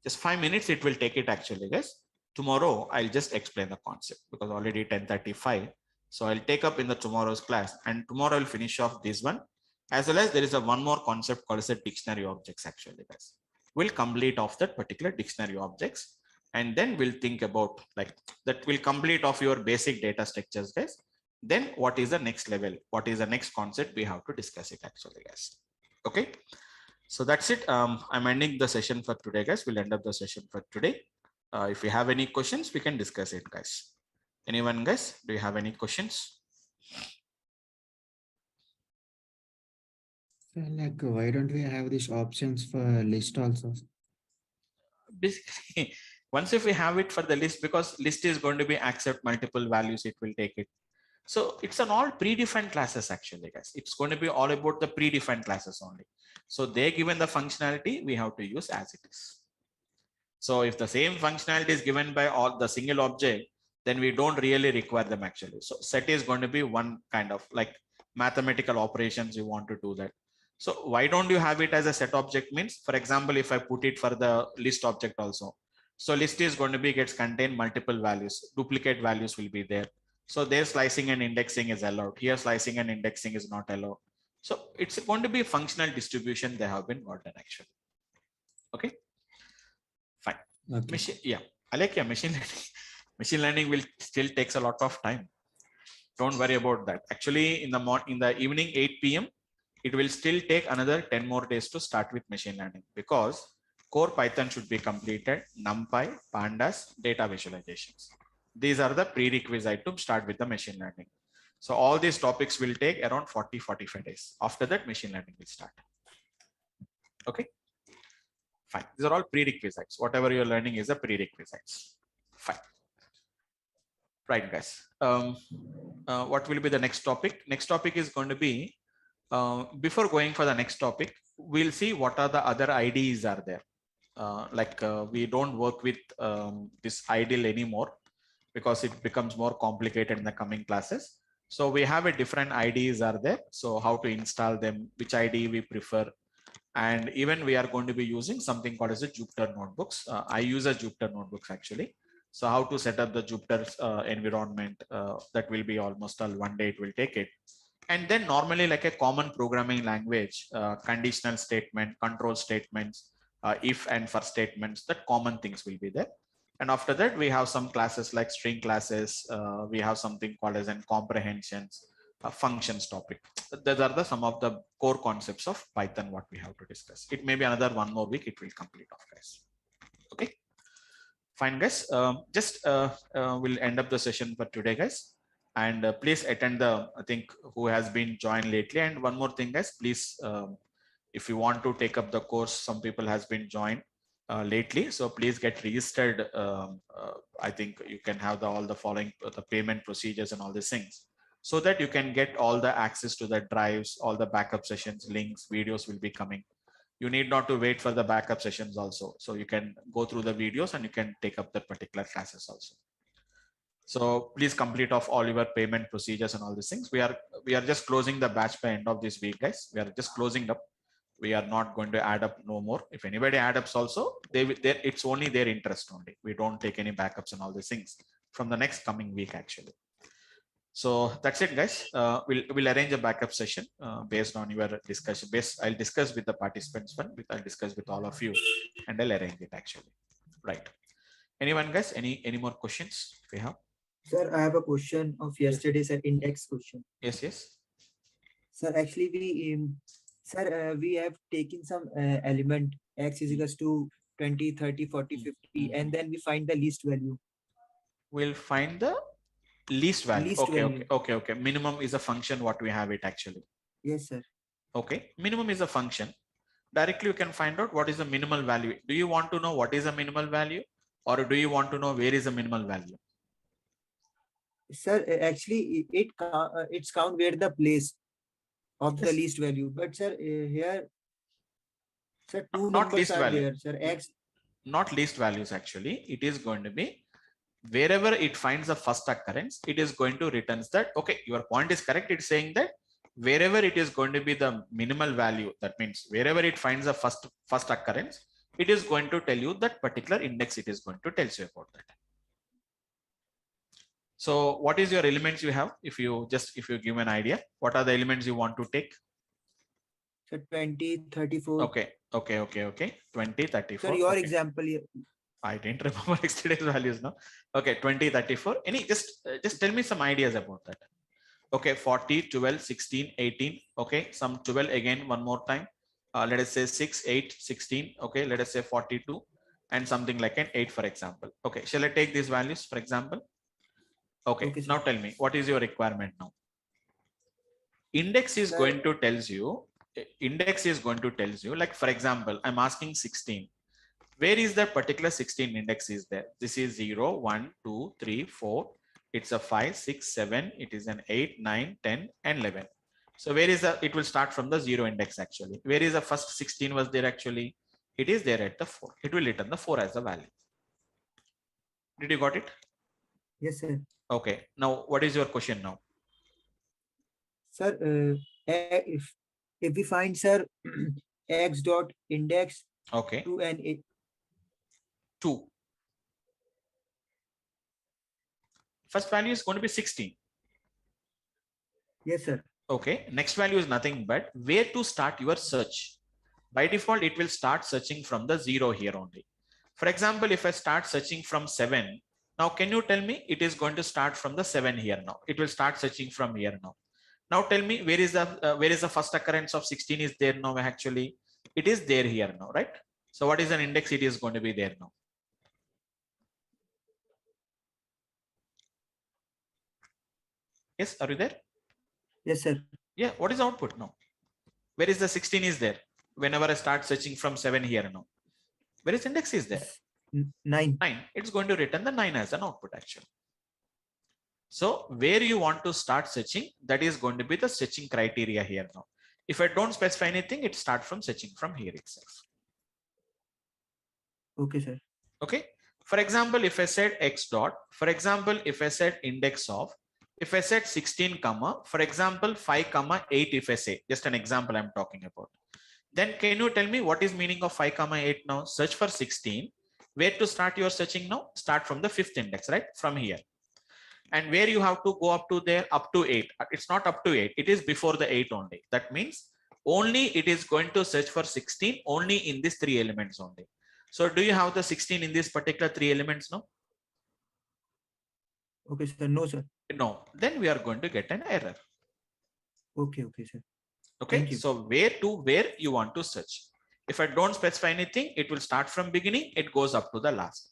Just 5 minutes it will take it actually, guys. Tomorrow I'll just explain the concept because already 10:35. So I'll take up in the tomorrow's class, and tomorrow I'll finish off this one, as well as there is a one more concept called as a dictionary objects actually, guys. We'll complete off that particular dictionary objects, and then we'll think about like that will complete off your basic data structures, guys. Then what is the next level? What is the next concept? We have to discuss it actually, guys. Okay. So that's it. I'm ending the session for today, guys. We'll end up the session for today. If you have any questions, we can discuss it, guys. Anyone, guys? Do you have any questions? Like, why don't we have these options for list also? Basically, once if we have it for the list, because list is going to be accept multiple values, it will take it. So it's an all predefined classes actually, guys. It's going to be all about the predefined classes only. So they given the functionality, we have to use as it is. So if the same functionality is given by all the single object, then we don't really require them actually. So set is going to be one kind of like mathematical operations you want to do that. So why don't you have it as a set object means, for example, if I put it for the list object also. So list is going to be gets contain multiple values, duplicate values will be there. So there slicing and indexing is allowed. Here slicing and indexing is not allowed. So it's going to be a functional distribution they have been gotten actually. Okay. Fine. Okay. Machine, yeah, I like machine learning. Machine learning will still takes a lot of time. Don't worry about that. Actually, in the evening 8 p.m., it will still take another 10 more days to start with machine learning because core Python should be completed, NumPy, Pandas, data visualizations. These are the prerequisites to start with the machine learning. So all these topics will take around 40-45 days. After that, machine learning will start. Okay. Fine. These are all prerequisites. Whatever you're learning is a prerequisites. Fine. Right, guys. What will be the next topic? Next topic is going to be, before going for the next topic, we'll see what are the other IDEs are there. We don't work with this IDLE anymore because it becomes more complicated in the coming classes. So we have a different IDEs are there. So how to install them, which IDE we prefer. And even we are going to be using something called as a Jupyter notebooks. I use a Jupyter notebooks actually. So how to set up the Jupyter's environment, that will be almost all one day it will take it. And then normally like a common programming language, conditional statement, control statements, if and for statements, that common things will be there. And after that, we have some classes like string classes. We have something called as in comprehensions, functions topic. Those are some of the core concepts of Python what we have to discuss. It may be another one more week, it will complete off, guys. Okay. Fine, guys. We'll end up the session for today, guys. And please attend the, I think, who has been joined lately. And one more thing, guys, please, if you want to take up the course, some people has been joined lately. So please get registered. I think you can have all the following, the payment procedures and all these things, so that you can get all the access to the drives, all the backup sessions, links, videos will be coming. You need not to wait for the backup sessions also. So you can go through the videos and you can take up the particular classes also. So please complete off all your payment procedures and all these things. We are just closing the batch by end of this week, guys. We are just closing up. We are not going to add up no more. If anybody add ups also, it's only their interest only. We don't take any backups and all these things from the next coming week actually. So that's it, guys. We'll arrange a backup session based on your discussion. I'll discuss with the participants one. I'll discuss with all of you, and I'll arrange it actually. Right. Anyone, guys? Any more questions if you have? Sir, I have a question of yesterday's index question. Yes, yes. Sir, actually we have taken some element x is equals to 20, 30, 40, 50, and then we find the least value. We'll find the least value. Least value. Okay. Minimum is a function what we have it actually. Yes, sir. Okay. Minimum is a function. Directly you can find out what is the minimal value. Do you want to know what is the minimal value, or do you want to know where is the minimal value? Sir, actually, it's count where the place of the Yes. least value. But sir, here, sir, two Not numbers least are value. there, sir. X. Not least values actually. It is going to be wherever it finds the first occurrence, it is going to returns that. Okay, your point is correct. It's saying that wherever it is going to be the minimal value, that means wherever it finds the first occurrence, it is going to tell you that particular index. It is going to tell you about that. So what is your elements you have? If you give an idea, what are the elements you want to take? Sir, 20, 34. Okay. 20, 34. Sir, your okay. example here. I didn't remember yesterday's values now. Okay, 20, 34. Any just tell me some ideas about that. Okay, 40, 12, 16, 18. Okay, some 12 again one more time. Let us say 6, 8, 16. Okay, let us say 42 and something like an 8, for example. Okay, shall I take these values for example? Okay, Okay, sir. now tell me, what is your requirement now? Index is Sir, going to tells you, like for example, I'm asking 16. Where is that particular 16 index is there? This is 0, 1, 2, 3, 4. It's a 5, 6, 7. It is an 8, 9, 10, and 11. So where is the, it will start from the 0 index actually. Where is the first 16 was there actually? It is there at the 4. It will return the 4 as the value. Did you got it? yes, sir. Okay. Now, what is your question now? Sir, if we find, sir, x dot index Okay. to an 2. First value is going to be 16. yes, sir. Okay. Next value is nothing but where to start your search. By default, it will start searching from the 0 here only. For example, if I start searching from 7, now can you tell me it is going to start from the 7 here now? It will start searching from here now. Now tell me where is the first occurrence of 16 is there now actually? It is there here now, right? So what is an index? It is going to be there now. Yes, are you there? Yes, sir. Yeah, what is the output now? Where is the 16 is there? Whenever I start searching from 7 here now. Where is index is there? 9. 9. It's going to return the 9 as an output actually. So where you want to start searching, that is going to be the searching criteria here now. If I don't specify anything, it starts from searching from here itself. Okay, sir. Okay. For example, if I said x dot, for example, if I said index of, if I said 16 comma, for example, 5 comma 8, if I say, just an example I'm talking about, then can you tell me what is meaning of 5 comma 8 now? Search for 16. Where to start your searching now? Start from the 5th index, right? From here. And where you have to go up to there, up to 8. It's not up to 8. It is before the 8 only. That means only it is going to search for 16 only in these 3 elements only. So do you have the 16 in these particular 3 elements now? Okay, sir. No, sir. No. Then we are going to get an error. Okay, sir. Okay. Thank you. So where you want to search. If I don't specify anything, it will start from beginning. It goes up to the last.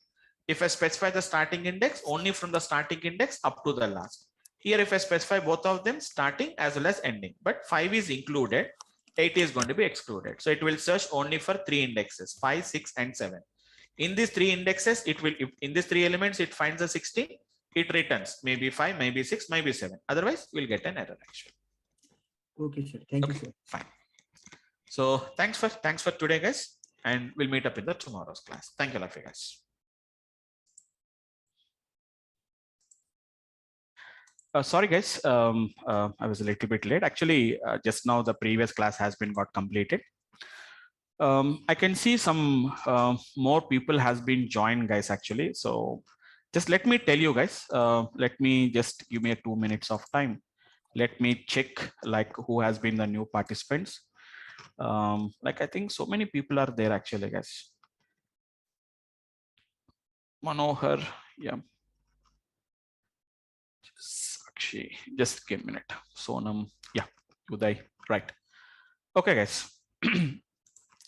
If I specify the starting index, only from the starting index up to the last. Here, if I specify both of them, starting as well as ending, but 5 is included, 8 is going to be excluded. So it will search only for 3 indexes, 5, 6, and 7. In these 3 indexes, it will, in these 3 elements, it finds a 16, it returns maybe 5, maybe 6, maybe 7. Otherwise, we'll get an error actually. Okay, sir. Thank you, sir. Fine. So thanks for today, guys, and we'll meet up in the tomorrow's class. Thank you, love you guys. Sorry, guys. I was a little bit late. Actually, just now the previous class has been got completed. I can see some more people has been joined, guys. Actually, so just let me tell you, guys. Let me just give me a 2 minutes of time. Let me check like who has been the new participants. Like I think so many people are there actually, guys. Manohar, yeah. Sakshi, just give a minute. Sonam, yeah, Uday, right. Okay, guys.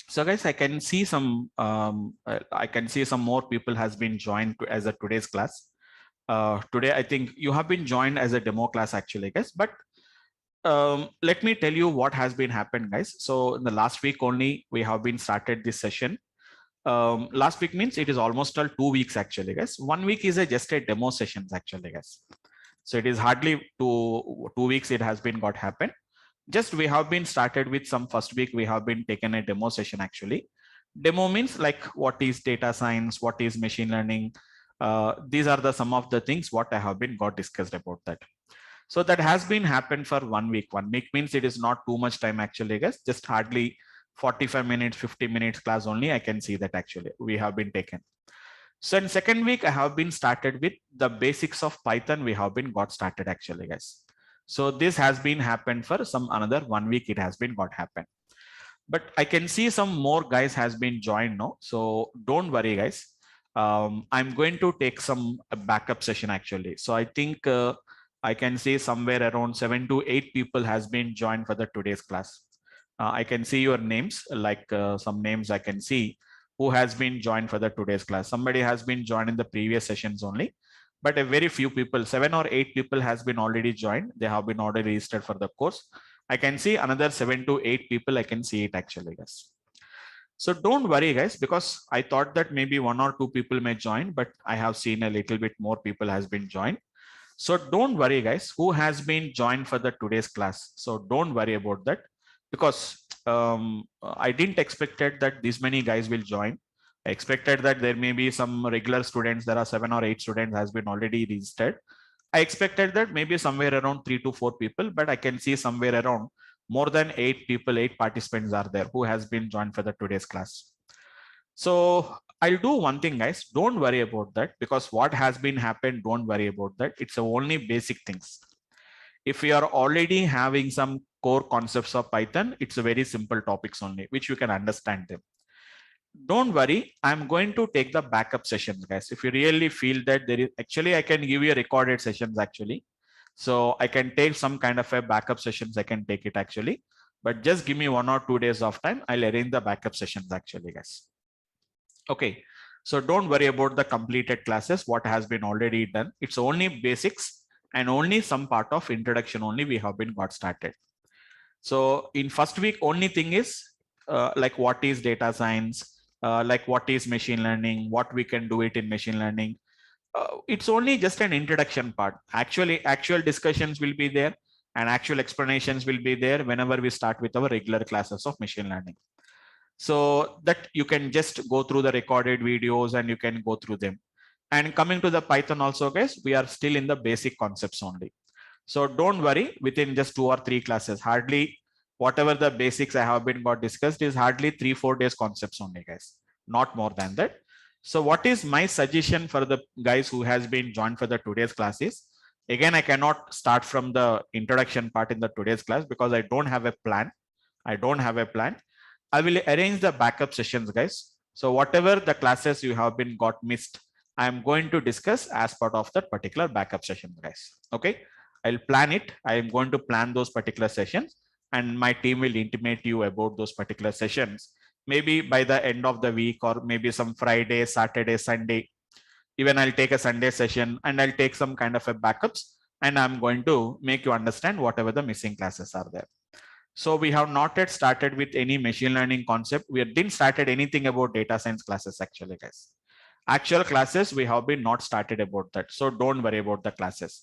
So, guys, I can see some more people has been joined as a today's class. Today, I think you have been joined as a demo class actually, guys. But let me tell you what has been happened, guys. So, in the last week only, we have been started this session. Last week means it is almost all 2 weeks actually, guys. 1 week is just a demo sessions actually, guys. So it is hardly two weeks it has been got happened. Just we have been started with some first week, we have been taken a demo session actually. Demo means like what is data science, what is machine learning. These are the some of the things what I have been got discussed about that. So that has been happened for 1 week. 1 week means it is not too much time actually, guys. Just hardly 45 minutes, 50 minutes class only. I can see that actually we have been taken. So in second week, I have been started with the basics of Python. We have been got started actually, guys. So this has been happened for some another 1 week. It has been got happened. But I can see some more guys has been joined now. So don't worry, guys. I'm going to take some backup session actually. So I think I can see somewhere around 7 to 8 people has been joined for the today's class. I can see your names, like some names I can see who has been joined for the today's class. Somebody has been joined in the previous sessions only, but a very few people, 7 or 8 people has been already joined. They have been already registered for the course. I can see another 7 to 8 people. I can see it actually, guys. So don't worry, guys, because I thought that maybe 1 or 2 people may join, but I have seen a little bit more people has been joined. So don't worry, guys, who has been joined for the today's class. So don't worry about that, because I didn't expected that this many guys will join. I expected that there may be some regular students. There are 7 or 8 students has been already registered. I expected that maybe somewhere around 3 to 4 people, but I can see somewhere around more than 8 people, 8 participants are there who has been joined for the today's class. So I'll do one thing, guys. Don't worry about that, because what has been happened, don't worry about that. It's only basic things. If you are already having some core concepts of Python, it's a very simple topics only, which you can understand them. Don't worry, I'm going to take the backup sessions, guys. If you really feel that there is, actually I can give you recorded sessions actually. So I can take some kind of a backup sessions, I can take it actually, but just give me 1 or 2 days of time. I'll arrange the backup sessions actually, guys. Okay, so don't worry about the completed classes, what has been already done. It's only basics and only some part of introduction only we have been got started. So in first week, only thing is like what is data science, like what is machine learning, what we can do it in machine learning. It's only just an introduction part. Actually, actual discussions will be there and actual explanations will be there whenever we start with our regular classes of machine learning. So that you can just go through the recorded videos and you can go through them. And coming to the Python also, guys, we are still in the basic concepts only. So don't worry, within just 2 or 3 classes, hardly whatever the basics I have been got discussed is hardly 3-4 days concepts only, guys, not more than that. So what is my suggestion for the guys who has been joined for the today's classes? Again, I cannot start from the introduction part in the today's class because I don't have a plan. I don't have a plan. I will arrange the backup sessions, guys. So whatever the classes you have been got missed, I'm going to discuss as part of that particular backup session, guys. Okay, I'll plan it. I am going to plan those particular sessions and my team will intimate you about those particular sessions. Maybe by the end of the week or maybe some Friday, Saturday, Sunday. Even I'll take a Sunday session and I'll take some kind of a backups and I'm going to make you understand whatever the missing classes are there. So we have not yet started with any machine learning concept. We didn't started anything about data science classes actually, guys. Actual classes, we have been not started about that. So don't worry about the classes.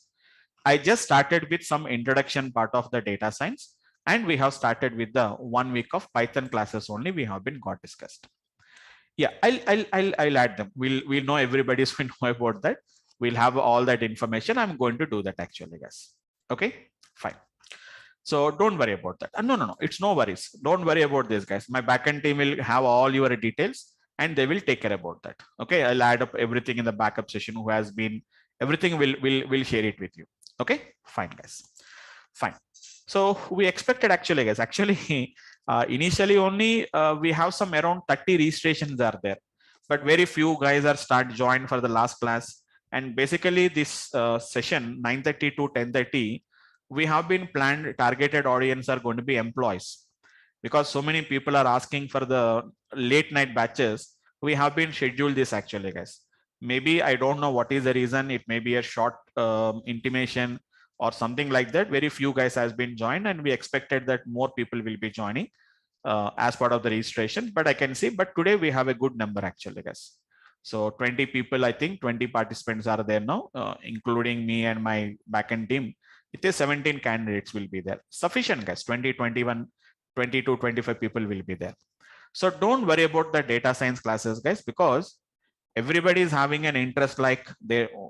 I just started with some introduction part of the data science and we have started with the 1 week of Python classes only we have been got discussed. Yeah, I'll add them. We'll know everybody's going to know about that. We'll have all that information. I'm going to do that actually, guys. Okay, fine. So don't worry about that. No, it's no worries. Don't worry about this, guys. My backend team will have all your details and they will take care about that. Okay, I'll add up everything in the backup session who has been, everything will share it with you. Okay, fine, guys. Fine. So we expected actually, guys, actually initially only we have some around 30 registrations are there, but very few guys are joined for the last class. And basically this session 9:30 to 10:30, we have been planned targeted audience are going to be employees, because so many people are asking for the late night batches. We have been scheduled this actually, guys. Maybe I don't know what is the reason. It may be a short intimation or something like that. Very few guys has been joined and we expected that more people will be joining as part of the registration, but I can see, but today we have a good number actually, guys. So 20 people, I think 20 participants are there now, including me and my backend team. It is 17 candidates will be there. Sufficient, guys. 20, 21, 22, 25 people will be there. So don't worry about the data science classes, guys, because everybody is having an interest, like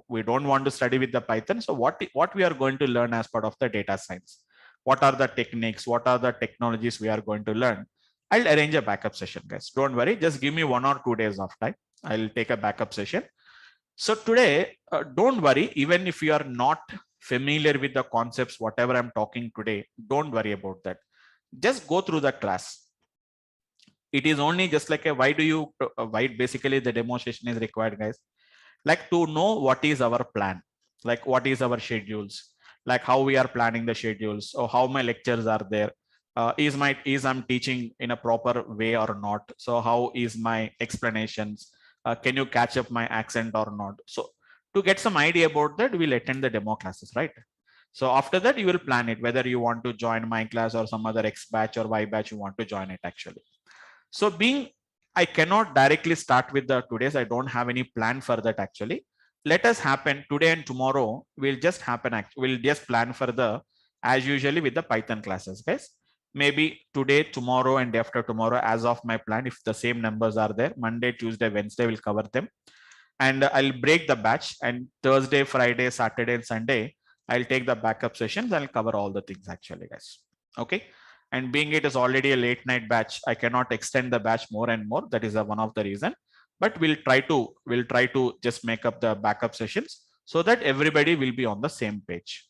we don't want to study with the Python. So what we are going to learn as part of the data science? What are the techniques? What are the technologies we are going to learn? I'll arrange a backup session, guys. Don't worry. Just give me 1 or 2 days of time. I'll take a backup session. So today, don't worry. Even if you are not familiar with the concepts, whatever I'm talking today, don't worry about that. Just go through the class. It is only just like a why basically the demonstration is required, guys. Like to know what is our plan, like what is our schedules, like how we are planning the schedules, or how my lectures are there. Is I'm teaching in a proper way or not? So how is my explanations? Can you catch up my accent or not? So to get some idea about that, we'll attend the demo classes, right? So after that, you will plan it, whether you want to join my class or some other X batch or Y batch you want to join it actually. So I cannot directly start with the today's. I don't have any plan for that actually. Let us happen today and tomorrow. We'll just plan for the as usually with the Python classes, guys. Maybe today, tomorrow, and after tomorrow, as of my plan, if the same numbers are there, Monday, Tuesday, Wednesday, we'll cover them. And I'll break the batch, and Thursday, Friday, Saturday, and Sunday, I'll take the backup sessions. I'll cover all the things actually, guys. Okay. And being it is already a late night batch, I cannot extend the batch more and more. That is one of the reason. But we'll try to just make up the backup sessions so that everybody will be on the same page.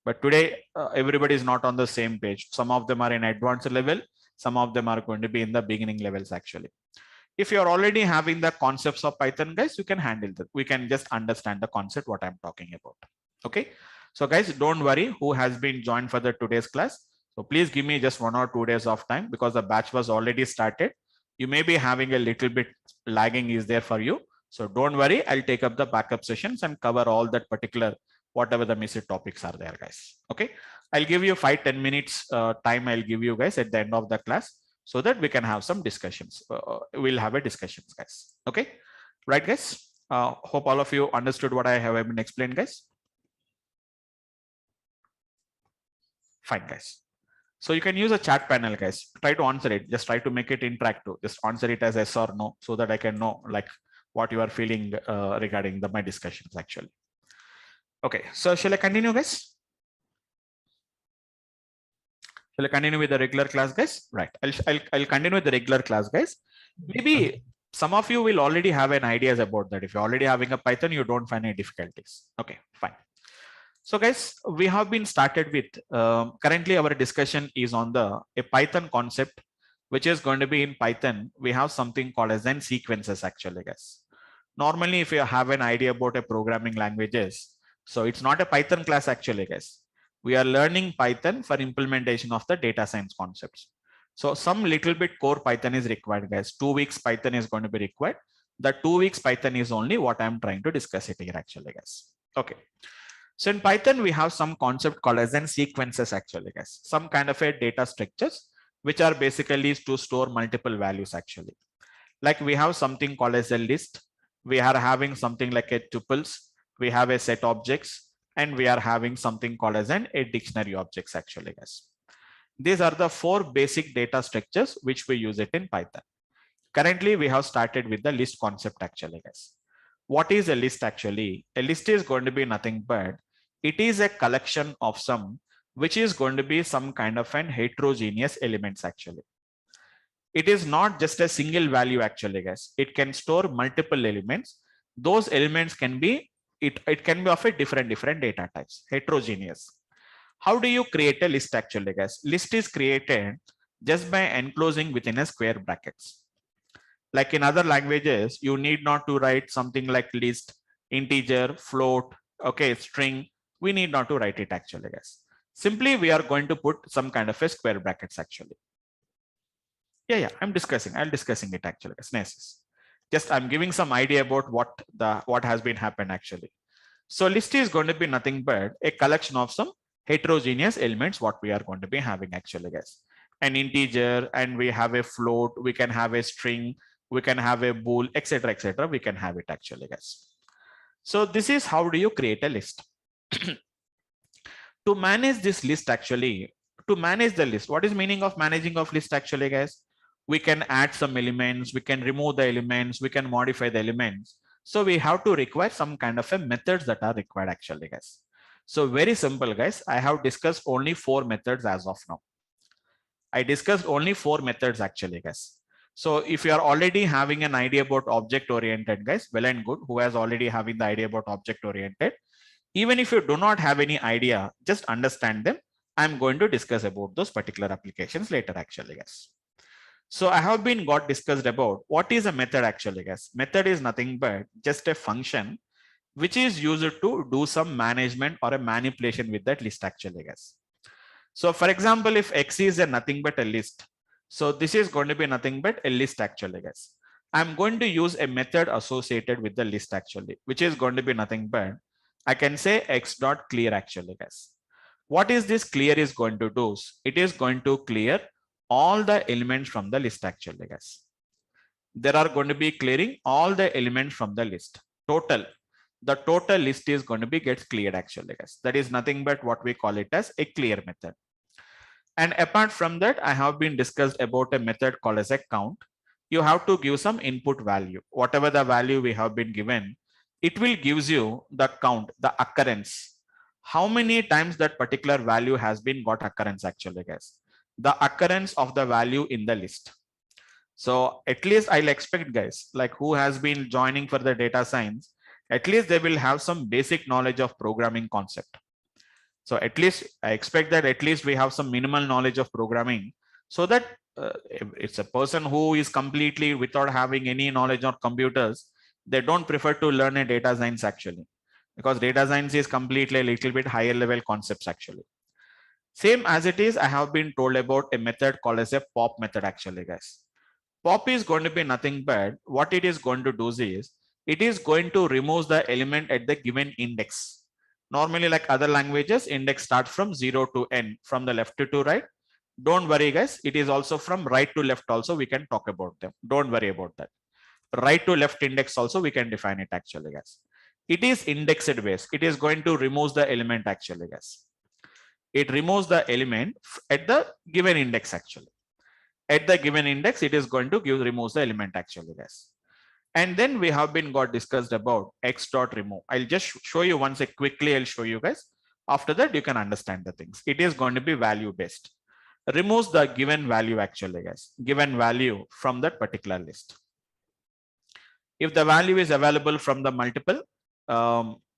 But today, everybody is not on the same page. Some of them are in advanced level. Some of them are going to be in the beginning levels actually. If you're already having the concepts of Python, guys, you can handle that. We can just understand the concept, what I'm talking about. Okay. So guys, don't worry who has been joined for the today's class. So please give me just 1 or 2 days of time because the batch was already started. You may be having a little bit lagging is there for you. So don't worry, I'll take up the backup sessions and cover all that particular, whatever the missing topics are there, guys. Okay. I'll give you 5-10 minutes time. I'll give you guys at the end of the class so that we can have some discussions. We'll have a discussions, guys. Okay. Right, guys. Hope all of you understood what I have been explained, guys. Fine, guys. So you can use a chat panel, guys. Try to answer it. Just try to make it interactive. Just answer it as yes or no so that I can know like what you are feeling regarding my discussions actually. Okay, so shall I continue, guys? Shall I continue with the regular class, guys? Right, I'll continue with the regular class, guys. Maybe some of you will already have an ideas about that. If you're already having a Python, you don't find any difficulties. Okay, fine. So guys, we have been started with, currently our discussion is on a Python concept, which is going to be in Python. We have something called as n sequences actually, guys. Normally, if you have an idea about a programming languages, so it's not a Python class actually, guys. We are learning Python for implementation of the data science concepts. So some little bit core Python is required, guys. 2 weeks Python is going to be required. The 2 weeks Python is only what I'm trying to discuss it here actually, guys. Okay. So in Python, we have some concept called as n sequences actually, guys. Some kind of a data structures, which are basically to store multiple values actually. Like we have something called as a list. We are having something like a tuples. We have a set objects, and we are having something called as a dictionary objects actually, guys. These are the 4 basic data structures which we use it in Python. Currently, we have started with the list concept actually, guys. What is a list actually? A list is going to be nothing but it is a collection of some, which is going to be some kind of an heterogeneous elements actually. It is not just a single value actually, guys. It can store multiple elements. Those elements can be, it can be of a different data types, heterogeneous. How do you create a list actually, guys? List is created just by enclosing within a square brackets. Like in other languages, you need not to write something like list, integer, float, okay, string. We need not to write it actually, guys. Simply, we are going to put some kind of a square brackets actually. Yeah, I'll discussing it actually. Nice. Just I'm giving some idea about what has been happened actually. So list is going to be nothing but a collection of some heterogeneous elements, what we are going to be having actually, guys. An integer, and we have a float, we can have a string, we can have a bool, etc., etc. We can have it actually, guys. So this is how do you create a list. To manage this list actually, to manage the list, what is meaning of managing of list actually, guys? We can add some elements, we can remove the elements, we can modify the elements. So we have to require some kind of a methods that are required actually, guys. So very simple, guys. I have discussed only 4 methods as of now. I discussed only 4 methods actually, guys. So if you are already having an idea about object oriented, guys, well and good. Who has already having the idea about object oriented? Even if you do not have any idea, just understand them. I'm going to discuss about those particular applications later actually, guys. So I have been got discussed about what is a method actually, guys. Method is nothing but just a function which is used to do some management or a manipulation with that list actually, guys. So for example, if X is a nothing but a list, so this is going to be nothing but a list actually, guys. I'm going to use a method associated with the list actually, which is going to be nothing but I can say X dot clear actually, guys. What is this clear is going to do? It is going to clear all the elements from the list actually, guys. There are going to be clearing all the elements from the list. Total. The total list is going to be gets cleared actually, guys. That is nothing but what we call it as a clear method. And apart from that, I have been discussed about a method called as a count. You have to give some input value. Whatever the value we have been given, it will gives you the count, the occurrence. How many times that particular value has been got occurrence actually, guys. The occurrence of the value in the list. So at least I'll expect, guys, like who has been joining for the data science, at least they will have some basic knowledge of programming concept. So at least I expect that at least we have some minimal knowledge of programming, so that it's a person who is completely without having any knowledge of computers, they don't prefer to learn a data science actually, because data science is completely a little bit higher level concepts actually. Same as it is, I have been told about a method called as a pop method actually, guys. Pop is going to be nothing but what it is going to do is it is going to remove the element at the given index. Normally, like other languages, index starts from 0 to n, from the left to right. Don't worry, guys. It is also from right to left also. We can talk about them. Don't worry about that. Right to left index also we can define it actually, guys. It is indexed base. It is going to remove the element actually, guys. It removes the element at the given index actually. At the given index, it is going to removes the element actually, guys. And then we have been got discussed about X dot remove. I'll just show you once quickly. I'll show you guys. After that, you can understand the things. It is going to be value based. Removes the given value actually, guys. Given value from that particular list. If the value is available from the multiple,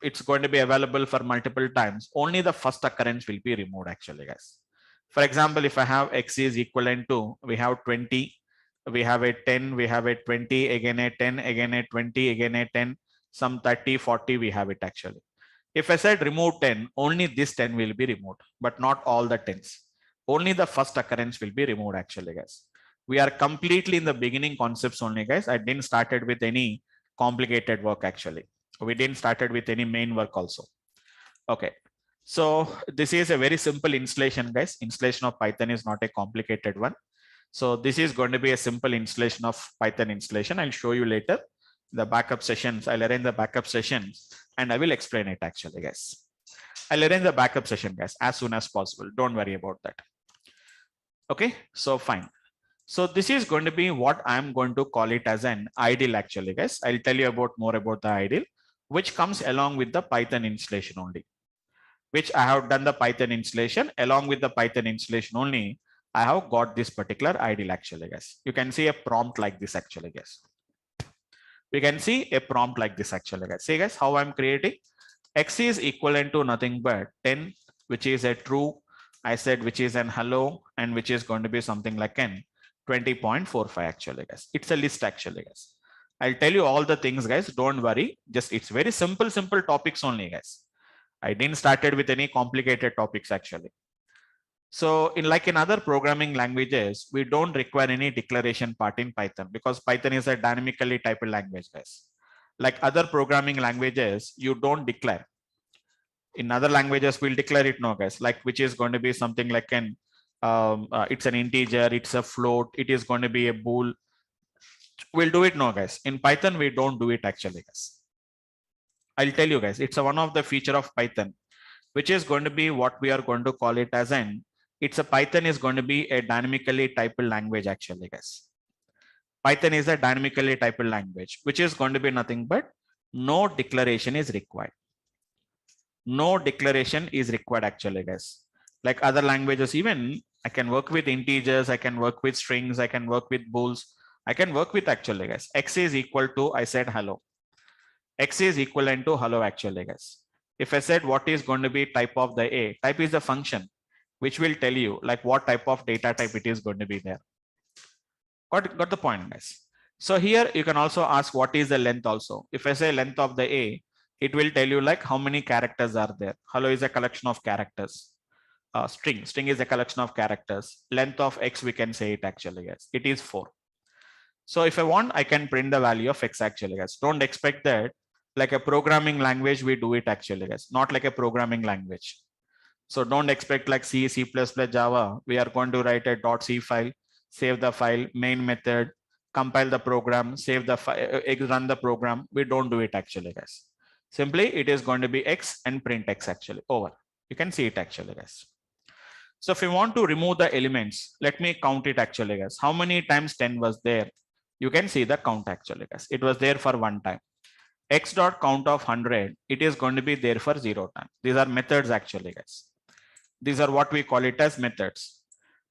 it's going to be available for multiple times. Only the first occurrence will be removed actually, guys. For example, if I have X is equivalent to, we have 20, we have a 10, we have a 20, again a 10, again a 20, again a 10, some 30, 40, we have it actually. If I said remove 10, only this 10 will be removed, but not all the 10s. Only the first occurrence will be removed actually, guys. We are completely in the beginning concepts only, guys. I didn't started with any complicated work actually. We didn't started with any main work also. Okay. So this is a very simple installation, guys. Installation of Python is not a complicated one. So this is going to be a simple installation of Python installation. I'll show you later the backup sessions. I'll arrange the backup sessions and I will explain it actually, guys. I'll arrange the backup session, guys, as soon as possible. Don't worry about that. Okay, so fine. So this is going to be what I'm going to call it as an ideal actually, guys. I'll tell you about more about the ideal, which comes along with the Python installation only. Which I have done the Python installation. Along with the Python installation only, I have got this particular ideal actually, guys. You can see a prompt like this actually, guys. We can see a prompt like this actually, guys. See, guys, how I'm creating. X is equivalent to nothing but 10, which is a true. I said which is an hello, and which is going to be something like an 20.45 actually, guys. It's a list actually, guys. I'll tell you all the things, guys. Don't worry. Just it's very simple topics only, guys. I didn't started with any complicated topics actually. So in other programming languages, we don't require any declaration part in Python because Python is a dynamically typed language, guys. Like other programming languages, you don't declare. In other languages, we'll declare it now, guys, like which is going to be something like an, it's an integer, it's a float, it is going to be a bool. We'll do it now, guys. In Python, we don't do it actually, guys. I'll tell you guys, it's one of the feature of Python, which is going to be what we are going to call it as an, it's a Python is going to be a dynamically typed language actually, guys. Python is a dynamically typed language, which is going to be nothing but no declaration is required. No declaration is required actually, guys. Like other languages, even I can work with integers, I can work with strings, I can work with bools, I can work with actually, guys. X is equal to, I said hello. X is equivalent to hello actually, guys. If I said what is going to be type of the A, type is the function, which will tell you like what type of data type it is going to be there. Got the point, guys? So here you can also ask what is the length also. If I say length of the A, it will tell you like how many characters are there. Hello is a collection of characters. String is a collection of characters. Length of X, we can say it actually, guys. It is 4. So if I want, I can print the value of X actually, guys. Don't expect that like a programming language, we do it actually, guys. Not like a programming language. So don't expect like C, C++, Java. We are going to write a .c file, save the file, main method, compile the program, save the file, run the program. We don't do it actually, guys. Simply it is going to be X and print X actually over. You can see it actually, guys. So if you want to remove the elements, let me count it actually, guys. How many times 10 was there? You can see the count actually, guys. It was there for 1 time. X dot count of 100, it is going to be there for 0 times. These are methods actually, guys. These are what we call it as methods.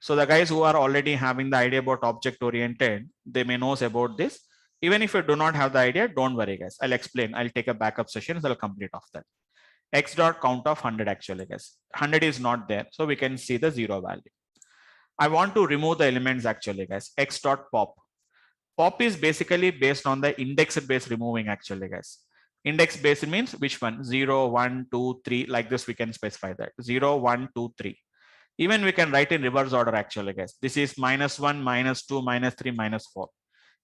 So the guys who are already having the idea about object oriented, they may know about this. Even if you do not have the idea, don't worry, guys. I'll explain. I'll take a backup session. So I'll complete off that. X dot count of 100 actually, guys. 100 is not there. So we can see the 0 value. I want to remove the elements actually, guys. X dot pop. Pop is basically based on the index based removing actually, guys. Index based means which one? 0, 1, 2, 3. Like this, we can specify that. 0, 1, 2, 3. Even we can write in reverse order actually, guys. This is -1, -2, -3, -4.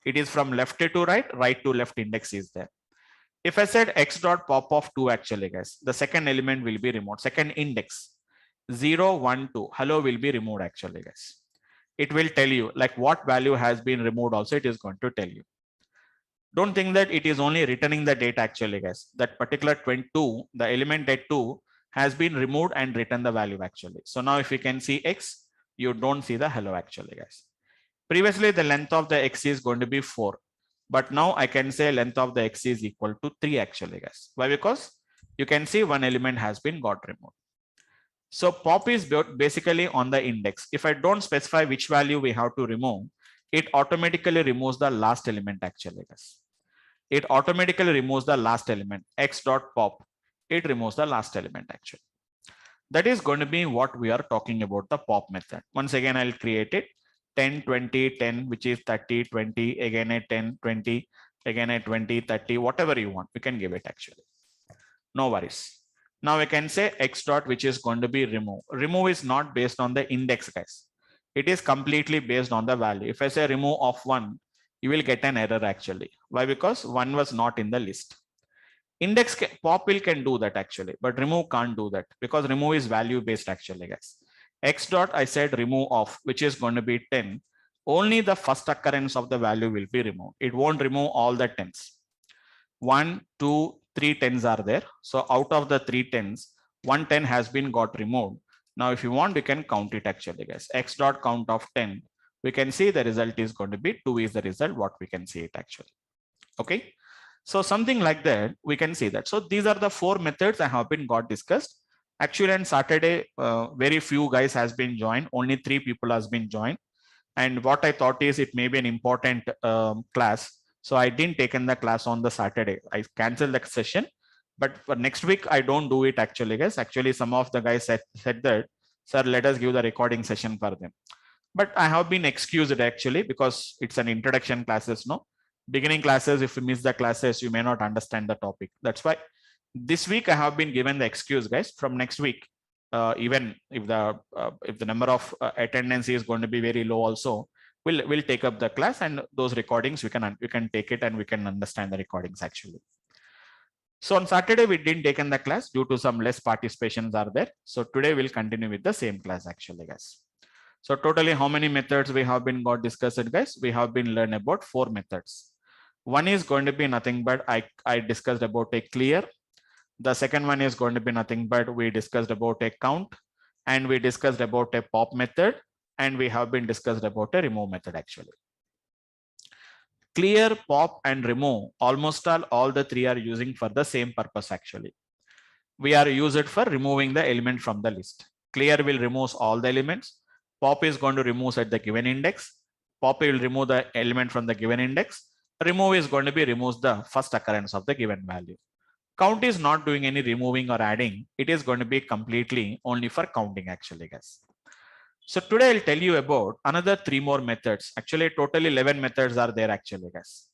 It is from left to right, right to left index is there. If I said X dot pop of 2 actually, guys, the second element will be removed. Second index 0, 1, 2. Hello will be removed actually, guys. It will tell you like what value has been removed also, it is going to tell you. Don't think that it is only returning the data actually, guys. That particular 22, the element at 2 has been removed and written the value actually. So now if you can see X, you don't see the hello actually, guys. Previously, the length of the X is going to be 4. But now I can say length of the X is equal to 3 actually, guys. Why? Because you can see one element has been got removed. So pop is basically on the index. If I don't specify which value we have to remove, it automatically removes the last element actually, guys. It automatically removes the last element. X dot pop, it removes the last element actually. That is going to be what we are talking about, the pop method. Once again, I'll create it. 10, 20, 10, which is 30, 20, again at 10, 20, again at 20, 30, whatever you want, we can give it actually. No worries. Now we can say X dot, which is going to be remove. Remove is not based on the index, guys. It is completely based on the value. If I say remove of 1, you will get an error actually. Why? Because 1 was not in the list. Index pop will can do that actually, but remove can't do that because remove is value based actually, guys. X dot, I said remove of, which is going to be 10. Only the first occurrence of the value will be removed. It won't remove all the 10s. 1, 2, 3 10s are there. So out of the 3 10s, 1 10 has been got removed. Now, if you want, you can count it actually, guys. X dot count of 10. We can see the result is going to be 2 is the result, what we can see it actually. Okay. So something like that, we can see that. So these are the 4 methods I have been got discussed. Actually, on Saturday, very few guys has been joined. Only 3 people has been joined. And what I thought is it may be an important class. So I didn't take in the class on the Saturday. I canceled the session. But for next week, I don't do it actually, guys. Actually, some of the guys said that, sir, let us give the recording session for them. But I have been excused actually because it's an introduction classes, no? Beginning classes, if you miss the classes, you may not understand the topic. That's why this week I have been given the excuse, guys. From next week, even if the number of attendance is going to be very low, also we'll take up the class, and those recordings we can take it and we can understand the recordings actually. So on Saturday we didn't take in the class due to some less participations are there. So today we'll continue with the same class actually, guys. So totally how many methods we have been got discussed, guys? We have been learned about 4 methods. One is going to be nothing but I discussed about a clear. The second one is going to be nothing but we discussed about a count, and we discussed about a pop method, and we have been discussed about a remove method actually. Clear, pop, and remove, almost all the three are using for the same purpose actually. We are used for removing the element from the list. Clear will remove all the elements. Pop is going to remove at the given index. Pop will remove the element from the given index. Remove is going to be removes the first occurrence of the given value. Count is not doing any removing or adding. It is going to be completely only for counting actually, guys. So today I'll tell you about another 3 more methods. Actually, totally 11 methods are there actually, guys.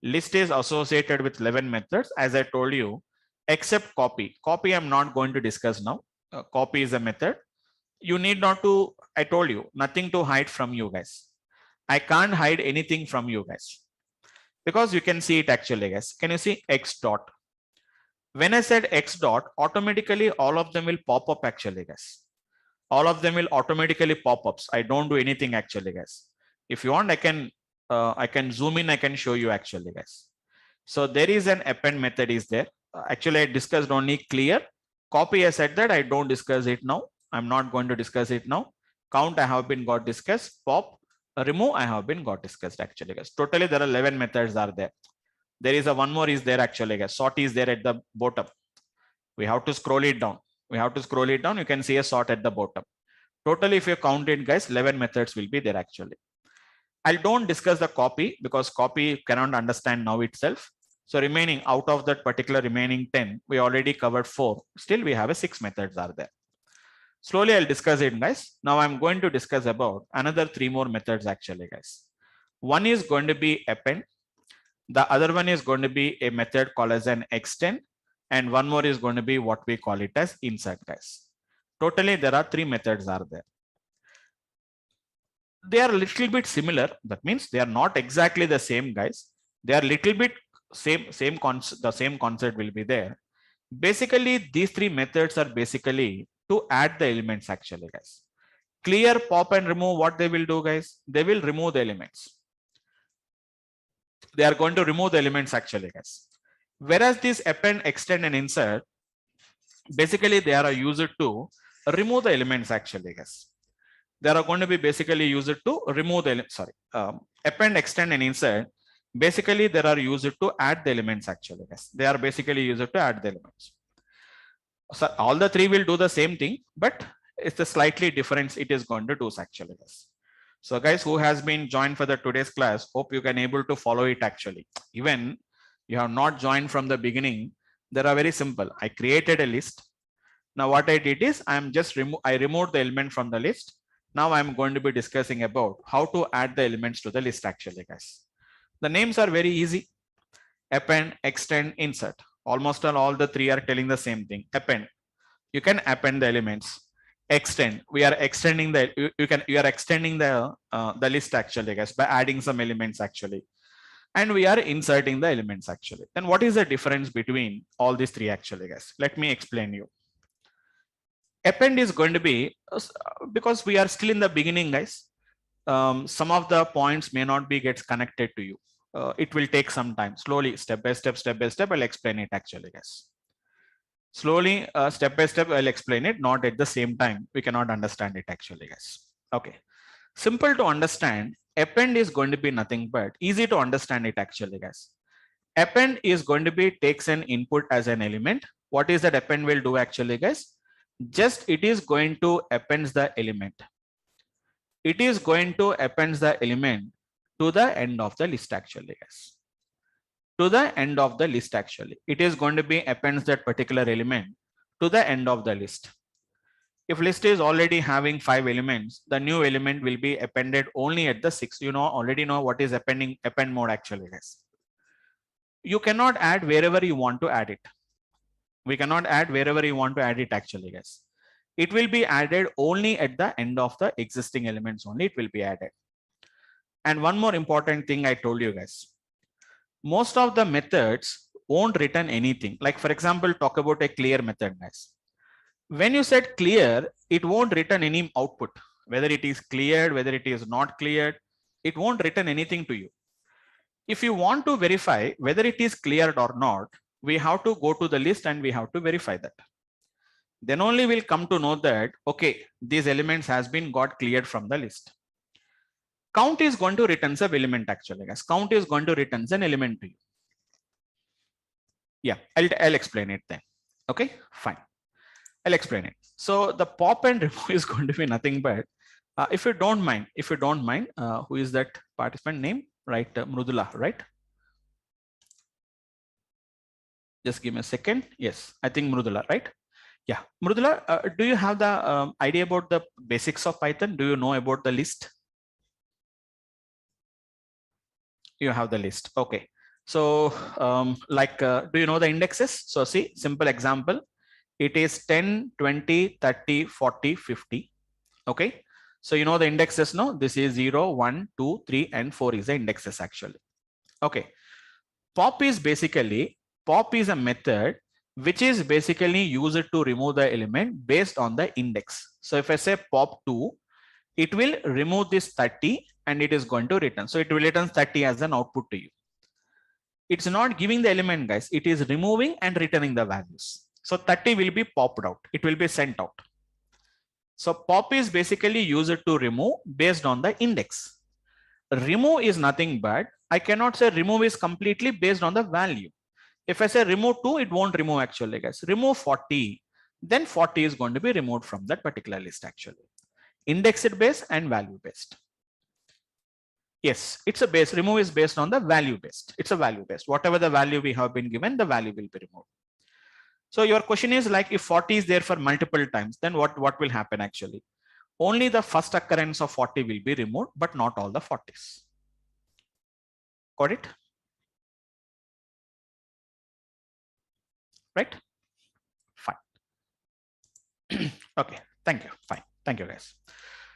List is associated with 11 methods, as I told you, except copy. Copy I'm not going to discuss now. Copy is a method. You need not to, I told you, nothing to hide from you guys. I can't hide anything from you guys because you can see it actually, guys. Can you see X dot? When I said X dot, automatically all of them will pop up actually, guys. All of them will automatically pop ups. I don't do anything actually, guys. If you want, I can zoom in. I can show you actually, guys. So there is an append method is there. Actually, I discussed only clear. Copy, I said that I don't discuss it now. I'm not going to discuss it now. Count, I have been got discussed. Pop, remove, I have been got discussed actually, guys. Totally, there are 11 methods are there. There is a one more is there actually, guys. Sort is there at the bottom. We have to scroll it down. We have to scroll it down. You can see a sort at the bottom. Totally, if you count it, guys, 11 methods will be there actually. I don't discuss the copy because copy cannot understand now itself. So remaining out of that particular remaining 10, we already covered 4. Still, we have a 6 methods are there. Slowly, I'll discuss it, guys. Now I'm going to discuss about another 3 more methods actually, guys. One is going to be append. The other one is going to be a method called as an extend. And one more is going to be what we call it as insert, guys. Totally, there are 3 methods are there. They are a little bit similar. That means they are not exactly the same, guys. They are little bit the same concept will be there. Basically, these 3 methods are basically to add the elements actually, guys. Clear, pop, and remove, what they will do, guys? They will remove the elements. They are going to remove the elements actually, guys. Whereas this append, extend, and insert, basically they are used to remove the elements actually, guys. They are going to be basically used to remove the append, extend, and insert. Basically, they are used to add the elements actually, guys. They are basically used to add the elements. So all the 3 will do the same thing, but it's a slightly difference it is going to do actually, guys. So guys, who has been joined for the today's class, hope you can able to follow it actually. Even you have not joined from the beginning, they are very simple. I created a list. Now what I did is I removed the element from the list. Now I'm going to be discussing about how to add the elements to the list actually, guys. The names are very easy. Append, extend, insert. Almost all the 3 are telling the same thing. Append, you can append the elements. Extend, we are extending the you are extending the list actually, guys, by adding some elements actually. And we are inserting the elements actually. Then what is the difference between all these 3 actually, guys? Let me explain you. Append is going to be, because we are still in the beginning, guys, some of the points may not be gets connected to you. It will take some time. Slowly, step by step, I'll explain it actually, guys. Slowly, step by step, I'll explain it. Not at the same time, we cannot understand it actually, guys. Okay, simple to understand. Append is going to be nothing but easy to understand it actually, guys. Append is going to be takes an input as an element. What is that append will do actually, guys? Just it is going to append the element. It is going to append the element to the end of the list actually, guys. To the end of the list actually. It is going to be appends that particular element to the end of the list. If list is already having 5 elements, the new element will be appended only at the 6th. You already know what is append mode actually, guys. You cannot add wherever you want to add it. We cannot add wherever you want to add it actually, guys. It will be added only at the end of the existing elements only. It will be added. And one more important thing I told you, guys. Most of the methods won't return anything. Like for example, talk about a clear method, guys. When you said clear, it won't return any output. whether it is cleared, whether it is not cleared, it won't return anything to you. If you want to verify whether it is cleared or not, we have to go to the list and we have to verify that. Then only we'll come to know that, okay, these elements has been got cleared from the list. Count is going to return some element actually, guys. Count is going to return an element to you. Yeah, I'll explain it then. Okay, fine. I'll explain it. So the pop and remove is going to be nothing but, if you don't mind, who is that participant name? Right, Mrudula, right? Just give me a second. Yes, I think Mrudula, right? Yeah, Mrudula, do you have the idea about the basics of Python? Do you know about the list? You have the list. Okay. So do you know the indexes? So see, simple example. It is 10, 20, 30, 40, 50. Okay. So you know the indexes, no? This is 0, 1, 2, 3, and 4 is the indexes actually. Okay. Pop is a method which is basically used to remove the element based on the index. So if I say pop 2, it will remove this 30 and it is going to return. So it will return 30 as an output to you. It's not giving the element, guys. It is removing and returning the values. So 30 will be popped out. It will be sent out. So pop is basically used to remove based on the index. Remove is nothing but, I cannot say remove is completely based on the value. If I say remove 2, it won't remove actually, guys. Remove 40, then 40 is going to be removed from that particular list actually. Indexed based and value based. Yes, it's a base. Remove is based on the value based. It's a value based. Whatever the value we have been given, the value will be removed. So your question is like, if 40 is there for multiple times, then what will happen actually? Only the first occurrence of 40 will be removed, but not all the 40s. Got it? Right? Fine. Okay, thank you. Fine. Thank you, guys.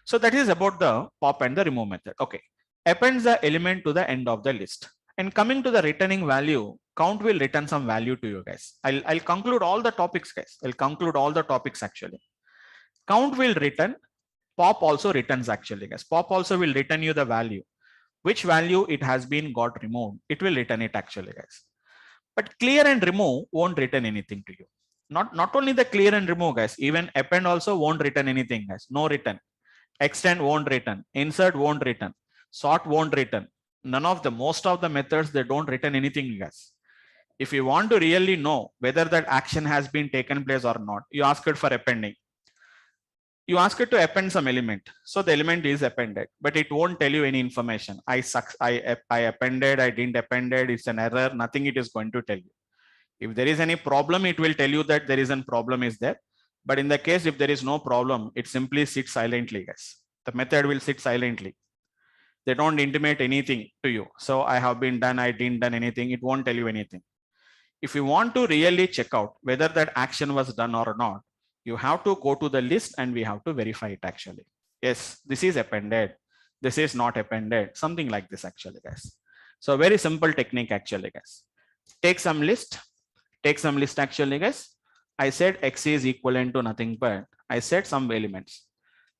So that is about the pop and the remove method. Okay. Appends the element to the end of the list. And coming to the returning value, count will return some value to you guys. I'll conclude all the topics, guys. I'll conclude all the topics actually. Count will return. Pop also returns actually, guys. Pop also will return you the value. Which value it has been got removed, it will return it actually, guys. But clear and remove won't return anything to you. Not only the clear and remove, guys, even append also won't return anything, guys. No return. Extend won't return. Insert won't return. Sort won't return. Most of the methods, they don't return anything, guys. If you want to really know whether that action has been taken place or not, you ask it for appending. You ask it to append some element. So the element is appended, but it won't tell you any information. I appended, I didn't appended, it's an error, nothing it is going to tell you. If there is any problem, it will tell you that there is a problem is there. But in the case, if there is no problem, it simply sits silently, guys. The method will sit silently. They don't intimate anything to you. So I have been done, I didn't done anything. It won't tell you anything. If you want to really check out whether that action was done or not, you have to go to the list and we have to verify it actually. Yes, this is appended. This is not appended. Something like this actually, guys. So very simple technique actually, guys. Take some list actually, guys. I said X is equivalent to nothing but I said some elements.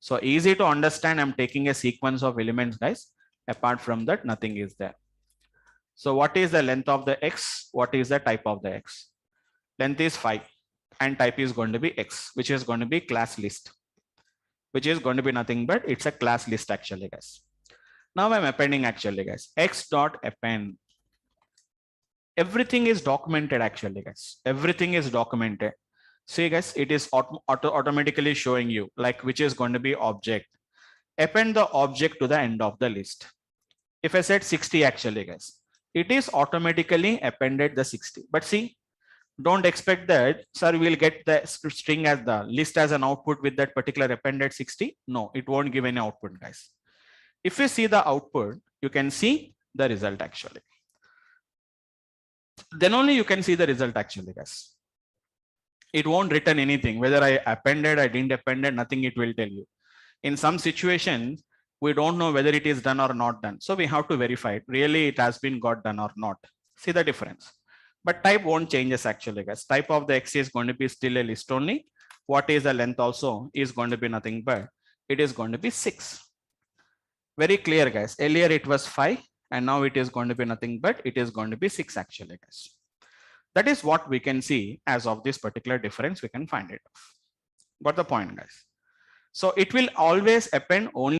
So easy to understand. I'm taking a sequence of elements, guys. Apart from that, nothing is there. So what is the length of the X? What is the type of the X? Length is 5 and type is going to be X, which is going to be class list, which is going to be nothing but it's a class list actually, guys. Now I'm appending actually, guys. X dot append. Everything is documented actually, guys. Everything is documented. See, guys, it is automatically showing you like which is going to be object. Append the object to the end of the list. If I said 60 actually, guys, it is automatically appended the 60. But see, don't expect that, sir, we'll get the string as the list as an output with that particular appended 60. No, it won't give any output, guys. If you see the output, you can see the result actually. Then only you can see the result actually, guys. It won't return anything. Whether I appended, I didn't appended, nothing it will tell you. In some situations, we don't know whether it is done or not done. So we have to verify it. Really, it has been got done or not. See the difference. But type won't changes actually, guys. Type of the X is going to be still a list only. What is the length also is going to be nothing but it is going to be 6. Very clear, guys. Earlier it was 5 and now it is going to be nothing but it is going to be 6 actually, guys. That is what we can see as of this particular difference. We can find it. Got the point, guys? So it will always append only